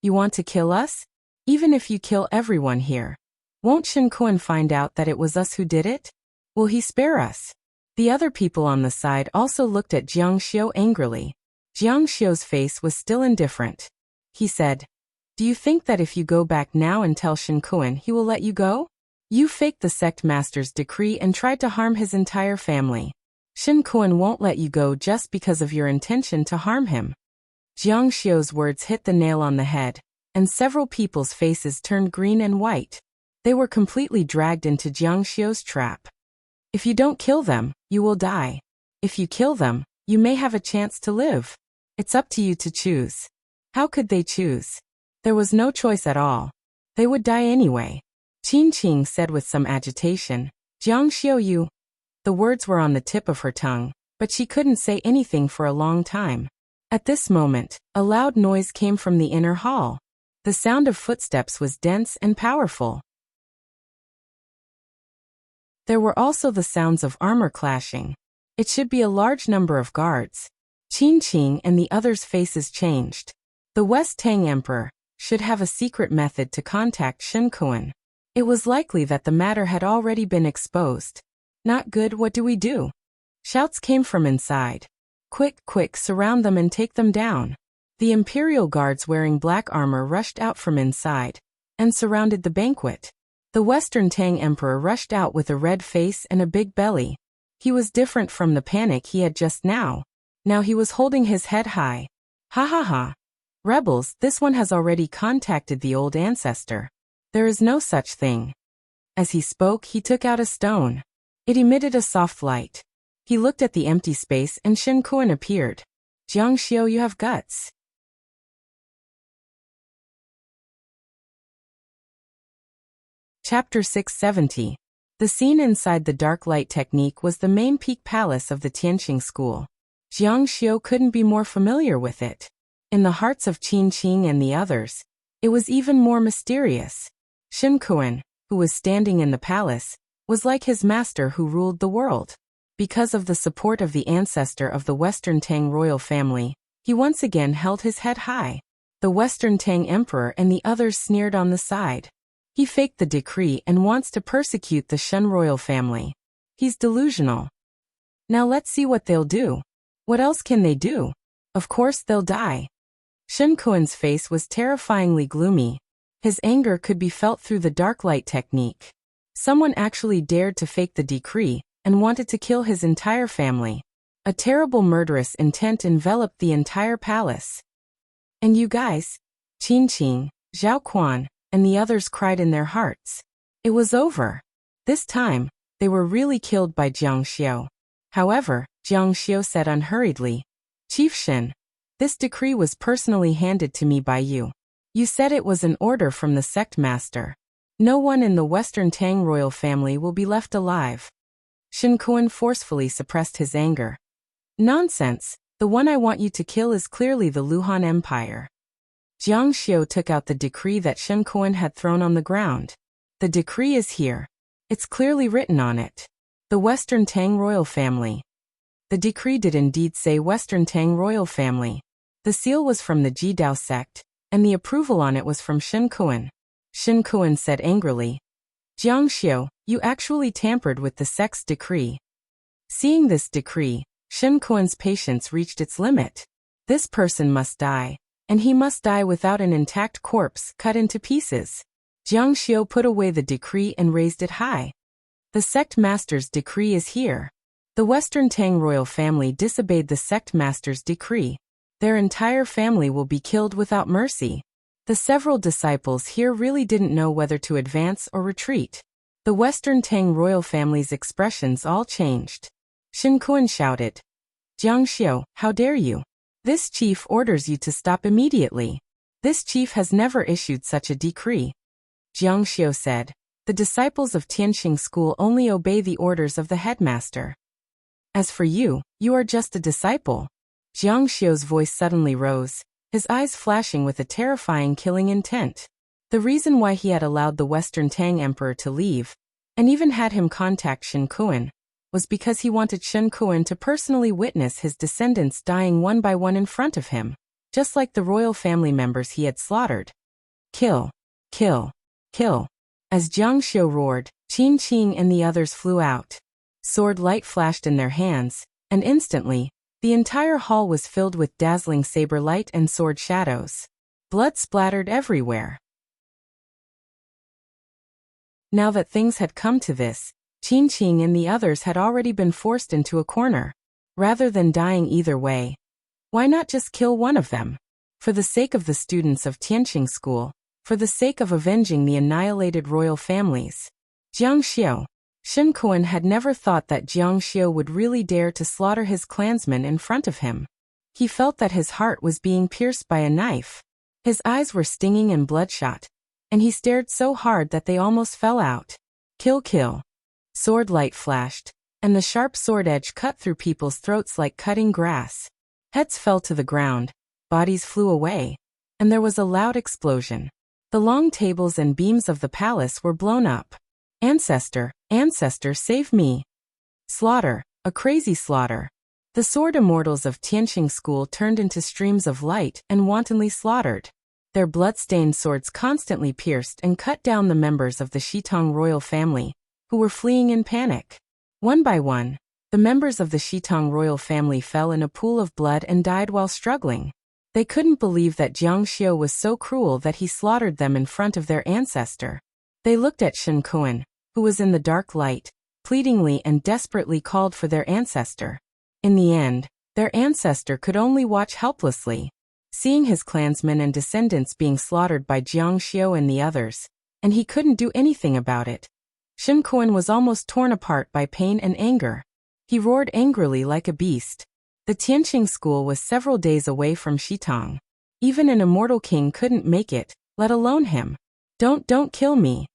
You want to kill us? Even if you kill everyone here, won't Shen Kuan find out that it was us who did it? Will he spare us? The other people on the side also looked at Jiang Xiu angrily. Jiang Xiu's face was still indifferent. He said, Do you think that if you go back now and tell Shen Kuan he will let you go? You faked the sect master's decree and tried to harm his entire family. Shen Kuan won't let you go just because of your intention to harm him. Jiang Xiu's words hit the nail on the head, and several people's faces turned green and white. They were completely dragged into Jiang Xiu's trap. If you don't kill them, you will die. If you kill them, you may have a chance to live. It's up to you to choose. How could they choose? There was no choice at all. They would die anyway. Qin Qing said with some agitation, Jiang Xiu, you. The words were on the tip of her tongue, but she couldn't say anything for a long time. At this moment, a loud noise came from the inner hall. The sound of footsteps was dense and powerful. There were also the sounds of armor clashing. It should be a large number of guards. Qin Qing and the others' faces changed. The West Tang Emperor should have a secret method to contact Shen Kuan. It was likely that the matter had already been exposed. Not good, what do we do? Shouts came from inside. Quick, quick, surround them and take them down. The imperial guards wearing black armor rushed out from inside and surrounded the banquet. The Western Tang Emperor rushed out with a red face and a big belly. He was different from the panic he had just now. Now he was holding his head high. Ha ha ha. Rebels, this one has already contacted the old ancestor. There is no such thing. As he spoke, he took out a stone. It emitted a soft light. He looked at the empty space and Shen Kuan appeared. Jiang Xiu, you have guts. Chapter 670. The scene inside the dark light technique was the main peak palace of the Tianqing school. Jiang Xiu couldn't be more familiar with it. In the hearts of Qin Qing and the others, it was even more mysterious. Shen Kuan, who was standing in the palace, was like his master who ruled the world. Because of the support of the ancestor of the Western Tang royal family, he once again held his head high. The Western Tang Emperor and the others sneered on the side. He faked the decree and wants to persecute the Shen royal family. He's delusional. Now let's see what they'll do. What else can they do? Of course they'll die. Shen Kuan's face was terrifyingly gloomy. His anger could be felt through the dark light technique. Someone actually dared to fake the decree and wanted to kill his entire family. A terrible murderous intent enveloped the entire palace. And you guys, Qin Qing, Zhao Quan, and the others cried in their hearts. It was over. This time, they were really killed by Jiang Xiu. However, Jiang Xiu said unhurriedly, Chief Shen, this decree was personally handed to me by you. You said it was an order from the sect master. No one in the Western Tang royal family will be left alive. Shen Kuan forcefully suppressed his anger. Nonsense, the one I want you to kill is clearly the Luhan Empire. Jiang Xiu took out the decree that Shen Kuan had thrown on the ground. The decree is here. It's clearly written on it. The Western Tang royal family. The decree did indeed say Western Tang royal family. The seal was from the Jidao sect, and the approval on it was from Shen Kuan. Shen Kuan said angrily, Jiang Xiu, you actually tampered with the sect's decree. Seeing this decree, Shen Kuan's patience reached its limit. This person must die, and he must die without an intact corpse cut into pieces. Jiang Xiu put away the decree and raised it high. The sect master's decree is here. The Western Tang royal family disobeyed the sect master's decree. Their entire family will be killed without mercy. The several disciples here really didn't know whether to advance or retreat. The Western Tang royal family's expressions all changed. Shen Kuan shouted, Jiang Xiu, how dare you? This chief orders you to stop immediately. This chief has never issued such a decree. Jiang Xiu said, the disciples of Tianqing school only obey the orders of the headmaster. As for you, you are just a disciple. Jiang Xiu's voice suddenly rose, his eyes flashing with a terrifying killing intent. The reason why he had allowed the Western Tang Emperor to leave, and even had him contact Shen Kuan, was because he wanted Shen Kuan to personally witness his descendants dying one by one in front of him, just like the royal family members he had slaughtered. Kill, kill, kill. As Jiang Xiu roared, Qin Qing and the others flew out. Sword light flashed in their hands, and instantly, the entire hall was filled with dazzling saber light and sword shadows. Blood splattered everywhere. Now that things had come to this, Qin Qing and the others had already been forced into a corner. Rather than dying either way, why not just kill one of them? For the sake of the students of Tianqing school, for the sake of avenging the annihilated royal families. Jiang Xiu. Shen Kuan had never thought that Jiang Xiu would really dare to slaughter his clansmen in front of him. He felt that his heart was being pierced by a knife. His eyes were stinging and bloodshot, and he stared so hard that they almost fell out. Kill, kill. Sword light flashed, and the sharp sword edge cut through people's throats like cutting grass. Heads fell to the ground, bodies flew away, and there was a loud explosion. The long tables and beams of the palace were blown up. Ancestor, ancestor, save me. Slaughter, a crazy slaughter. The sword immortals of Tianqing school turned into streams of light and wantonly slaughtered. Their blood-stained swords constantly pierced and cut down the members of the Shitong royal family, who were fleeing in panic. One by one, the members of the Shitong royal family fell in a pool of blood and died while struggling. They couldn't believe that Jiang Xiu was so cruel that he slaughtered them in front of their ancestor. They looked at Shen Kuan, who was in the dark light, pleadingly and desperately called for their ancestor. In the end, their ancestor could only watch helplessly, seeing his clansmen and descendants being slaughtered by Jiang Xiu and the others, and he couldn't do anything about it. Shen Kuan was almost torn apart by pain and anger. He roared angrily like a beast. The Tianqing school was several days away from Shitong. Even an immortal king couldn't make it, let alone him. Don't kill me.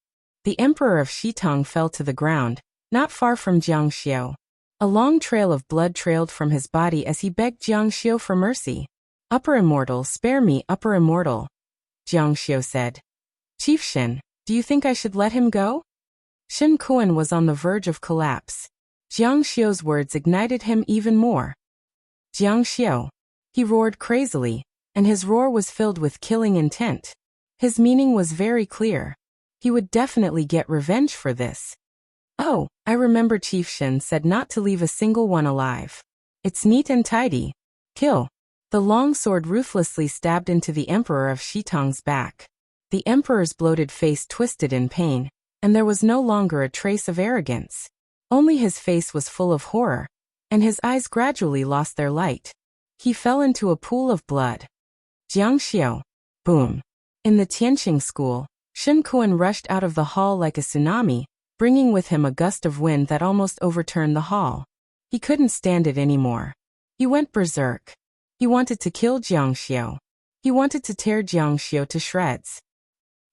The emperor of Shitong fell to the ground, not far from Jiang Xiu. A long trail of blood trailed from his body as he begged Jiang Xiu for mercy. Upper immortal, spare me, upper immortal. Jiang Xiu said. Chief Shen, do you think I should let him go? Shen Kuan was on the verge of collapse. Jiang Xiu's words ignited him even more. Jiang Xiu. He roared crazily, and his roar was filled with killing intent. His meaning was very clear. He would definitely get revenge for this. Oh, I remember Chief Shen said not to leave a single one alive. It's neat and tidy. Kill. The long sword ruthlessly stabbed into the emperor of Shitong's back. The emperor's bloated face twisted in pain, and there was no longer a trace of arrogance. Only his face was full of horror, and his eyes gradually lost their light. He fell into a pool of blood. Jiang Xiao. Boom. In the Tianqing school, Shen Kuan rushed out of the hall like a tsunami, bringing with him a gust of wind that almost overturned the hall. He couldn't stand it anymore. He went berserk. He wanted to kill Jiang Xiao. He wanted to tear Jiang Xiao to shreds.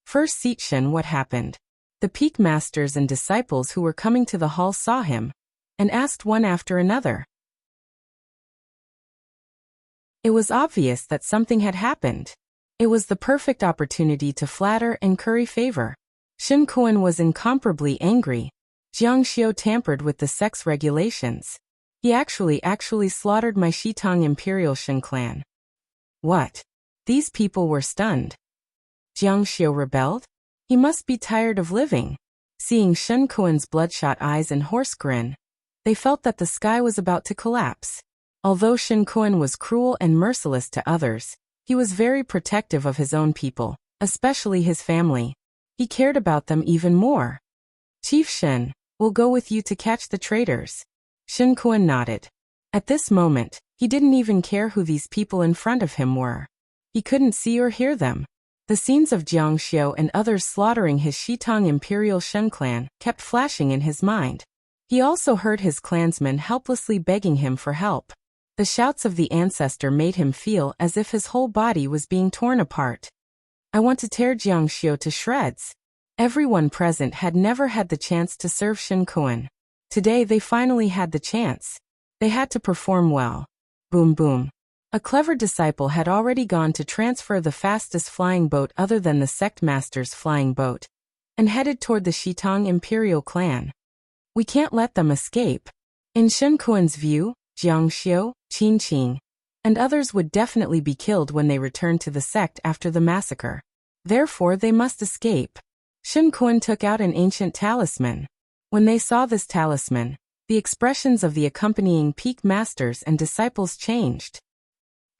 First Shen, what happened? The peak masters and disciples who were coming to the hall saw him, and asked one after another. It was obvious that something had happened. It was the perfect opportunity to flatter and curry favor. Shen Kuan was incomparably angry. Jiang Xiao tampered with the sex regulations. He actually slaughtered my Shitang Imperial Shen clan. What? These people were stunned. Jiang Xiao rebelled? He must be tired of living. Seeing Shen Kuan's bloodshot eyes and hoarse grin, they felt that the sky was about to collapse. Although Shen Kuan was cruel and merciless to others, he was very protective of his own people, especially his family. He cared about them even more. Chief Shen, we'll go with you to catch the traitors. Shen Kuan nodded. At this moment, he didn't even care who these people in front of him were. He couldn't see or hear them. The scenes of Jiang Xiao and others slaughtering his Shitang Imperial Shen clan kept flashing in his mind. He also heard his clansmen helplessly begging him for help. The shouts of the ancestor made him feel as if his whole body was being torn apart. I want to tear Jiang Xiao to shreds. Everyone present had never had the chance to serve Shen Kuan. Today they finally had the chance. They had to perform well. Boom boom. A clever disciple had already gone to transfer the fastest flying boat other than the sect master's flying boat, and headed toward the Shitang Imperial clan. We can't let them escape. In Shen Kuan's view, Jiang Xiao, Qin Qing, and others would definitely be killed when they returned to the sect after the massacre. Therefore they must escape. Shen Kuan took out an ancient talisman. When they saw this talisman, the expressions of the accompanying peak masters and disciples changed.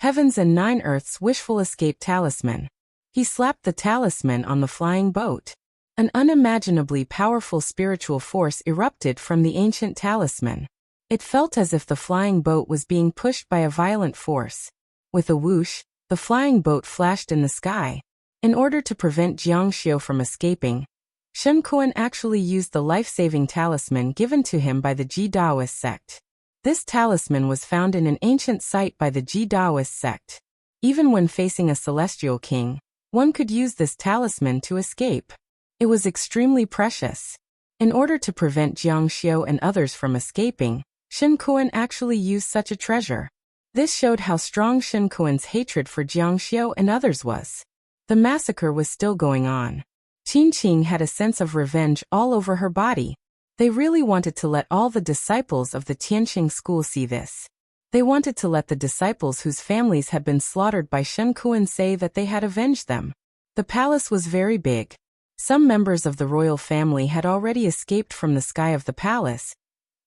Heavens and 9 Earths Wishful Escape Talisman. He slapped the talisman on the flying boat. An unimaginably powerful spiritual force erupted from the ancient talisman. It felt as if the flying boat was being pushed by a violent force. With a whoosh, the flying boat flashed in the sky. In order to prevent Jiang Xiao from escaping, Shen Kuan actually used the life-saving talisman given to him by the Ji Daoist sect. This talisman was found in an ancient site by the Ji Daoist sect. Even when facing a celestial king, one could use this talisman to escape. It was extremely precious. In order to prevent Jiang Xiao and others from escaping, Shen Kuan actually used such a treasure. This showed how strong Shen Kuan's hatred for Jiang Xiao and others was. The massacre was still going on. Qin Qing had a sense of revenge all over her body. They really wanted to let all the disciples of the Tianqing school see this. They wanted to let the disciples whose families had been slaughtered by Shen Kuan say that they had avenged them. The palace was very big. Some members of the royal family had already escaped from the sky of the palace,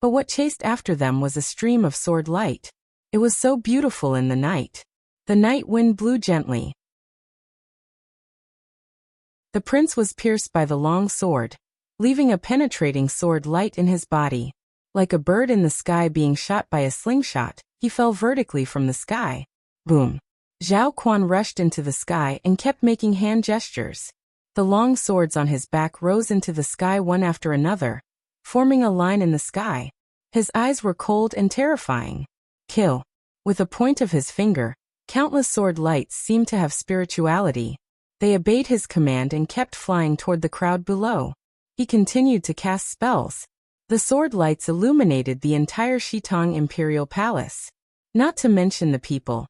but what chased after them was a stream of sword light. It was so beautiful in the night. The night wind blew gently. The prince was pierced by the long sword, leaving a penetrating sword light in his body. Like a bird in the sky being shot by a slingshot, he fell vertically from the sky. Boom. Zhao Quan rushed into the sky and kept making hand gestures. The long swords on his back rose into the sky one after another, forming a line in the sky. His eyes were cold and terrifying. Kill. With a point of his finger, countless sword lights seemed to have spirituality. They obeyed his command and kept flying toward the crowd below. He continued to cast spells. The sword lights illuminated the entire Shitang Imperial Palace. Not to mention the people.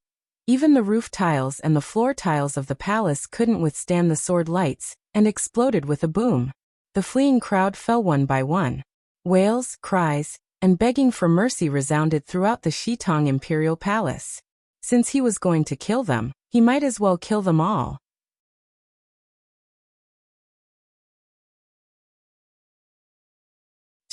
Even the roof tiles and the floor tiles of the palace couldn't withstand the sword lights, and exploded with a boom. The fleeing crowd fell one by one. Wails, cries, and begging for mercy resounded throughout the Shitang Imperial Palace. Since he was going to kill them, he might as well kill them all.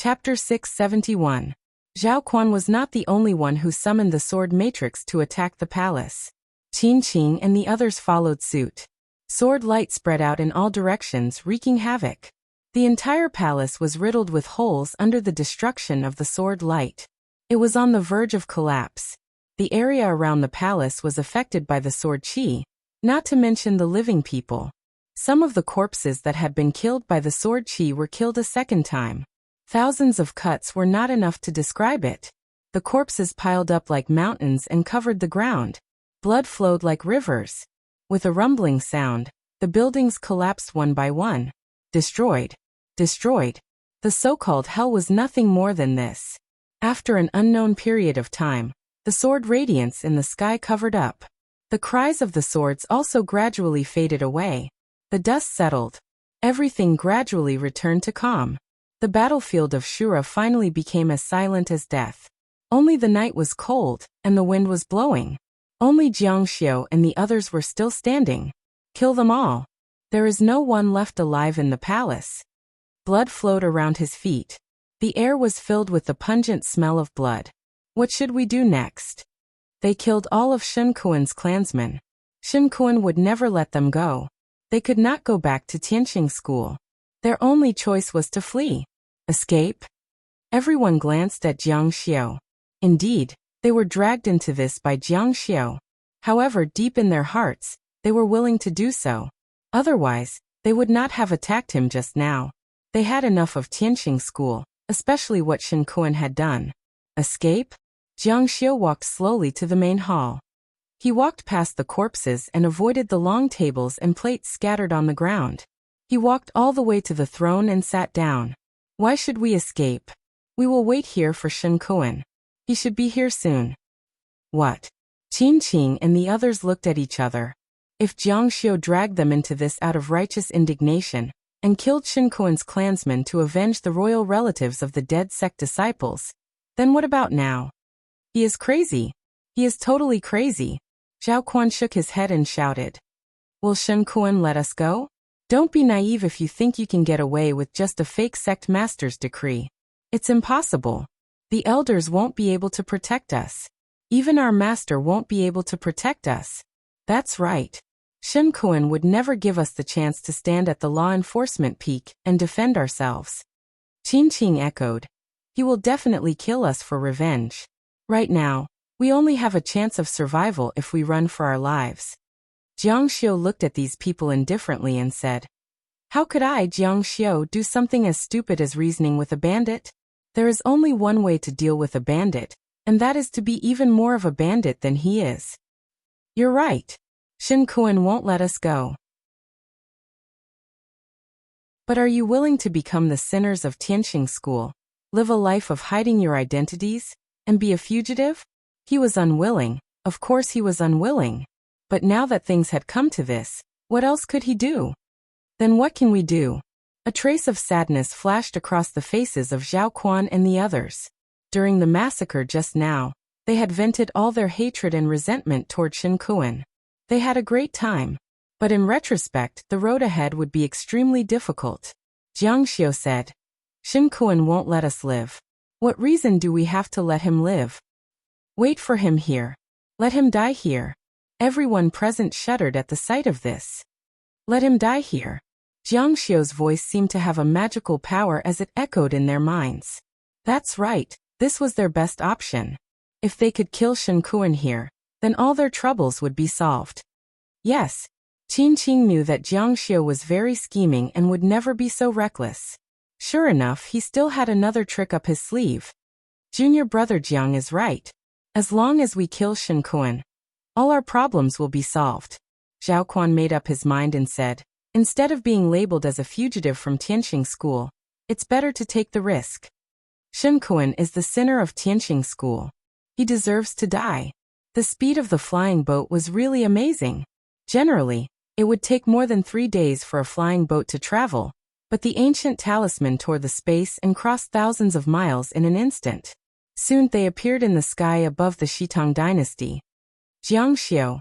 Chapter 671. Zhao Quan was not the only one who summoned the sword matrix to attack the palace. Qin Qing and the others followed suit. Sword light spread out in all directions, wreaking havoc. The entire palace was riddled with holes under the destruction of the sword light. It was on the verge of collapse. The area around the palace was affected by the sword chi, not to mention the living people. Some of the corpses that had been killed by the sword chi were killed a second time. Thousands of cuts were not enough to describe it. The corpses piled up like mountains and covered the ground. Blood flowed like rivers. With a rumbling sound, the buildings collapsed one by one. Destroyed. Destroyed. The so-called hell was nothing more than this. After an unknown period of time, the sword radiance in the sky covered up. The cries of the swords also gradually faded away. The dust settled. Everything gradually returned to calm. The battlefield of Shura finally became as silent as death. Only the night was cold, and the wind was blowing. Only Jiang Xiu and the others were still standing. Kill them all. There is no one left alive in the palace. Blood flowed around his feet. The air was filled with the pungent smell of blood. What should we do next? They killed all of Shen Kuan's clansmen. Shen Kuan would never let them go. They could not go back to Tianqing school. Their only choice was to flee. Escape? Everyone glanced at Jiang Xiu. Indeed, they were dragged into this by Jiang Xiu. However, deep in their hearts, they were willing to do so. Otherwise, they would not have attacked him just now. They had enough of Tianqing school, especially what Shen Kuan had done. Escape? Jiang Xiu walked slowly to the main hall. He walked past the corpses and avoided the long tables and plates scattered on the ground. He walked all the way to the throne and sat down. Why should we escape? We will wait here for Shen Kuan. He should be here soon. What? Qin Qing and the others looked at each other. If Jiang Xiu dragged them into this out of righteous indignation, and killed Shen Kuan's clansmen to avenge the royal relatives of the dead sect disciples, then what about now? He is crazy. He is totally crazy. Zhao Quan shook his head and shouted. Will Shen Kuan let us go? Don't be naive if you think you can get away with just a fake sect master's decree. It's impossible. The elders won't be able to protect us. Even our master won't be able to protect us. That's right. Shen Kuan would never give us the chance to stand at the law enforcement peak and defend ourselves. Qin Qing echoed. He will definitely kill us for revenge. Right now, we only have a chance of survival if we run for our lives. Jiang Xiu looked at these people indifferently and said, How could I, Jiang Xiu, do something as stupid as reasoning with a bandit? There is only one way to deal with a bandit, and that is to be even more of a bandit than he is. You're right. Shen Kuan won't let us go. But are you willing to become the sinners of Tianqing school, live a life of hiding your identities, and be a fugitive? He was unwilling. Of course he was unwilling. But now that things had come to this, what else could he do? Then what can we do? A trace of sadness flashed across the faces of Zhao Quan and the others. During the massacre just now, they had vented all their hatred and resentment toward Shen Kuan. They had a great time. But in retrospect, the road ahead would be extremely difficult. Jiang Xiu said, Shen Kuan won't let us live. What reason do we have to let him live? Wait for him here. Let him die here. Everyone present shuddered at the sight of this. Let him die here. Jiang Xiu's voice seemed to have a magical power as it echoed in their minds. That's right, this was their best option. If they could kill Shen Kuan here, then all their troubles would be solved. Yes, Qin Qing knew that Jiang Xiu was very scheming and would never be so reckless. Sure enough, he still had another trick up his sleeve. Junior brother Jiang is right. As long as we kill Shen Kuan, all our problems will be solved. Zhao Quan made up his mind and said, Instead of being labeled as a fugitive from Tianqing school, it's better to take the risk. Shen Kuan is the sinner of Tianqing school. He deserves to die. The speed of the flying boat was really amazing. Generally, it would take more than 3 days for a flying boat to travel, but the ancient talisman tore the space and crossed thousands of miles in an instant. Soon they appeared in the sky above the Shitong dynasty. Jiang Xiu.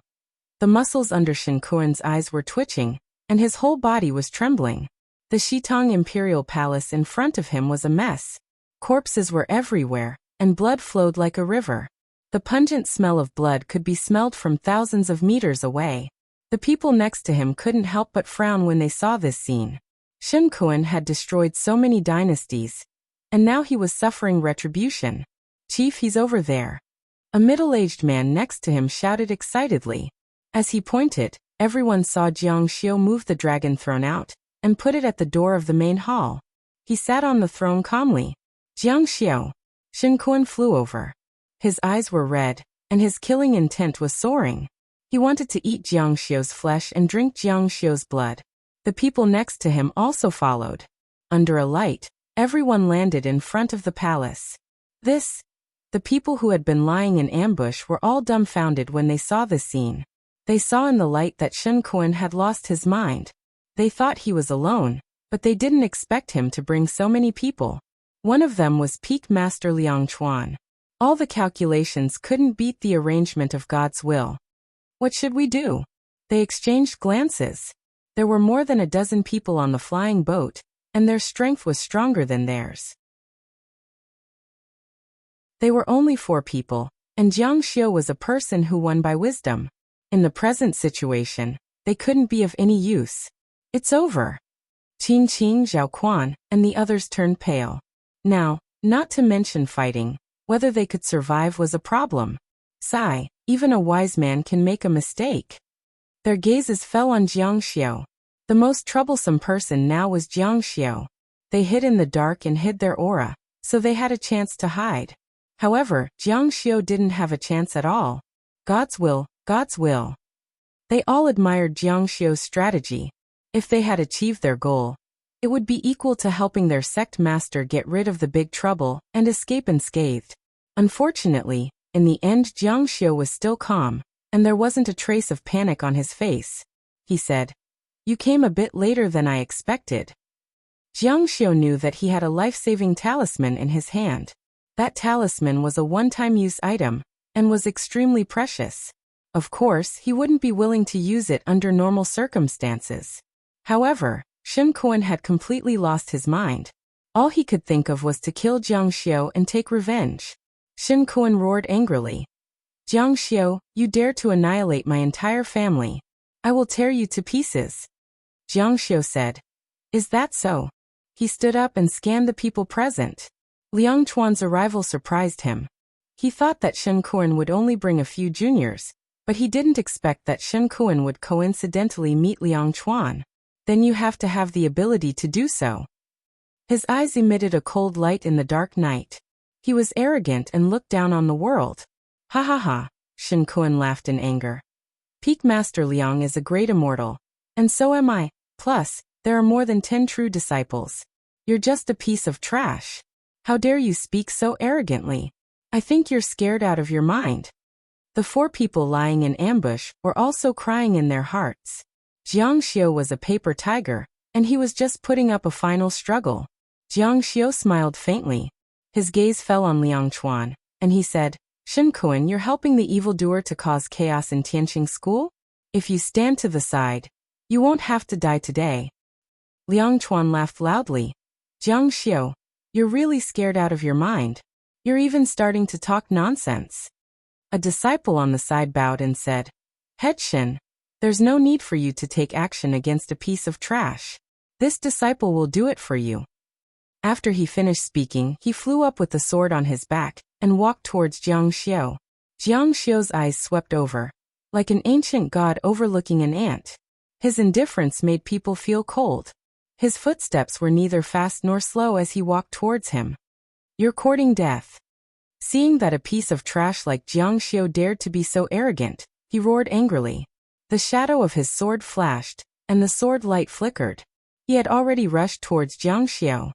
The muscles under Shen Kuan's eyes were twitching, and his whole body was trembling. The Shitong imperial palace in front of him was a mess. Corpses were everywhere, and blood flowed like a river. The pungent smell of blood could be smelled from thousands of meters away. The people next to him couldn't help but frown when they saw this scene. Shen Kun had destroyed so many dynasties, and now he was suffering retribution. Chief, he's over there. A middle-aged man next to him shouted excitedly. As he pointed, everyone saw Jiang Xiu move the dragon throne out and put it at the door of the main hall. He sat on the throne calmly. Jiang Xiu. Shen Kun flew over. His eyes were red, and his killing intent was soaring. He wanted to eat Jiang Xiu's flesh and drink Jiang Xiu's blood. The people next to him also followed. Under a light, everyone landed in front of the palace. The people who had been lying in ambush were all dumbfounded when they saw this scene. They saw in the light that Shen Kun had lost his mind. They thought he was alone, but they didn't expect him to bring so many people. One of them was Peak Master Liang Chuan. All the calculations couldn't beat the arrangement of God's will. What should we do? They exchanged glances. There were more than a dozen people on the flying boat, and their strength was stronger than theirs. They were only 4 people, and Jiang Xiu was a person who won by wisdom. In the present situation, they couldn't be of any use. It's over. Qing Qing, Zhao Quan, and the others turned pale. Now, not to mention fighting, whether they could survive was a problem. Sigh, even a wise man can make a mistake. Their gazes fell on Jiang Xiu. The most troublesome person now was Jiang Xiu. They hid in the dark and hid their aura, so they had a chance to hide. However, Jiang Xiu didn't have a chance at all. God's will, God's will. They all admired Jiang Xiu's strategy. If they had achieved their goal, it would be equal to helping their sect master get rid of the big trouble and escape unscathed. Unfortunately, in the end Jiang Xiu was still calm, and there wasn't a trace of panic on his face. He said, "You came a bit later than I expected." Jiang Xiu knew that he had a life-saving talisman in his hand. That talisman was a one-time use item, and was extremely precious. Of course, he wouldn't be willing to use it under normal circumstances. However, Shen Kun had completely lost his mind. All he could think of was to kill Jiang Xiu and take revenge. Shen Kun roared angrily. "Jiang Xiu, you dare to annihilate my entire family. I will tear you to pieces." Jiang Xiu said, "Is that so?" He stood up and scanned the people present. Liang Chuan's arrival surprised him. He thought that Shen Kun would only bring a few juniors, but he didn't expect that Shen Kun would coincidentally meet Liang Chuan. Then you have to have the ability to do so. His eyes emitted a cold light in the dark night. He was arrogant and looked down on the world. "Ha ha ha," Shen Kun laughed in anger. "Peak Master Liang is a great immortal, and so am I. Plus, there are more than 10 true disciples. You're just a piece of trash. How dare you speak so arrogantly? I think you're scared out of your mind." The 4 people lying in ambush were also crying in their hearts. Jiang Xiu was a paper tiger, and he was just putting up a final struggle. Jiang Xiu smiled faintly. His gaze fell on Liang Chuan, and he said, "Shen Kun, you're helping the evildoer to cause chaos in Tianqing School? If you stand to the side, you won't have to die today." Liang Chuan laughed loudly. "Jiang Xiu, you're really scared out of your mind. You're even starting to talk nonsense." A disciple on the side bowed and said, "Head Shen, there's no need for you to take action against a piece of trash. This disciple will do it for you." After he finished speaking, he flew up with the sword on his back and walked towards Jiang Xiu. Jiang Xiu's eyes swept over, like an ancient god overlooking an ant. His indifference made people feel cold. His footsteps were neither fast nor slow as he walked towards him. "You're courting death." Seeing that a piece of trash like Jiang Xiu dared to be so arrogant, he roared angrily. The shadow of his sword flashed, and the sword light flickered. He had already rushed towards Jiang Xiu.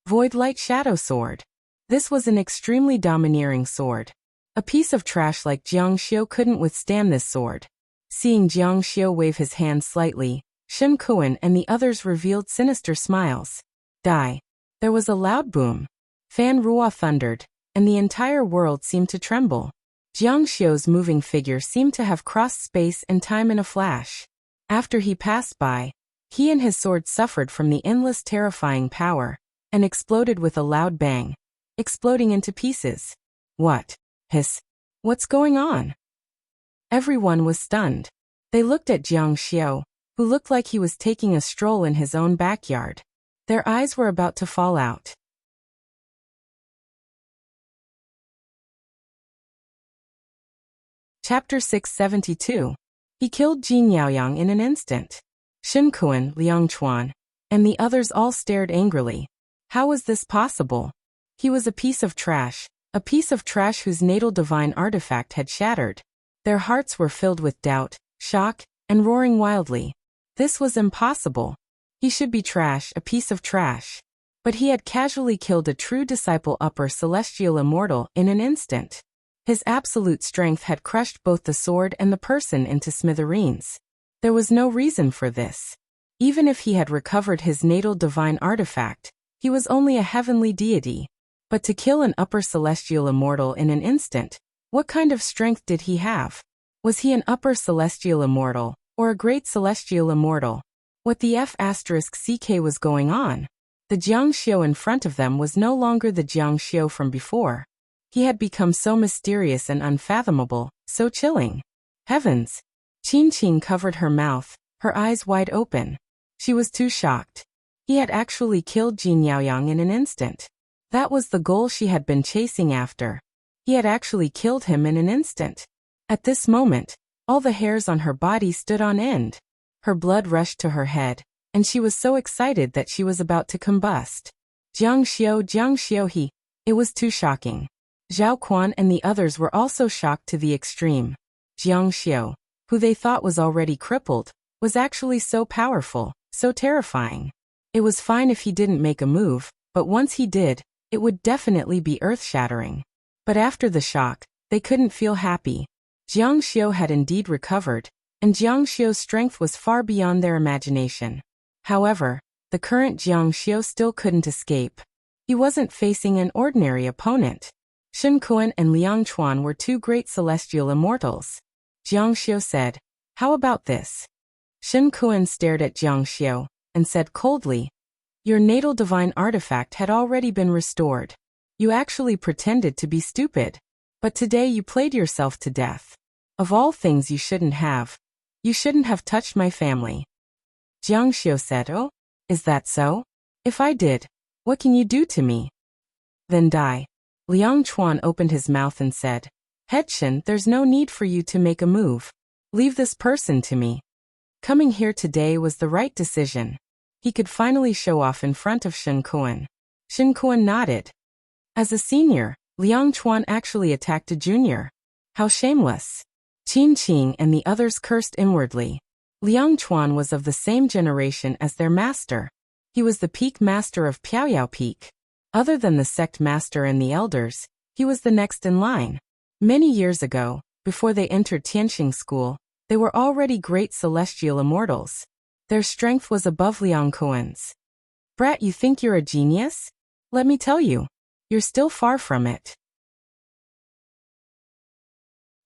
Void Light Shadow Sword. This was an extremely domineering sword. A piece of trash like Jiang Xiu couldn't withstand this sword. Seeing Jiang Xiu wave his hand slightly, Shen Kun and the others revealed sinister smiles. Die. There was a loud boom. Fan Ruo thundered, and the entire world seemed to tremble. Jiang Xiu's moving figure seemed to have crossed space and time in a flash. After he passed by, he and his sword suffered from the endless terrifying power, and exploded with a loud bang, exploding into pieces. "What? Hiss. What's going on?" Everyone was stunned. They looked at Jiang Xiu, who looked like he was taking a stroll in his own backyard. Their eyes were about to fall out. Chapter 672. He killed Jin Yaoyang in an instant. Shen Kuan, Liang Chuan, and the others all stared angrily. How was this possible? He was a piece of trash whose natal divine artifact had shattered. Their hearts were filled with doubt, shock, and roaring wildly. This was impossible. He should be trash, a piece of trash. But he had casually killed a true disciple upper celestial immortal in an instant. His absolute strength had crushed both the sword and the person into smithereens. There was no reason for this. Even if he had recovered his natal divine artifact, he was only a heavenly deity. But to kill an upper celestial immortal in an instant, what kind of strength did he have? Was he an upper celestial immortal, or a great celestial immortal? What the F***ck was going on? The Jiang Xiu in front of them was no longer the Jiang Xiu from before. He had become so mysterious and unfathomable, so chilling. Heavens! Qin Qing covered her mouth, her eyes wide open. She was too shocked. He had actually killed Jin Yaoyang in an instant. That was the goal she had been chasing after. He had actually killed him in an instant. At this moment, all the hairs on her body stood on end. Her blood rushed to her head, and she was so excited that she was about to combust. Jiang Xiu, it was too shocking. Zhao Quan and the others were also shocked to the extreme. Jiang Xiu, who they thought was already crippled, was actually so powerful, so terrifying. It was fine if he didn't make a move, but once he did, it would definitely be earth-shattering. But after the shock, they couldn't feel happy. Jiang Xiu had indeed recovered, and Jiang Xiu's strength was far beyond their imagination. However, the current Jiang Xiu still couldn't escape. He wasn't facing an ordinary opponent. Shen Kuan and Liang Chuan were two great celestial immortals. Jiang Xiu said, "How about this?" Shen Kuan stared at Jiang Xiu and said coldly, "Your natal divine artifact had already been restored. You actually pretended to be stupid. But today you played yourself to death. Of all things you shouldn't have. You shouldn't have touched my family." Jiang Xiu said, "Oh, is that so? If I did, what can you do to me?" "Then die." Liang Chuan opened his mouth and said, "Hedshin, there's no need for you to make a move. Leave this person to me." Coming here today was the right decision. He could finally show off in front of Shen Kuan. Shen Kuan nodded. As a senior, Liang Chuan actually attacked a junior. How shameless. Qin Qing and the others cursed inwardly. Liang Chuan was of the same generation as their master. He was the peak master of Piaoyao Peak. Other than the sect master and the elders, he was the next in line. Many years ago, before they entered Tianxing school, they were already great celestial immortals. Their strength was above Liang Kuan's. "Brat, you think you're a genius? Let me tell you, you're still far from it."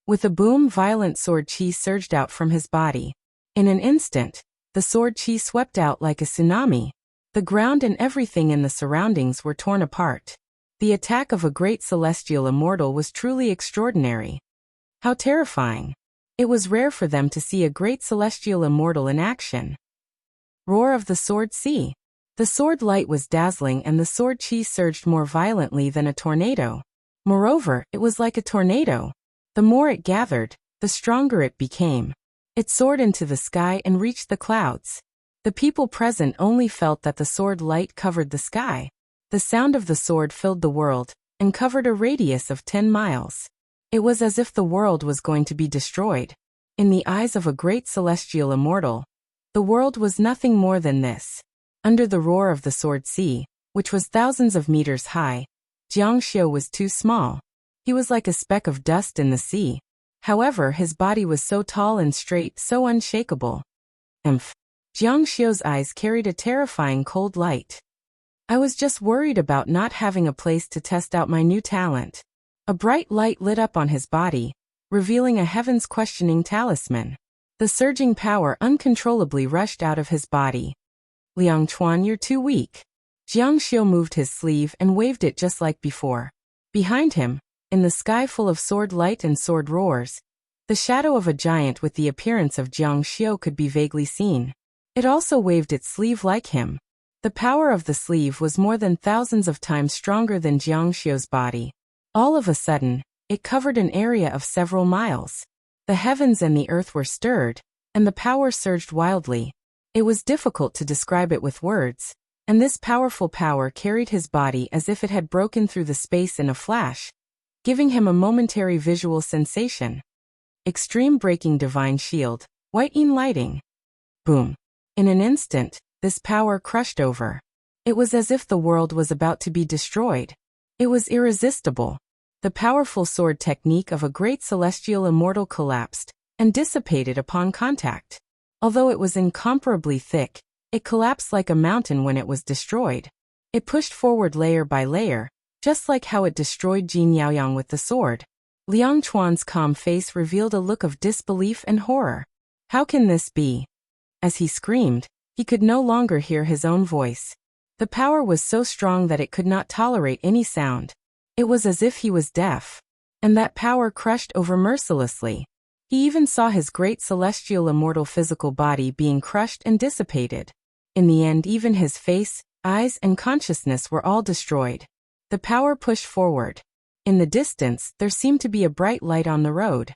With a boom, violent sword chi surged out from his body. In an instant, the sword chi swept out like a tsunami. The ground and everything in the surroundings were torn apart. The attack of a great celestial immortal was truly extraordinary. How terrifying. It was rare for them to see a great celestial immortal in action. Roar of the sword sea. The sword light was dazzling and the sword chi surged more violently than a tornado. Moreover, it was like a tornado. The more it gathered, the stronger it became. It soared into the sky and reached the clouds. The people present only felt that the sword light covered the sky. The sound of the sword filled the world, and covered a radius of 10 miles. It was as if the world was going to be destroyed. In the eyes of a great celestial immortal, the world was nothing more than this. Under the roar of the sword sea, which was thousands of meters high, Jiang Xiu was too small. He was like a speck of dust in the sea. However, his body was so tall and straight, so unshakable. Jiang Xiu's eyes carried a terrifying cold light. "I was just worried about not having a place to test out my new talent." A bright light lit up on his body, revealing a heaven's questioning talisman. The surging power uncontrollably rushed out of his body. "Liang Chuan, you're too weak." Jiang Xiu moved his sleeve and waved it just like before. Behind him, in the sky full of sword light and sword roars, The shadow of a giant with the appearance of Jiang Xiu could be vaguely seen. It also waved its sleeve like him. The power of the sleeve was more than thousands of times stronger than Jiang Xiu's body. All of a sudden, it covered an area of several miles. The heavens and the earth were stirred, and the power surged wildly. It was difficult to describe it with words, and this powerful power carried his body as if it had broken through the space in a flash, giving him a momentary visual sensation. Extreme breaking divine shield, white-in lighting. Boom. In an instant, this power crushed over. It was as if the world was about to be destroyed. It was irresistible. The powerful sword technique of a great celestial immortal collapsed and dissipated upon contact. Although it was incomparably thick, it collapsed like a mountain when it was destroyed. It pushed forward layer by layer, just like how it destroyed Jin Yaoyang with the sword. Liang Chuan's calm face revealed a look of disbelief and horror. How can this be? As he screamed, he could no longer hear his own voice. The power was so strong that it could not tolerate any sound. It was as if he was deaf. And that power crushed over mercilessly. He even saw his great celestial immortal physical body being crushed and dissipated. In the end, even his face, eyes, and consciousness were all destroyed. The power pushed forward. In the distance, there seemed to be a bright light on the road.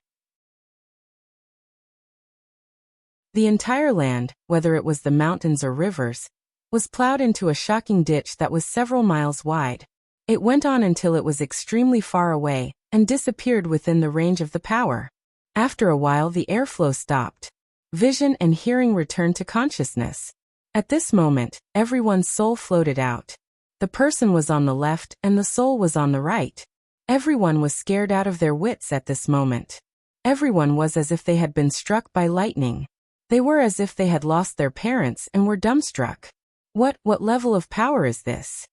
The entire land, whether it was the mountains or rivers, was plowed into a shocking ditch that was several miles wide. It went on until it was extremely far away and disappeared within the range of the power. After a while, the airflow stopped. Vision and hearing returned to consciousness. At this moment, everyone's soul floated out. The person was on the left and the soul was on the right. Everyone was scared out of their wits at this moment. Everyone was as if they had been struck by lightning. They were as if they had lost their parents and were dumbstruck. What level of power is this?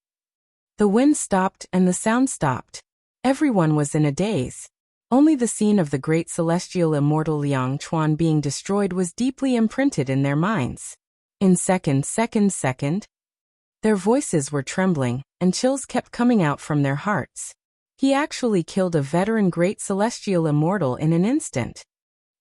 The wind stopped and the sound stopped. Everyone was in a daze. Only the scene of the great celestial immortal Liang Chuan being destroyed was deeply imprinted in their minds. In second, their voices were trembling, and chills kept coming out from their hearts. He actually killed a veteran great celestial immortal in an instant.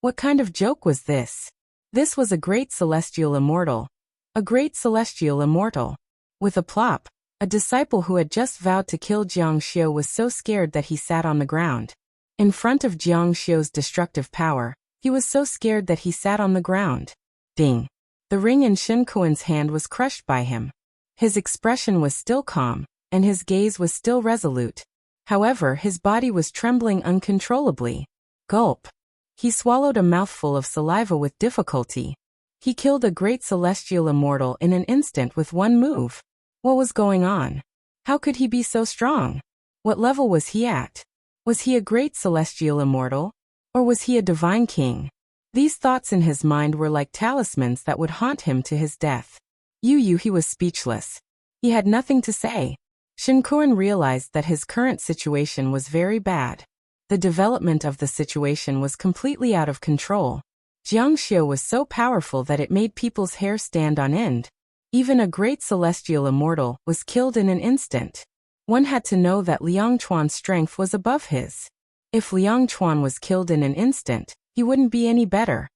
What kind of joke was this? This was a great celestial immortal. A great celestial immortal. With a plop, a disciple who had just vowed to kill Jiang Xiu was so scared that he sat on the ground. In front of Jiang Xiu's destructive power, he was so scared that he sat on the ground. Ding! The ring in Shen Kuan's hand was crushed by him. His expression was still calm, and his gaze was still resolute. However, his body was trembling uncontrollably. Gulp! He swallowed a mouthful of saliva with difficulty. He killed a great celestial immortal in an instant with one move. What was going on? How could he be so strong? What level was he at? Was he a great celestial immortal? Or was he a divine king? These thoughts in his mind were like talismans that would haunt him to his death. He was speechless. He had nothing to say. Shen Kuan realized that his current situation was very bad. The development of the situation was completely out of control. Jiang Xiu was so powerful that it made people's hair stand on end. Even a great celestial immortal was killed in an instant. One had to know that Liang Chuan's strength was above his. If Liang Chuan was killed in an instant, he wouldn't be any better.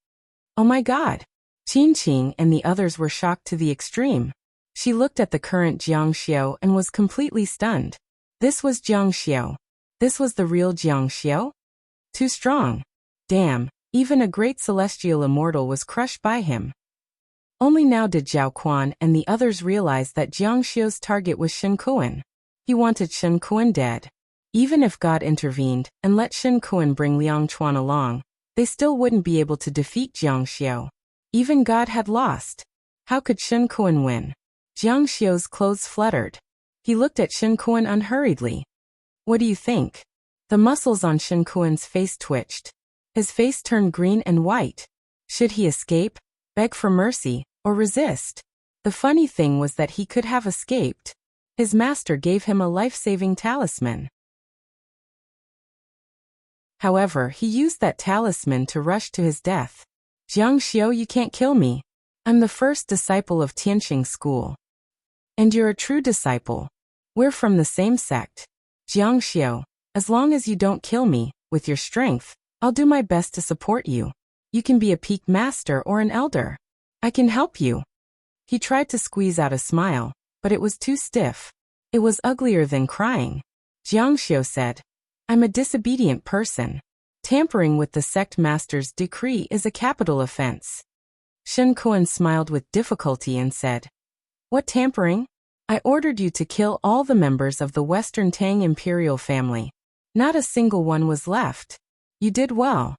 Oh my God! Qin Qing and the others were shocked to the extreme. She looked at the current Jiang Xiu and was completely stunned. This was Jiang Xiu. This was the real Jiang Xiu? Too strong. Damn, even a great celestial immortal was crushed by him. Only now did Zhao Quan and the others realize that Jiang Xiu's target was Shen Kuan. He wanted Shen Kuan dead. Even if God intervened and let Shen Kuan bring Liang Chuan along, they still wouldn't be able to defeat Jiang Xiu. Even God had lost. How could Shen Kuan win? Jiang Xiu's clothes fluttered. He looked at Shen Kuan unhurriedly. What do you think? The muscles on Shen Kuan's face twitched. His face turned green and white. Should he escape, beg for mercy, or resist? The funny thing was that he could have escaped. His master gave him a life-saving talisman. However, he used that talisman to rush to his death. Jiang Xiu, you can't kill me. I'm the first disciple of Tianqing school. And you're a true disciple. We're from the same sect. Jiang Xiu, as long as you don't kill me, with your strength, I'll do my best to support you. You can be a peak master or an elder. I can help you. He tried to squeeze out a smile, but it was too stiff. It was uglier than crying. Jiang Xiu said, I'm a disobedient person. Tampering with the sect master's decree is a capital offense. Shen Kuan smiled with difficulty and said, What tampering? I ordered you to kill all the members of the Western Tang imperial family. Not a single one was left. You did well.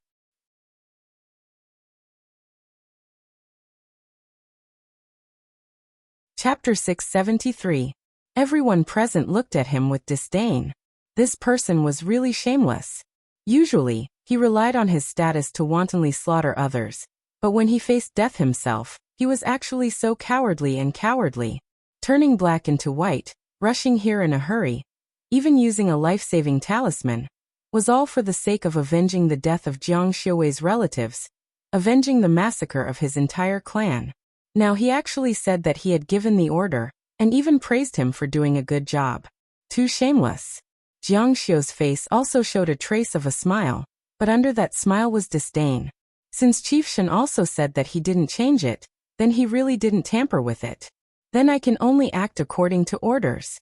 Chapter 673. Everyone present looked at him with disdain. This person was really shameless. Usually, he relied on his status to wantonly slaughter others, but when he faced death himself, he was actually so cowardly. Turning black into white, rushing here in a hurry, even using a life-saving talisman, was all for the sake of avenging the death of Jiang Xiuwei's relatives, avenging the massacre of his entire clan. Now he actually said that he had given the order, and even praised him for doing a good job. Too shameless. Jiang Xiu's face also showed a trace of a smile, but under that smile was disdain. Since Chief Shen also said that he didn't change it, then he really didn't tamper with it. Then I can only act according to orders.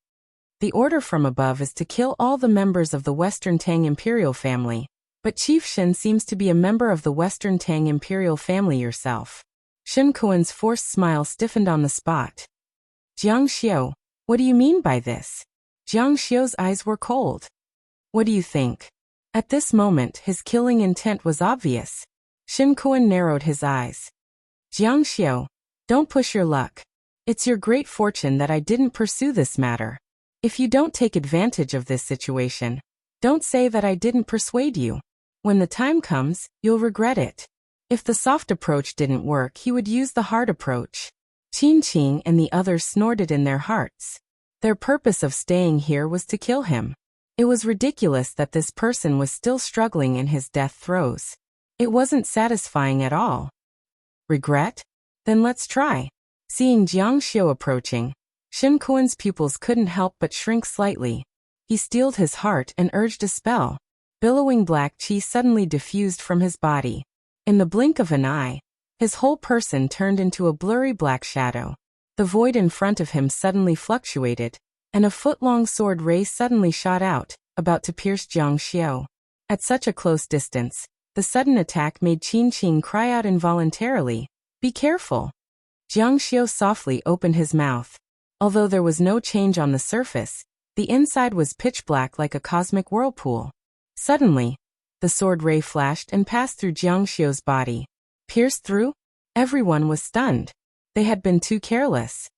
The order from above is to kill all the members of the Western Tang imperial family, but Chief Shen seems to be a member of the Western Tang imperial family yourself. Shen Kuan's forced smile stiffened on the spot. Jiang Xiu, what do you mean by this? Jiang Xiu's eyes were cold. What do you think? At this moment, his killing intent was obvious. Shen Kuan narrowed his eyes. Jiang Xiu, don't push your luck. It's your great fortune that I didn't pursue this matter. If you don't take advantage of this situation, don't say that I didn't persuade you. When the time comes, you'll regret it. If the soft approach didn't work, he would use the hard approach. Qin Qing and the others snorted in their hearts. Their purpose of staying here was to kill him. It was ridiculous that this person was still struggling in his death throes. It wasn't satisfying at all. Regret? Then let's try. Seeing Jiang Xiu approaching, Shen Kuan's pupils couldn't help but shrink slightly. He steeled his heart and urged a spell. Billowing black qi suddenly diffused from his body. In the blink of an eye, his whole person turned into a blurry black shadow. The void in front of him suddenly fluctuated, and a foot-long sword ray suddenly shot out, about to pierce Jiang Xiu. At such a close distance, the sudden attack made Qin Qing cry out involuntarily, Be careful! Jiang Xiu softly opened his mouth. Although there was no change on the surface, the inside was pitch black like a cosmic whirlpool. Suddenly, the sword ray flashed and passed through Jiang Xiu's body. Pierced through? Everyone was stunned. They had been too careless.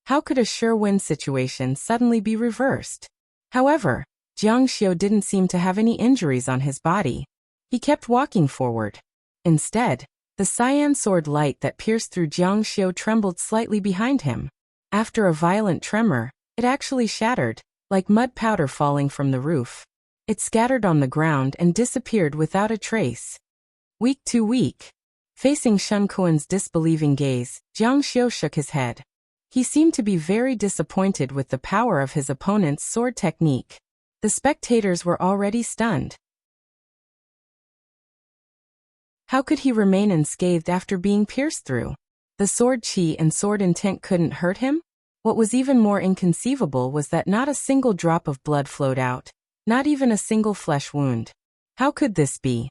How could a sure-win situation suddenly be reversed? However, Jiang Xiu didn't seem to have any injuries on his body. He kept walking forward. Instead, the cyan sword light that pierced through Jiang Xiu trembled slightly behind him. After a violent tremor, it actually shattered, like mud powder falling from the roof. It scattered on the ground and disappeared without a trace. Weak too weak. Facing Shen Kuan's disbelieving gaze, Jiang Xiu shook his head. He seemed to be very disappointed with the power of his opponent's sword technique. The spectators were already stunned. How could he remain unscathed after being pierced through? The sword qi and sword intent couldn't hurt him? What was even more inconceivable was that not a single drop of blood flowed out, not even a single flesh wound. How could this be?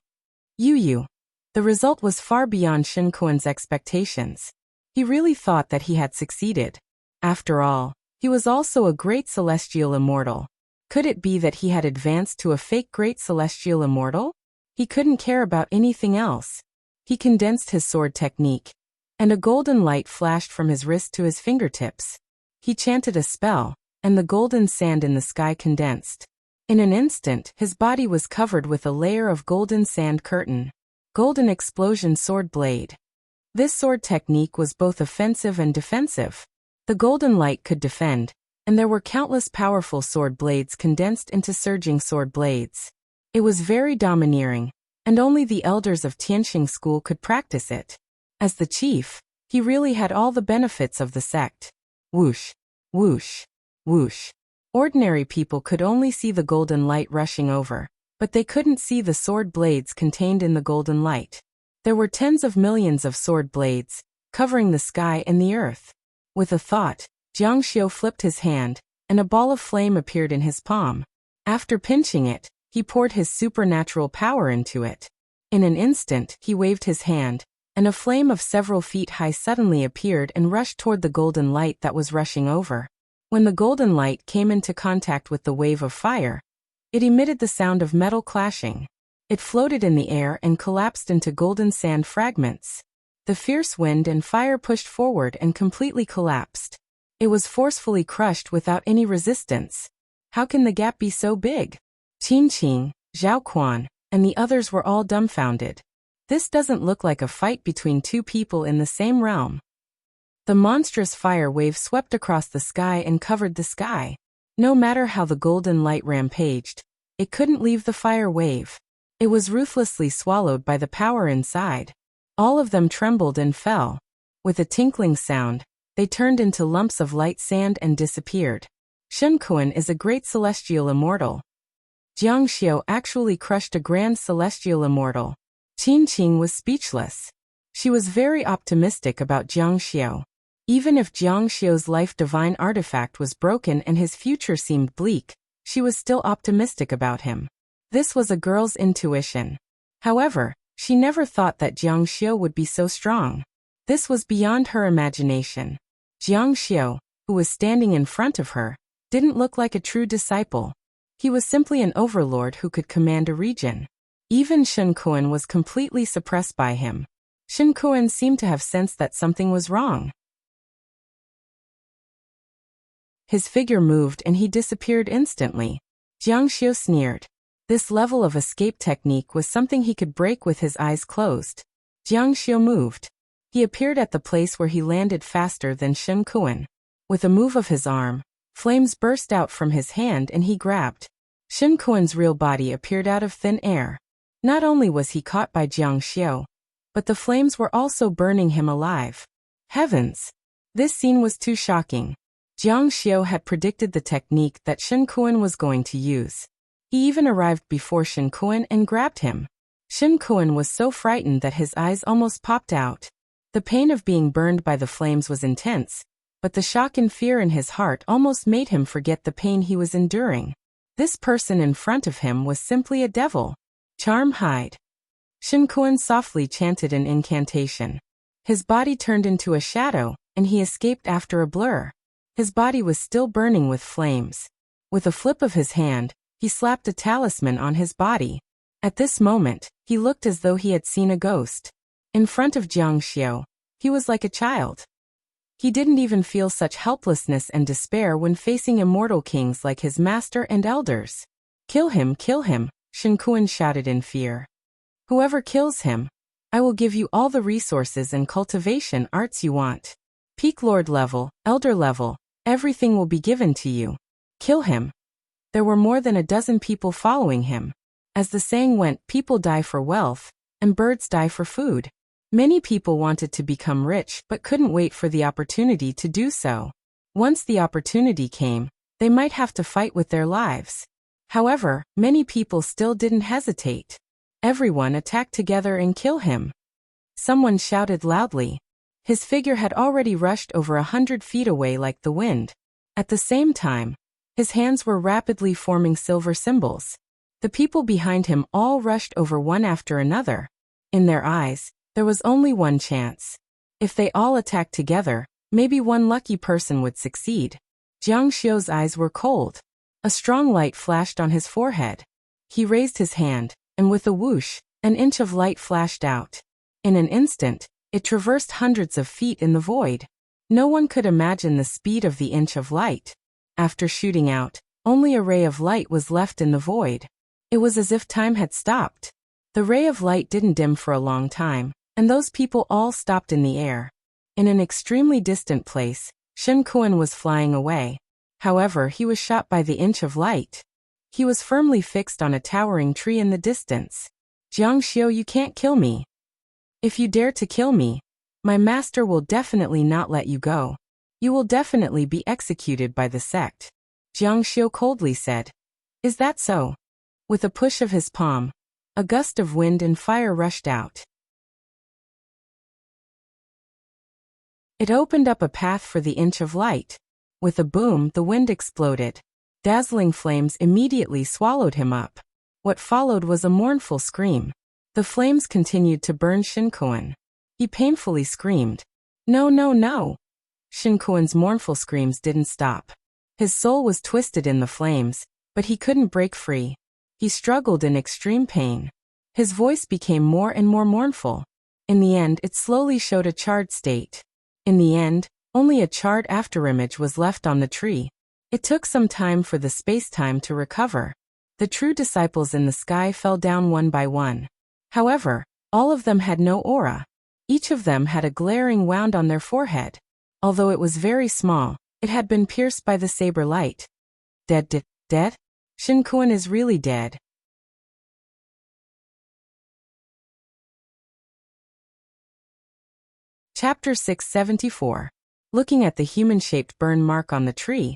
Yu. The result was far beyond Shen Kuan's expectations. He really thought that he had succeeded. After all, he was also a great celestial immortal. Could it be that he had advanced to a fake great celestial immortal? He couldn't care about anything else. He condensed his sword technique, and a golden light flashed from his wrist to his fingertips. He chanted a spell, and the golden sand in the sky condensed. In an instant, his body was covered with a layer of golden sand curtain. Golden explosion sword blade. This sword technique was both offensive and defensive. The golden light could defend, and there were countless powerful sword blades condensed into surging sword blades. It was very domineering, and only the elders of Tianxing School could practice it. As the chief, he really had all the benefits of the sect. Whoosh, whoosh, whoosh. Ordinary people could only see the golden light rushing over, but they couldn't see the sword blades contained in the golden light. There were tens of millions of sword blades, covering the sky and the earth. With a thought, Jiang Xiu flipped his hand, and a ball of flame appeared in his palm. After pinching it, he poured his supernatural power into it. In an instant, he waved his hand, and a flame of several feet high suddenly appeared and rushed toward the golden light that was rushing over. When the golden light came into contact with the wave of fire, it emitted the sound of metal clashing. It floated in the air and collapsed into golden sand fragments. The fierce wind and fire pushed forward and completely collapsed. It was forcefully crushed without any resistance. How can the gap be so big? Qin Qing, Zhao Quan, and the others were all dumbfounded. This doesn't look like a fight between two people in the same realm. The monstrous fire wave swept across the sky and covered the sky. No matter how the golden light rampaged, it couldn't leave the fire wave. It was ruthlessly swallowed by the power inside. All of them trembled and fell. With a tinkling sound, they turned into lumps of light sand and disappeared. Shen Kuan is a great celestial immortal. Jiang Xiu actually crushed a grand celestial immortal. Qin Qing was speechless. She was very optimistic about Jiang Xiu. Even if Jiang Xiu's life divine artifact was broken and his future seemed bleak, she was still optimistic about him. This was a girl's intuition. However, she never thought that Jiang Xiu would be so strong. This was beyond her imagination. Jiang Xiu, who was standing in front of her, didn't look like a true disciple. He was simply an overlord who could command a region. Even Shen Kuan was completely suppressed by him. Shen Kuan seemed to have sensed that something was wrong. His figure moved and he disappeared instantly. Jiang Xiu sneered. This level of escape technique was something he could break with his eyes closed. Jiang Xiu moved. He appeared at the place where he landed faster than Shen Kuan. With a move of his arm, flames burst out from his hand and he grabbed. Shen Kuan's real body appeared out of thin air. Not only was he caught by Jiang Xiu, but the flames were also burning him alive. Heavens! This scene was too shocking. Jiang Xiu had predicted the technique that Shen Kuan was going to use. He even arrived before Shen Kuan and grabbed him. Shen Kuan was so frightened that his eyes almost popped out. The pain of being burned by the flames was intense, but the shock and fear in his heart almost made him forget the pain he was enduring. This person in front of him was simply a devil. Charm hide. Shen Kuan softly chanted an incantation. His body turned into a shadow, and he escaped after a blur. His body was still burning with flames. With a flip of his hand, he slapped a talisman on his body. At this moment, he looked as though he had seen a ghost. In front of Jiang Xiu, he was like a child. He didn't even feel such helplessness and despair when facing immortal kings like his master and elders. Kill him, Shen Kuan shouted in fear. Whoever kills him, I will give you all the resources and cultivation arts you want. Peak Lord level, Elder level, everything will be given to you. Kill him. There were more than a dozen people following him. As the saying went, people die for wealth, and birds die for food. Many people wanted to become rich but couldn't wait for the opportunity to do so. Once the opportunity came, they might have to fight with their lives. However, many people still didn't hesitate. Everyone attacked together and kill him. Someone shouted loudly. His figure had already rushed over 100 feet away like the wind. At the same time, his hands were rapidly forming silver symbols. The people behind him all rushed over one after another. In their eyes, there was only one chance. If they all attacked together, maybe one lucky person would succeed. Jiang Xiu's eyes were cold. A strong light flashed on his forehead. He raised his hand, and with a whoosh, an inch of light flashed out. In an instant, it traversed hundreds of feet in the void. No one could imagine the speed of the inch of light. After shooting out, only a ray of light was left in the void. It was as if time had stopped. The ray of light didn't dim for a long time, and those people all stopped in the air. In an extremely distant place, Shen Kuan was flying away. However, he was shot by the inch of light. He was firmly fixed on a towering tree in the distance. Jiang Xiu, you can't kill me. If you dare to kill me, my master will definitely not let you go. You will definitely be executed by the sect. Jiang Xiu coldly said. Is that so? With a push of his palm, a gust of wind and fire rushed out. It opened up a path for the inch of light. With a boom, the wind exploded. Dazzling flames immediately swallowed him up. What followed was a mournful scream. The flames continued to burn Shinkoan. He painfully screamed, "No, no, no!" Shinkoan's mournful screams didn't stop. His soul was twisted in the flames, but he couldn't break free. He struggled in extreme pain. His voice became more and more mournful. In the end, it slowly showed a charred state. In the end, only a charred afterimage was left on the tree. It took some time for the space-time to recover. The true disciples in the sky fell down one by one. However, all of them had no aura. Each of them had a glaring wound on their forehead. Although it was very small, it had been pierced by the saber light. Dead? Shinkoan is really dead. Chapter 674. Looking at the human-shaped burn mark on the tree,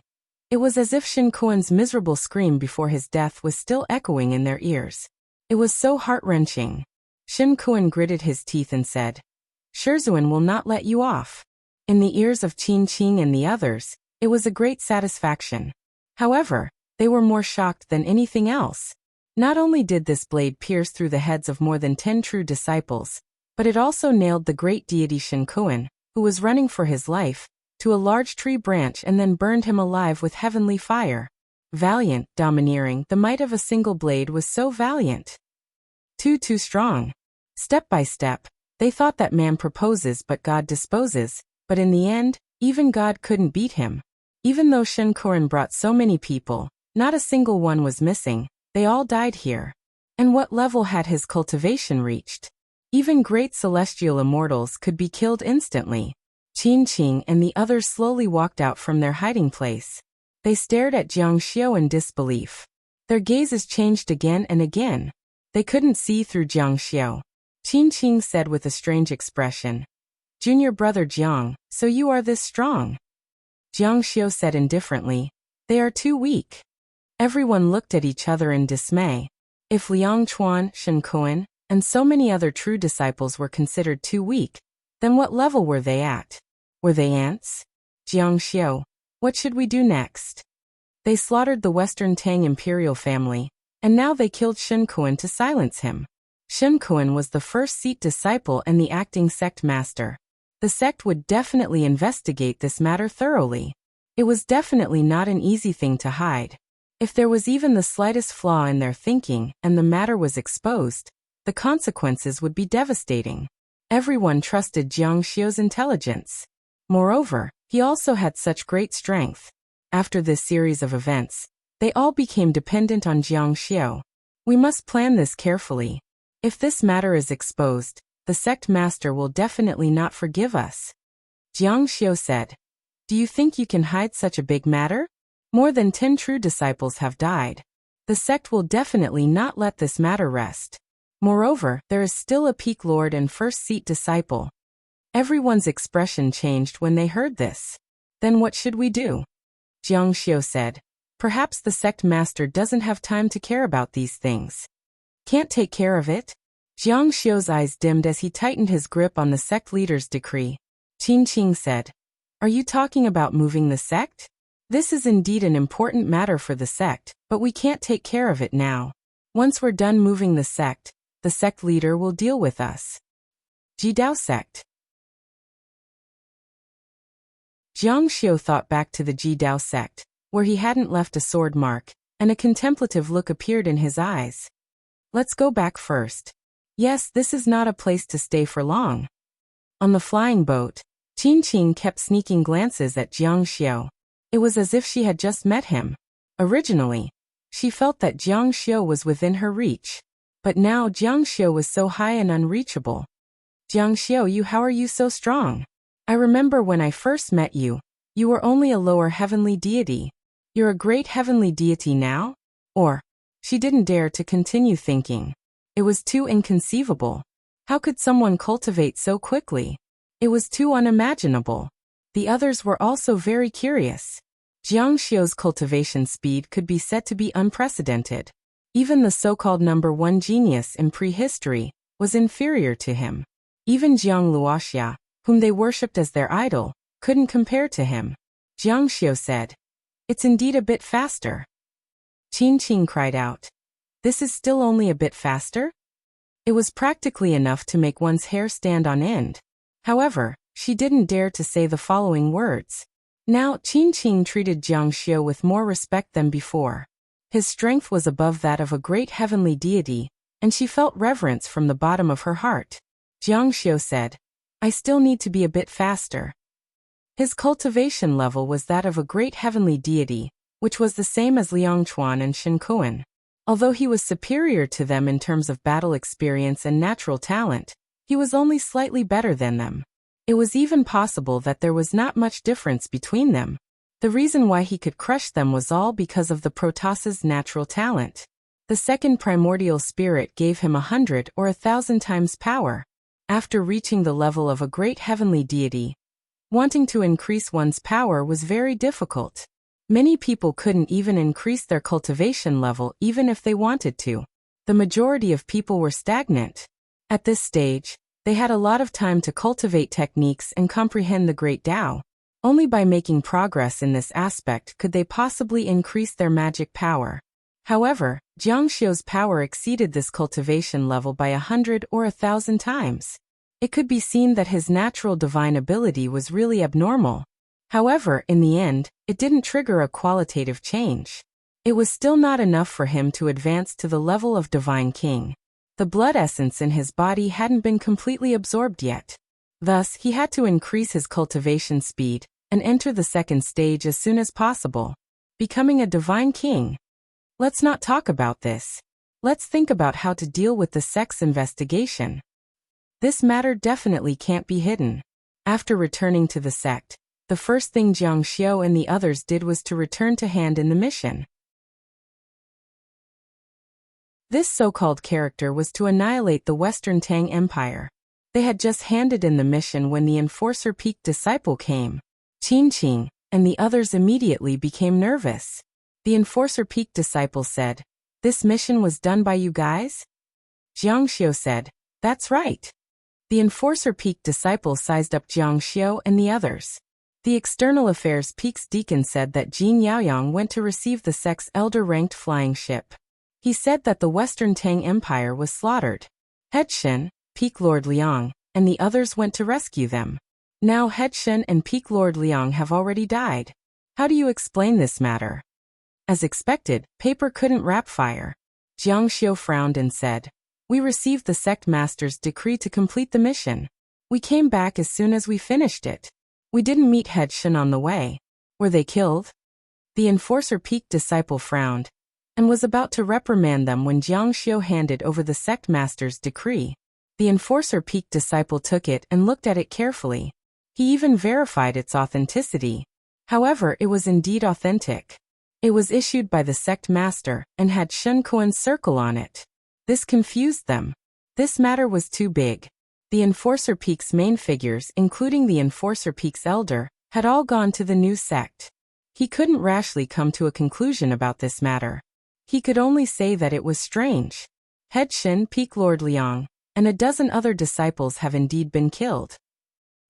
it was as if Shinkoan's miserable scream before his death was still echoing in their ears. It was so heart-wrenching. Shinkoan gritted his teeth and said, "Shizuan will not let you off." In the ears of Qing and the others, it was a great satisfaction. However, they were more shocked than anything else. Not only did this blade pierce through the heads of more than 10 true disciples, but it also nailed the great deity Shinkoan, who was running for his life, to a large tree branch and then burned him alive with heavenly fire. Valiant, domineering, the might of a single blade was so valiant. Too strong. Step by step, they thought that man proposes but God disposes, but in the end, even God couldn't beat him. Even though Shinkoan brought so many people, not a single one was missing, they all died here. And what level had his cultivation reached? Even great celestial immortals could be killed instantly. Qing and the others slowly walked out from their hiding place. They stared at Jiang Xiu in disbelief. Their gazes changed again and again. They couldn't see through Jiang Xiu. Qing said with a strange expression, "Junior brother Jiang, so you are this strong?" Jiang Xiu said indifferently, "They are too weak." Everyone looked at each other in dismay. If Liang Chuan, Shinkoan, and so many other true disciples were considered too weak, then what level were they at? Were they ants? Jiang Xiu, what should we do next? They slaughtered the Western Tang imperial family, and now they killed Shinkoan to silence him. Shinkoan was the first seat disciple and the acting sect master. The sect would definitely investigate this matter thoroughly. It was definitely not an easy thing to hide. If there was even the slightest flaw in their thinking and the matter was exposed, the consequences would be devastating. Everyone trusted Jiang Xiu's intelligence. Moreover, he also had such great strength. After this series of events, they all became dependent on Jiang Xiu. We must plan this carefully. If this matter is exposed, the sect master will definitely not forgive us. Jiang Xiu said, "Do you think you can hide such a big matter? More than 10 true disciples have died. The sect will definitely not let this matter rest. Moreover, there is still a peak lord and first seat disciple." Everyone's expression changed when they heard this. "Then what should we do?" Jiang Xiu said, "Perhaps the sect master doesn't have time to care about these things." "Can't take care of it?" Jiang Xiu's eyes dimmed as he tightened his grip on the sect leader's decree. Qing said, "Are you talking about moving the sect? This is indeed an important matter for the sect, but we can't take care of it now. Once we're done moving the sect leader will deal with us." Jidao sect. Jiang Xiu thought back to the Jidao sect, where he hadn't left a sword mark, and a contemplative look appeared in his eyes. "Let's go back first. Yes, this is not a place to stay for long." On the flying boat, Qing kept sneaking glances at Jiang Xiu. It was as if she had just met him. Originally, she felt that Jiang Xiu was within her reach. But now Jiang Xiu was so high and unreachable. "Jiang Xiu, how are you so strong? I remember when I first met you, you were only a lower heavenly deity. You're a great heavenly deity now?" Or, she didn't dare to continue thinking. It was too inconceivable. How could someone cultivate so quickly? It was too unimaginable. The others were also very curious. Jiang Xiu's cultivation speed could be said to be unprecedented. Even the so-called number one genius in prehistory was inferior to him. Even Jiang Luoxia, whom they worshipped as their idol, couldn't compare to him. Jiang Xiu said, "It's indeed a bit faster." Qin Qing cried out, "This is still only a bit faster?" It was practically enough to make one's hair stand on end. However, she didn't dare to say the following words. Now, Qin Qing treated Jiang Xiu with more respect than before. His strength was above that of a great heavenly deity, and she felt reverence from the bottom of her heart. Jiang Xiu said, "I still need to be a bit faster." His cultivation level was that of a great heavenly deity, which was the same as Liang Chuan and Shen Kuan. Although he was superior to them in terms of battle experience and natural talent, he was only slightly better than them. It was even possible that there was not much difference between them. The reason why he could crush them was all because of the Protoss's natural talent. The second primordial spirit gave him 100 or 1,000 times power. After reaching the level of a great heavenly deity, wanting to increase one's power was very difficult. Many people couldn't even increase their cultivation level even if they wanted to. The majority of people were stagnant. At this stage, they had a lot of time to cultivate techniques and comprehend the great Tao. Only by making progress in this aspect could they possibly increase their magic power. However, Jiang Xiu's power exceeded this cultivation level by 100 or 1,000 times. It could be seen that his natural divine ability was really abnormal. However, in the end, it didn't trigger a qualitative change. It was still not enough for him to advance to the level of Divine King. The blood essence in his body hadn't been completely absorbed yet. Thus, he had to increase his cultivation speed and enter the second stage as soon as possible, becoming a Divine King. Let's not talk about this. Let's think about how to deal with the sex investigation. This matter definitely can't be hidden. After returning to the sect, the first thing Jiang Xiu and the others did was to return to hand in the mission. This so-called character was to annihilate the Western Tang Empire. They had just handed in the mission when the Enforcer Peak disciple came. Qin Qing and the others immediately became nervous. The Enforcer Peak disciple said, "This mission was done by you guys?" Jiang Xiu said, "That's right." The Enforcer Peak disciple sized up Jiang Xiu and the others. The External Affairs Peak's deacon said that Jin Yaoyang went to receive the sect's elder-ranked flying ship. He said that the Western Tang Empire was slaughtered. Head Shen, Peak Lord Liang, and the others went to rescue them. Now Head Shen and Peak Lord Liang have already died. How do you explain this matter? As expected, paper couldn't wrap fire. Jiang Xiu frowned and said, "We received the sect master's decree to complete the mission. We came back as soon as we finished it. We didn't meet Head Shen on the way. Were they killed?" The Enforcer Peak disciple frowned and was about to reprimand them when Jiang Xiu handed over the sect master's decree. The Enforcer Peak disciple took it and looked at it carefully. He even verified its authenticity. However, it was indeed authentic. It was issued by the sect master and had Shen Kuan's circle on it. This confused them. This matter was too big. The Enforcer Peak's main figures, including the Enforcer Peak's elder, had all gone to the new sect. He couldn't rashly come to a conclusion about this matter. He could only say that it was strange. Head Shen, Peak Lord Liang, and a dozen other disciples have indeed been killed.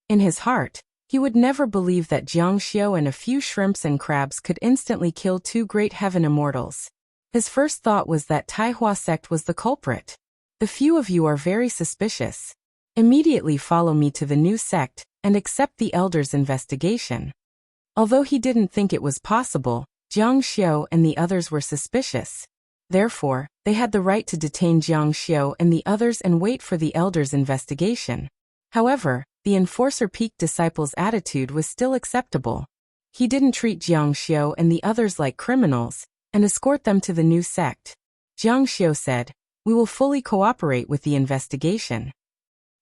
In his heart, he would never believe that Jiang Xiu and a few shrimps and crabs could instantly kill two great heaven immortals. His first thought was that Taihua sect was the culprit. "The few of you are very suspicious. Immediately follow me to the new sect and accept the elder's investigation." Although he didn't think it was possible, Jiang Xiu and the others were suspicious. Therefore, they had the right to detain Jiang Xiu and the others and wait for the elder's investigation. However, the Enforcer Peak disciple's attitude was still acceptable. He didn't treat Jiang Xiu and the others like criminals and escort them to the new sect. Jiang Xiu said, "We will fully cooperate with the investigation."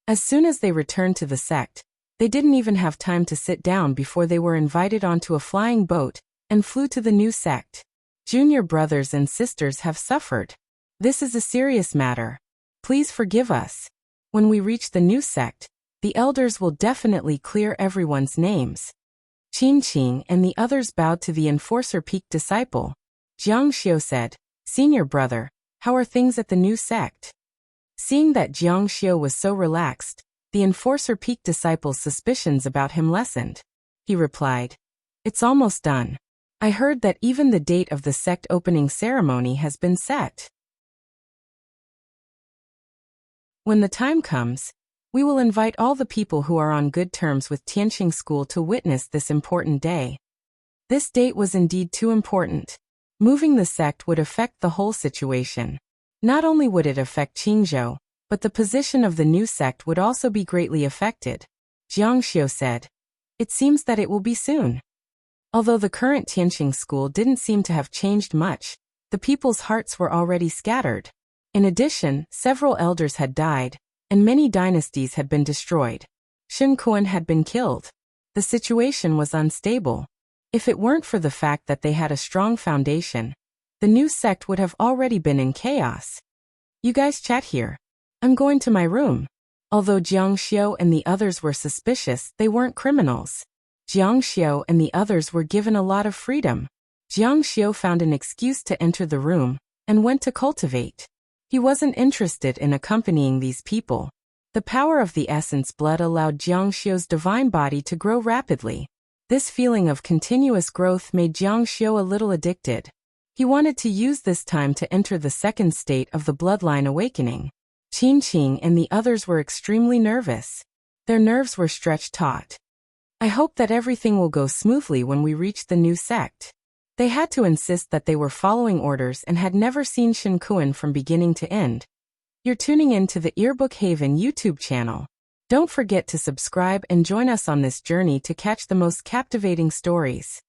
As soon as they returned to the sect, they didn't even have time to sit down before they were invited onto a flying boat and flew to the new sect. Junior brothers and sisters have suffered. This is a serious matter. Please forgive us. When we reach the new sect, the elders will definitely clear everyone's names. Qin Qing and the others bowed to the Enforcer Peak disciple. Jiang Xiu said, "Senior brother, How are things at the new sect? Seeing that Jiang Xiu was so relaxed, the enforcer piqued disciples' suspicions about him lessened. He replied, "It's almost done. I heard that even the date of the sect opening ceremony has been set. When the time comes, we will invite all the people who are on good terms with Tianqing School to witness this important day." This date was indeed too important. Moving the sect would affect the whole situation. Not only would it affect Qingzhou, but the position of the new sect would also be greatly affected. Jiang Xiu said, "It seems that it will be soon." Although the current Tianqing school didn't seem to have changed much, the people's hearts were already scattered. In addition, several elders had died, and many dynasties had been destroyed. Shen Kuan had been killed. The situation was unstable. If it weren't for the fact that they had a strong foundation, the new sect would have already been in chaos. "You guys chat here. I'm going to my room." Although Jiang Xiu and the others were suspicious, they weren't criminals. Jiang Xiu and the others were given a lot of freedom. Jiang Xiu found an excuse to enter the room and went to Cultivate. He wasn't interested in accompanying these people. The power of the essence blood allowed Jiang Xiu's divine body to grow rapidly. This feeling of continuous growth made Jiang Xiu a little addicted. He wanted to use this time to enter the second state of the bloodline awakening. Qing and the others were extremely nervous. Their nerves were stretched taut. "I hope that everything will go smoothly when we reach the new sect." They had to insist that they were following orders and had never seen Shen Kuan from beginning to end. You're tuning in to the Earbook Haven YouTube channel. Don't forget to subscribe and join us on this journey to catch the most captivating stories.